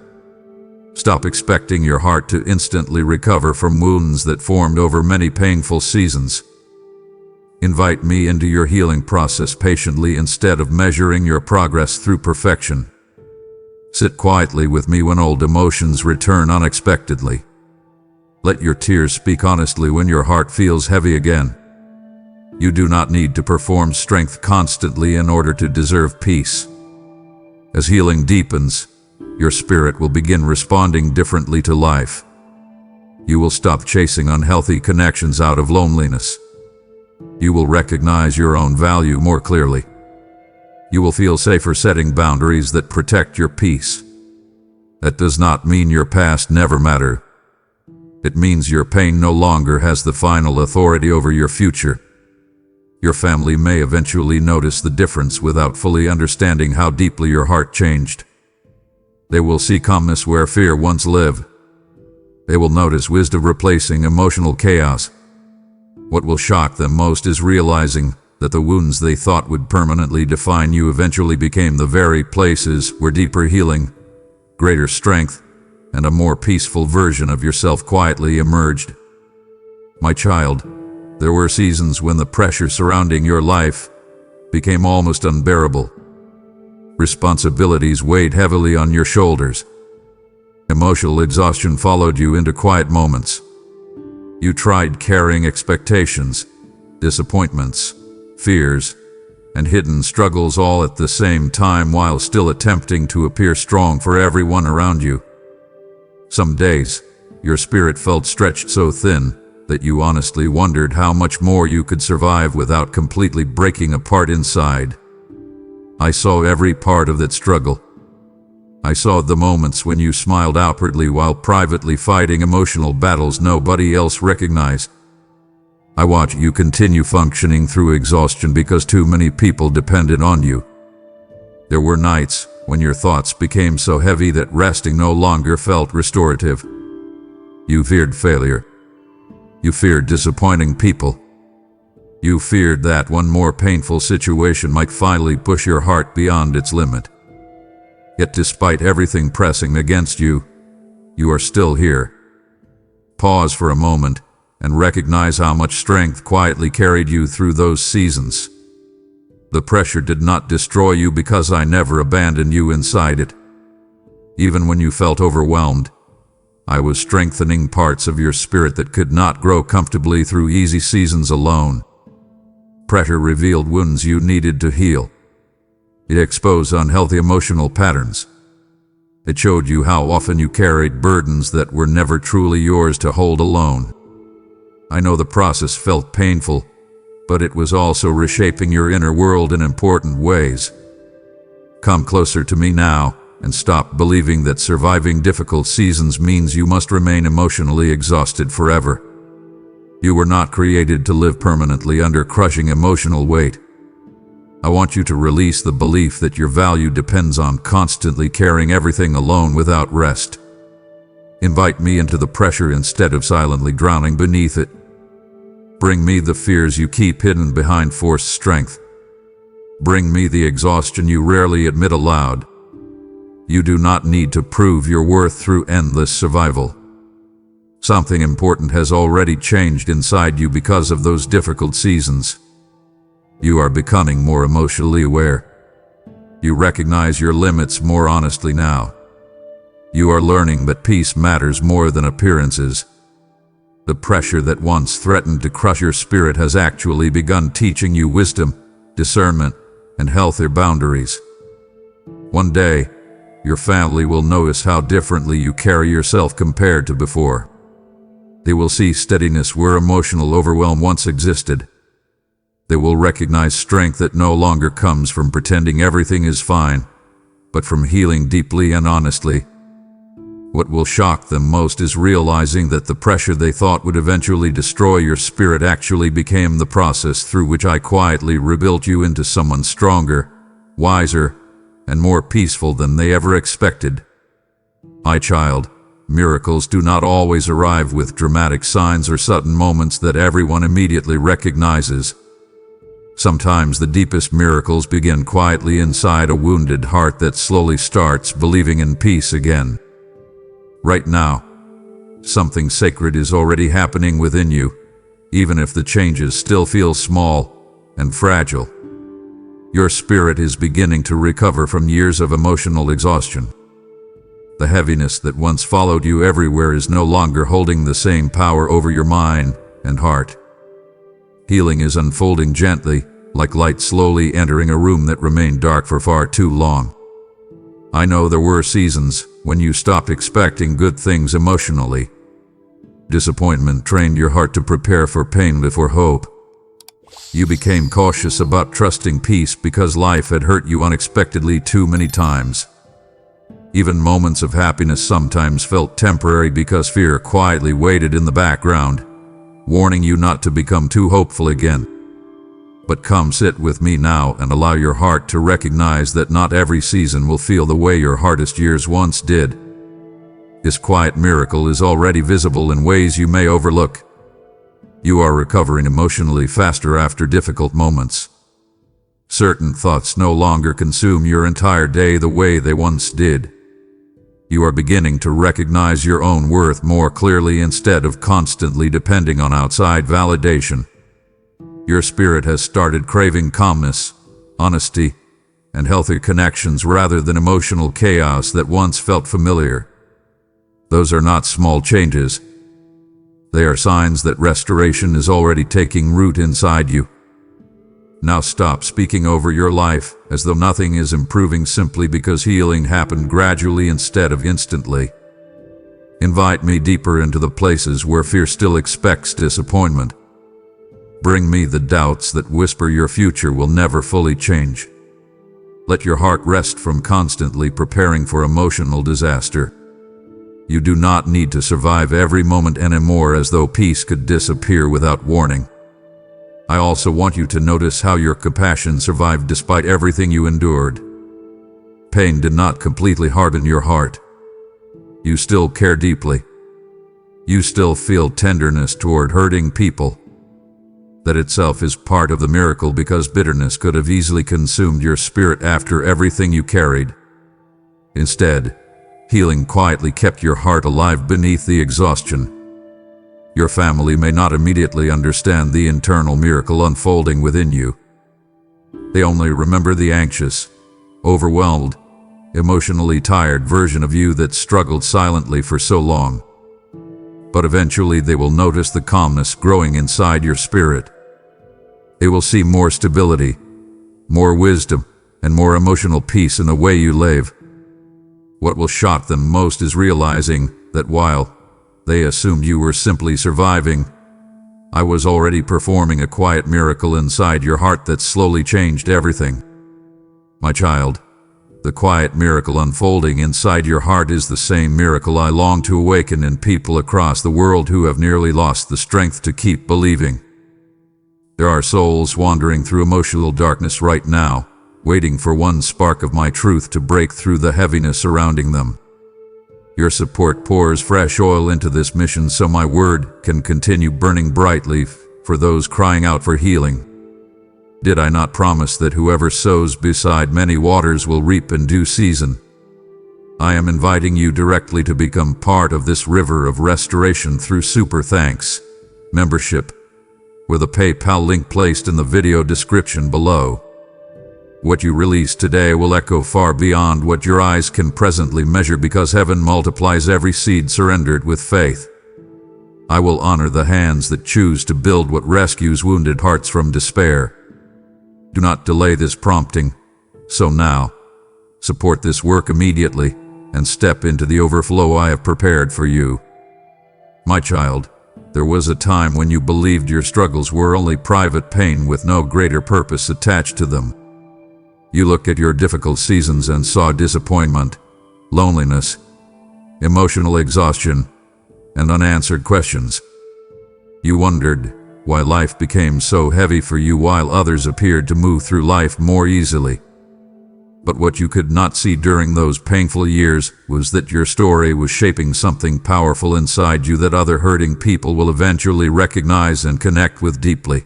Stop expecting your heart to instantly recover from wounds that formed over many painful seasons. Invite me into your healing process patiently instead of measuring your progress through perfection. Sit quietly with me when old emotions return unexpectedly. Let your tears speak honestly when your heart feels heavy again. You do not need to perform strength constantly in order to deserve peace. As healing deepens, your spirit will begin responding differently to life. You will stop chasing unhealthy connections out of loneliness. You will recognize your own value more clearly. You will feel safer setting boundaries that protect your peace. That does not mean your past never mattered. It means your pain no longer has the final authority over your future. Your family may eventually notice the difference without fully understanding how deeply your heart changed. They will see calmness where fear once lived. They will notice wisdom replacing emotional chaos. What will shock them most is realizing that the wounds they thought would permanently define you eventually became the very places where deeper healing, greater strength, and a more peaceful version of yourself quietly emerged. My child, there were seasons when the pressure surrounding your life became almost unbearable. Responsibilities weighed heavily on your shoulders. Emotional exhaustion followed you into quiet moments. You tried carrying expectations, disappointments, fears, and hidden struggles all at the same time while still attempting to appear strong for everyone around you. Some days, your spirit felt stretched so thin that you honestly wondered how much more you could survive without completely breaking apart inside. I saw every part of that struggle. I saw the moments when you smiled outwardly while privately fighting emotional battles nobody else recognized. I watched you continue functioning through exhaustion because too many people depended on you. There were nights when your thoughts became so heavy that resting no longer felt restorative. You feared failure. You feared disappointing people. You feared that one more painful situation might finally push your heart beyond its limit. Yet despite everything pressing against you, you are still here. Pause for a moment and recognize how much strength quietly carried you through those seasons. The pressure did not destroy you because I never abandoned you inside it. Even when you felt overwhelmed, I was strengthening parts of your spirit that could not grow comfortably through easy seasons alone. Pressure revealed wounds you needed to heal. It exposed unhealthy emotional patterns. It showed you how often you carried burdens that were never truly yours to hold alone. I know the process felt painful, but it was also reshaping your inner world in important ways. Come closer to me now and stop believing that surviving difficult seasons means you must remain emotionally exhausted forever. You were not created to live permanently under crushing emotional weight. I want you to release the belief that your value depends on constantly carrying everything alone without rest. Invite me into the pressure instead of silently drowning beneath it. Bring me the fears you keep hidden behind forced strength. Bring me the exhaustion you rarely admit aloud. You do not need to prove your worth through endless survival. Something important has already changed inside you because of those difficult seasons. You are becoming more emotionally aware. You recognize your limits more honestly now. You are learning that peace matters more than appearances. The pressure that once threatened to crush your spirit has actually begun teaching you wisdom, discernment, and healthier boundaries. One day, your family will notice how differently you carry yourself compared to before. They will see steadiness where emotional overwhelm once existed. They will recognize strength that no longer comes from pretending everything is fine, but from healing deeply and honestly. What will shock them most is realizing that the pressure they thought would eventually destroy your spirit actually became the process through which I quietly rebuilt you into someone stronger, wiser, and more peaceful than they ever expected. My child, miracles do not always arrive with dramatic signs or sudden moments that everyone immediately recognizes. Sometimes the deepest miracles begin quietly inside a wounded heart that slowly starts believing in peace again. Right now, something sacred is already happening within you, even if the changes still feel small. and fragile. Your spirit is beginning to recover from years of emotional exhaustion. The heaviness that once followed you everywhere is no longer holding the same power over your mind and heart. Healing is unfolding gently, like light slowly entering a room that remained dark for far too long. I know there were seasons when you stopped expecting good things emotionally. Disappointment trained your heart to prepare for pain before hope. You became cautious about trusting peace because life had hurt you unexpectedly too many times. Even moments of happiness sometimes felt temporary because fear quietly waited in the background, warning you not to become too hopeful again. But come sit with me now and allow your heart to recognize that not every season will feel the way your hardest years once did. This quiet miracle is already visible in ways you may overlook. You are recovering emotionally faster after difficult moments. Certain thoughts no longer consume your entire day the way they once did. You are beginning to recognize your own worth more clearly instead of constantly depending on outside validation. Your spirit has started craving calmness, honesty, and healthy connections rather than emotional chaos that once felt familiar. Those are not small changes. They are signs that restoration is already taking root inside you. Now stop speaking over your life as though nothing is improving simply because healing happened gradually instead of instantly. Invite me deeper into the places where fear still expects disappointment. Bring me the doubts that whisper your future will never fully change. Let your heart rest from constantly preparing for emotional disaster. You do not need to survive every moment anymore as though peace could disappear without warning. I also want you to notice how your compassion survived despite everything you endured. Pain did not completely harden your heart. You still care deeply. You still feel tenderness toward hurting people. That itself is part of the miracle because bitterness could have easily consumed your spirit after everything you carried. Instead, healing quietly kept your heart alive beneath the exhaustion. Your family may not immediately understand the internal miracle unfolding within you. They only remember the anxious, overwhelmed, emotionally tired version of you that struggled silently for so long. But eventually they will notice the calmness growing inside your spirit. They will see more stability, more wisdom, and more emotional peace in the way you live. What will shock them most is realizing that while they assumed you were simply surviving, I was already performing a quiet miracle inside your heart that slowly changed everything. My child, the quiet miracle unfolding inside your heart is the same miracle I long to awaken in people across the world who have nearly lost the strength to keep believing. There are souls wandering through emotional darkness right now, waiting for one spark of my truth to break through the heaviness surrounding them. Your support pours fresh oil into this mission so my word can continue burning brightly for those crying out for healing. Did I not promise that whoever sows beside many waters will reap in due season? I am inviting you directly to become part of this river of restoration through Super Thanks membership, with a PayPal link placed in the video description below. What you release today will echo far beyond what your eyes can presently measure because heaven multiplies every seed surrendered with faith. I will honor the hands that choose to build what rescues wounded hearts from despair. Do not delay this prompting. So now, support this work immediately and step into the overflow I have prepared for you. My child, there was a time when you believed your struggles were only private pain with no greater purpose attached to them. You looked at your difficult seasons and saw disappointment, loneliness, emotional exhaustion, and unanswered questions. You wondered why life became so heavy for you while others appeared to move through life more easily. But what you could not see during those painful years was that your story was shaping something powerful inside you that other hurting people will eventually recognize and connect with deeply.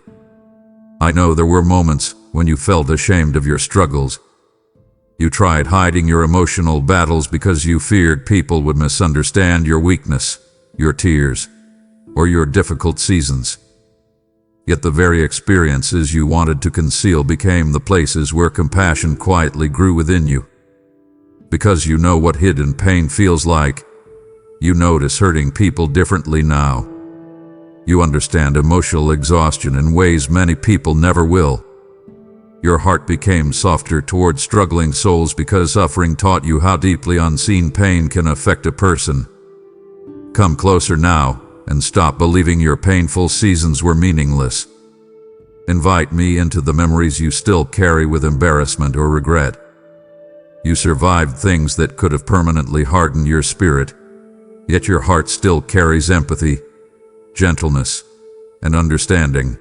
I know there were moments when you felt ashamed of your struggles. You tried hiding your emotional battles because you feared people would misunderstand your weakness, your tears, or your difficult seasons. Yet the very experiences you wanted to conceal became the places where compassion quietly grew within you. Because you know what hidden pain feels like, you notice hurting people differently now. You understand emotional exhaustion in ways many people never will. Your heart became softer toward struggling souls because suffering taught you how deeply unseen pain can affect a person. Come closer now and stop believing your painful seasons were meaningless. Invite me into the memories you still carry with embarrassment or regret. You survived things that could have permanently hardened your spirit, yet your heart still carries empathy, gentleness, and understanding.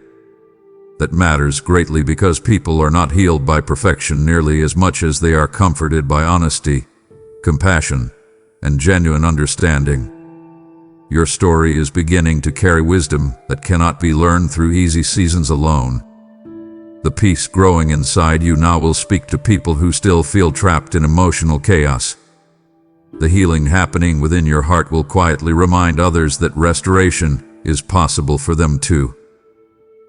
That matters greatly because people are not healed by perfection nearly as much as they are comforted by honesty, compassion, and genuine understanding. Your story is beginning to carry wisdom that cannot be learned through easy seasons alone. The peace growing inside you now will speak to people who still feel trapped in emotional chaos. The healing happening within your heart will quietly remind others that restoration is possible for them too.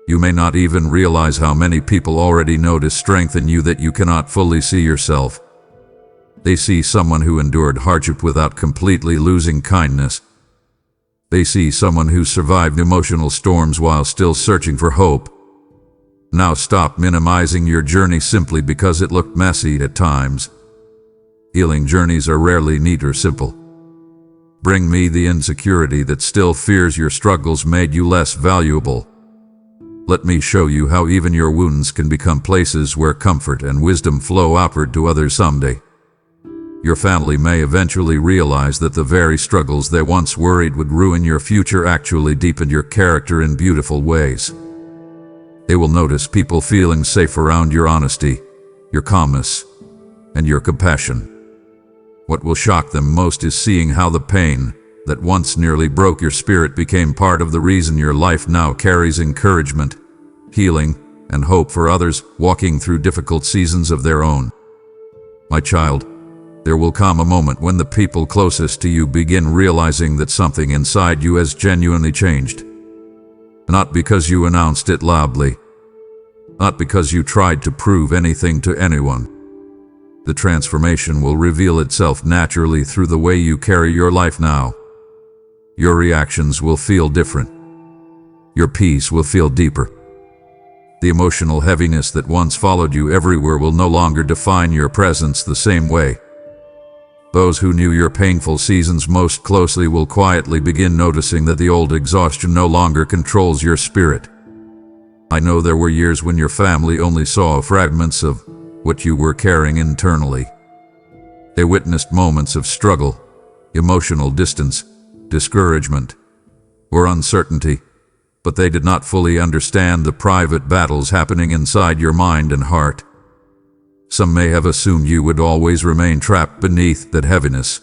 You may not even realize how many people already notice strength in you that you cannot fully see yourself. They see someone who endured hardship without completely losing kindness. They see someone who survived emotional storms while still searching for hope. Now stop minimizing your journey simply because it looked messy at times. Healing journeys are rarely neat or simple. Bring me the insecurity that still fears your struggles made you less valuable. Let me show you how even your wounds can become places where comfort and wisdom flow outward to others someday. Your family may eventually realize that the very struggles they once worried would ruin your future actually deepened your character in beautiful ways. They will notice people feeling safe around your honesty, your calmness, and your compassion. What will shock them most is seeing how the pain that once nearly broke your spirit became part of the reason your life now carries encouragement, healing, and hope for others walking through difficult seasons of their own. My child, there will come a moment when the people closest to you begin realizing that something inside you has genuinely changed. Not because you announced it loudly, not because you tried to prove anything to anyone. The transformation will reveal itself naturally through the way you carry your life now. Your reactions will feel different. Your peace will feel deeper. The emotional heaviness that once followed you everywhere will no longer define your presence the same way. Those who knew your painful seasons most closely will quietly begin noticing that the old exhaustion no longer controls your spirit. I know there were years when your family only saw fragments of what you were carrying internally. They witnessed moments of struggle, emotional distance, discouragement, or uncertainty, but they did not fully understand the private battles happening inside your mind and heart. Some may have assumed you would always remain trapped beneath that heaviness.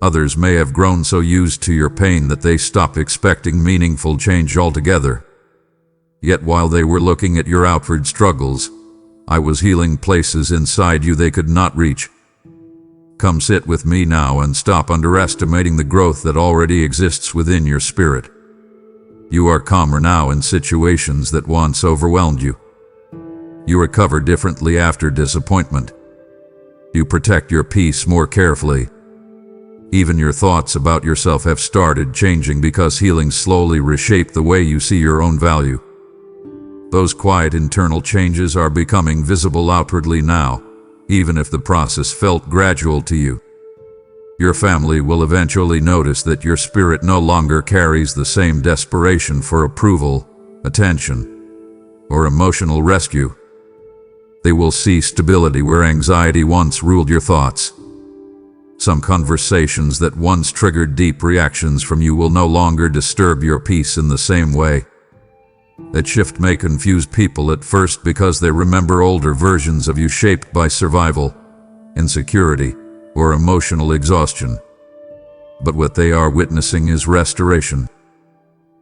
Others may have grown so used to your pain that they stopped expecting meaningful change altogether. Yet while they were looking at your outward struggles, I was healing places inside you they could not reach. Come sit with me now and stop underestimating the growth that already exists within your spirit. You are calmer now in situations that once overwhelmed you. You recover differently after disappointment. You protect your peace more carefully. Even your thoughts about yourself have started changing because healing slowly reshaped the way you see your own value. Those quiet internal changes are becoming visible outwardly now, even if the process felt gradual to you. Your family will eventually notice that your spirit no longer carries the same desperation for approval, attention, or emotional rescue. They will see stability where anxiety once ruled your thoughts. Some conversations that once triggered deep reactions from you will no longer disturb your peace in the same way. That shift may confuse people at first because they remember older versions of you shaped by survival, insecurity, or emotional exhaustion. But what they are witnessing is restoration.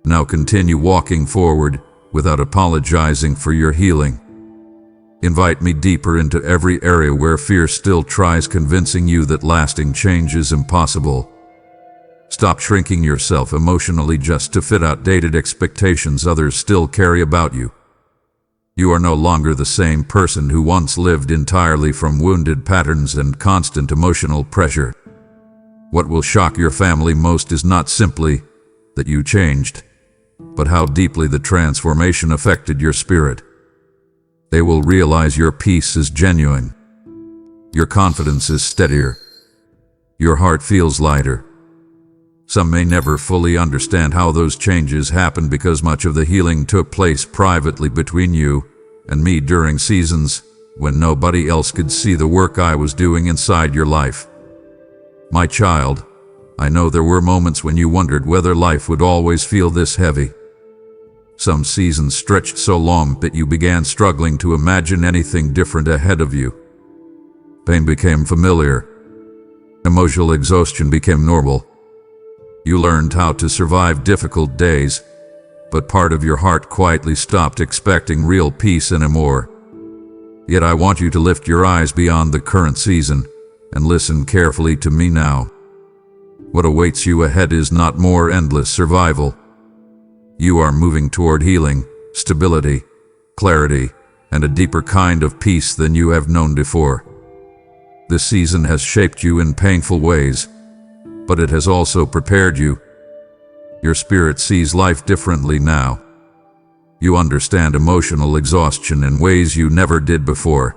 Now continue walking forward without apologizing for your healing. Invite me deeper into every area where fear still tries convincing you that lasting change is impossible. Stop shrinking yourself emotionally just to fit outdated expectations others still carry about you. You are no longer the same person who once lived entirely from wounded patterns and constant emotional pressure. What will shock your family most is not simply that you changed, but how deeply the transformation affected your spirit. They will realize your peace is genuine. Your confidence is steadier. Your heart feels lighter. Some may never fully understand how those changes happened because much of the healing took place privately between you and me during seasons when nobody else could see the work I was doing inside your life. My child, I know there were moments when you wondered whether life would always feel this heavy. Some seasons stretched so long that you began struggling to imagine anything different ahead of you. Pain became familiar. Emotional exhaustion became normal. You learned how to survive difficult days, but part of your heart quietly stopped expecting real peace anymore. Yet I want you to lift your eyes beyond the current season and listen carefully to me now. What awaits you ahead is not more endless survival. You are moving toward healing, stability, clarity, and a deeper kind of peace than you have known before. This season has shaped you in painful ways, but it has also prepared you. Your spirit sees life differently now. You understand emotional exhaustion in ways you never did before.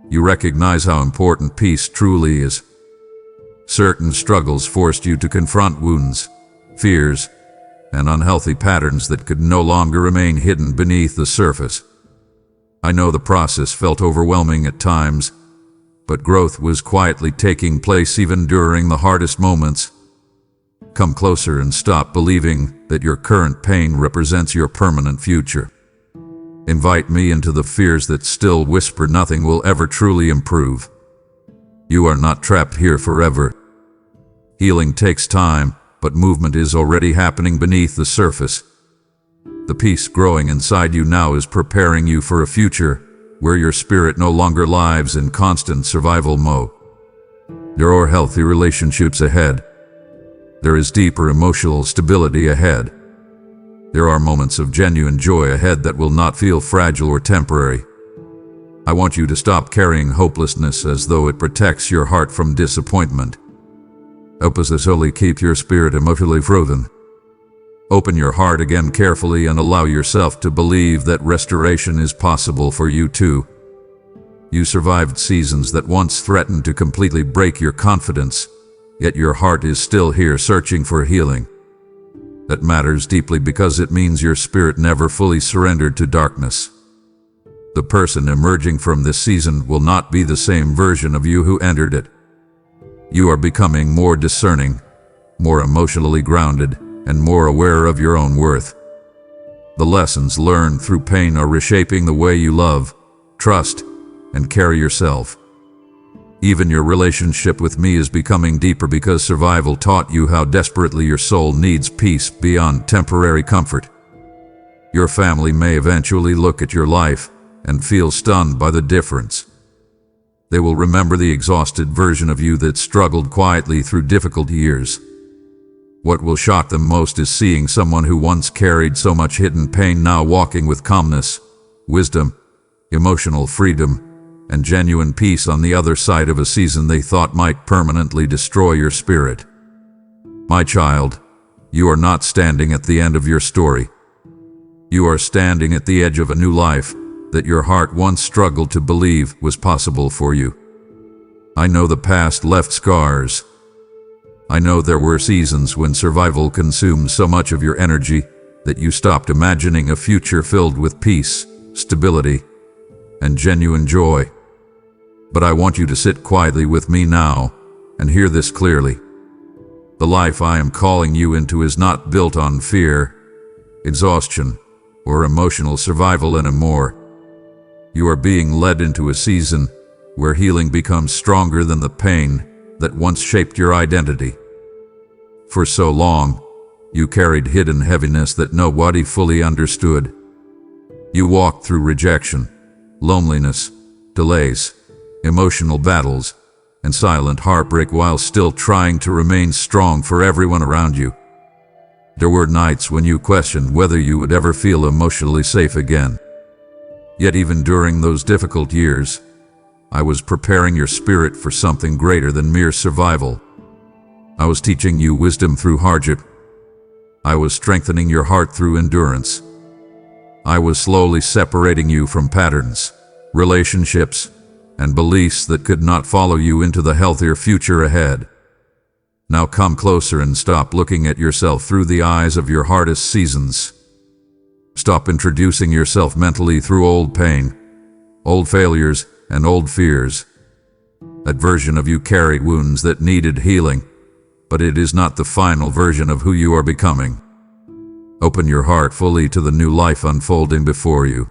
You recognize how important peace truly is. Certain struggles forced you to confront wounds, fears, and unhealthy patterns that could no longer remain hidden beneath the surface. I know the process felt overwhelming at times, but growth was quietly taking place even during the hardest moments. Come closer and stop believing that your current pain represents your permanent future. Invite me into the fears that still whisper nothing will ever truly improve. You are not trapped here forever. Healing takes time, but movement is already happening beneath the surface. The peace growing inside you now is preparing you for a future where your spirit no longer lives in constant survival mode. There are healthy relationships ahead. There is deeper emotional stability ahead. There are moments of genuine joy ahead that will not feel fragile or temporary. I want you to stop carrying hopelessness as though it protects your heart from disappointment. Opposites only keep your spirit emotionally frozen. Open your heart again carefully and allow yourself to believe that restoration is possible for you too. You survived seasons that once threatened to completely break your confidence, yet your heart is still here searching for healing. That matters deeply because it means your spirit never fully surrendered to darkness. The person emerging from this season will not be the same version of you who entered it. You are becoming more discerning, more emotionally grounded, and more aware of your own worth. The lessons learned through pain are reshaping the way you love, trust, and carry yourself. Even your relationship with me is becoming deeper because survival taught you how desperately your soul needs peace beyond temporary comfort. Your family may eventually look at your life and feel stunned by the difference. They will remember the exhausted version of you that struggled quietly through difficult years. What will shock them most is seeing someone who once carried so much hidden pain now walking with calmness, wisdom, emotional freedom, and genuine peace on the other side of a season they thought might permanently destroy your spirit. My child, you are not standing at the end of your story. You are standing at the edge of a new life that your heart once struggled to believe was possible for you. I know the past left scars. I know there were seasons when survival consumed so much of your energy that you stopped imagining a future filled with peace, stability, and genuine joy. But I want you to sit quietly with me now and hear this clearly. The life I am calling you into is not built on fear, exhaustion, or emotional survival anymore. You are being led into a season where healing becomes stronger than the pain that once shaped your identity. For so long, you carried hidden heaviness that nobody fully understood. You walked through rejection, loneliness, delays, emotional battles, and silent heartbreak while still trying to remain strong for everyone around you. There were nights when you questioned whether you would ever feel emotionally safe again. Yet even during those difficult years, I was preparing your spirit for something greater than mere survival. I was teaching you wisdom through hardship. I was strengthening your heart through endurance. I was slowly separating you from patterns, relationships, and beliefs that could not follow you into the healthier future ahead. Now come closer and stop looking at yourself through the eyes of your hardest seasons. Stop introducing yourself mentally through old pain, old failures, and old fears. That version of you carried wounds that needed healing, but it is not the final version of who you are becoming. Open your heart fully to the new life unfolding before you.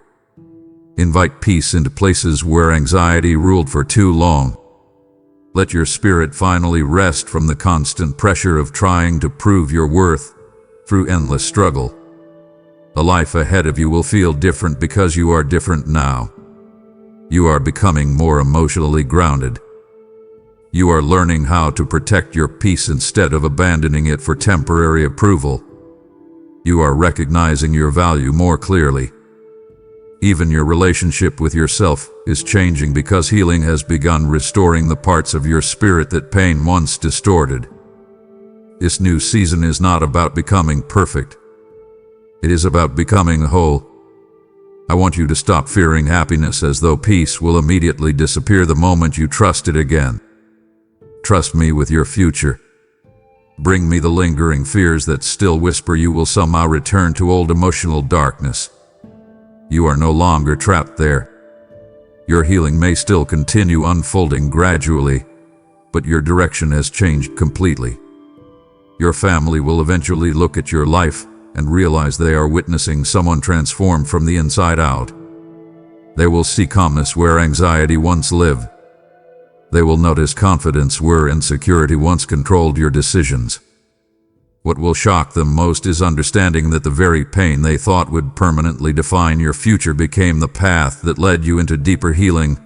Invite peace into places where anxiety ruled for too long. Let your spirit finally rest from the constant pressure of trying to prove your worth through endless struggle. The life ahead of you will feel different because you are different now. You are becoming more emotionally grounded. You are learning how to protect your peace instead of abandoning it for temporary approval. You are recognizing your value more clearly. Even your relationship with yourself is changing because healing has begun restoring the parts of your spirit that pain once distorted. This new season is not about becoming perfect. It is about becoming whole. I want you to stop fearing happiness as though peace will immediately disappear the moment you trust it again. Trust me with your future. Bring me the lingering fears that still whisper you will somehow return to old emotional darkness. You are no longer trapped there. Your healing may still continue unfolding gradually, but your direction has changed completely. Your family will eventually look at your life and realize they are witnessing someone transformed from the inside out. They will see calmness where anxiety once lived. They will notice confidence where insecurity once controlled your decisions. What will shock them most is understanding that the very pain they thought would permanently define your future became the path that led you into deeper healing,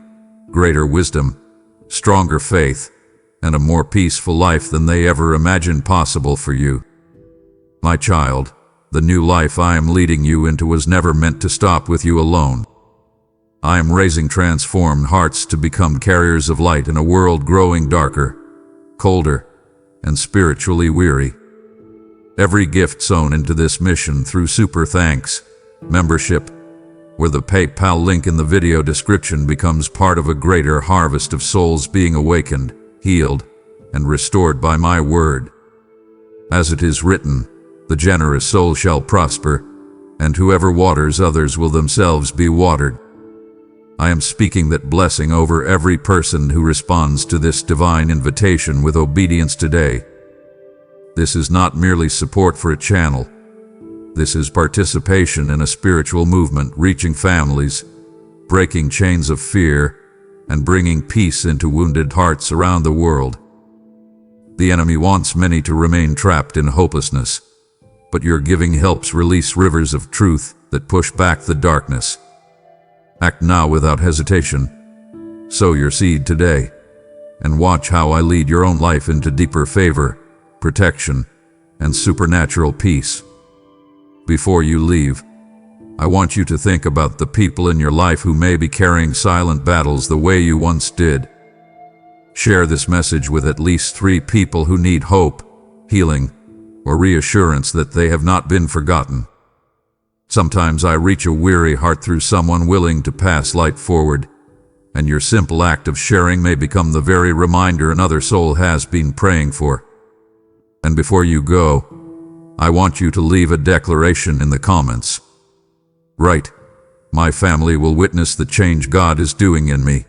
greater wisdom, stronger faith, and a more peaceful life than they ever imagined possible for you. My child, the new life I am leading you into was never meant to stop with you alone. I am raising transformed hearts to become carriers of light in a world growing darker, colder, and spiritually weary. Every gift sown into this mission through Super Thanks membership, where the PayPal link in the video description becomes part of a greater harvest of souls being awakened, healed, and restored by my word. As it is written, the generous soul shall prosper, and whoever waters others will themselves be watered. I am speaking that blessing over every person who responds to this divine invitation with obedience today. This is not merely support for a channel. This is participation in a spiritual movement reaching families, breaking chains of fear, and bringing peace into wounded hearts around the world. The enemy wants many to remain trapped in hopelessness, but your giving helps release rivers of truth that push back the darkness. Act now without hesitation. Sow your seed today, and watch how I lead your own life into deeper favor, protection, and supernatural peace. Before you leave, I want you to think about the people in your life who may be carrying silent battles the way you once did. Share this message with at least 3 people who need hope, healing, or reassurance that they have not been forgotten. Sometimes I reach a weary heart through someone willing to pass light forward, and your simple act of sharing may become the very reminder another soul has been praying for. And before you go, I want you to leave a declaration in the comments. Write, "My family will witness the change God is doing in me."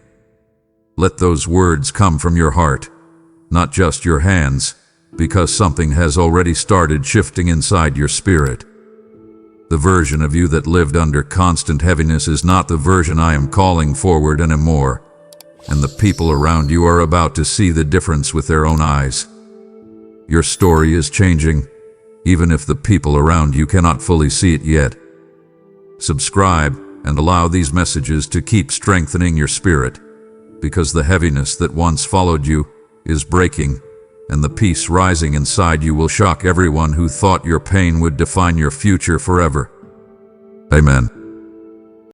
Let those words come from your heart, not just your hands, because something has already started shifting inside your spirit. The version of you that lived under constant heaviness is not the version I am calling forward anymore, and the people around you are about to see the difference with their own eyes. Your story is changing, even if the people around you cannot fully see it yet. Subscribe and allow these messages to keep strengthening your spirit, because the heaviness that once followed you is breaking, and the peace rising inside you will shock everyone who thought your pain would define your future forever. Amen.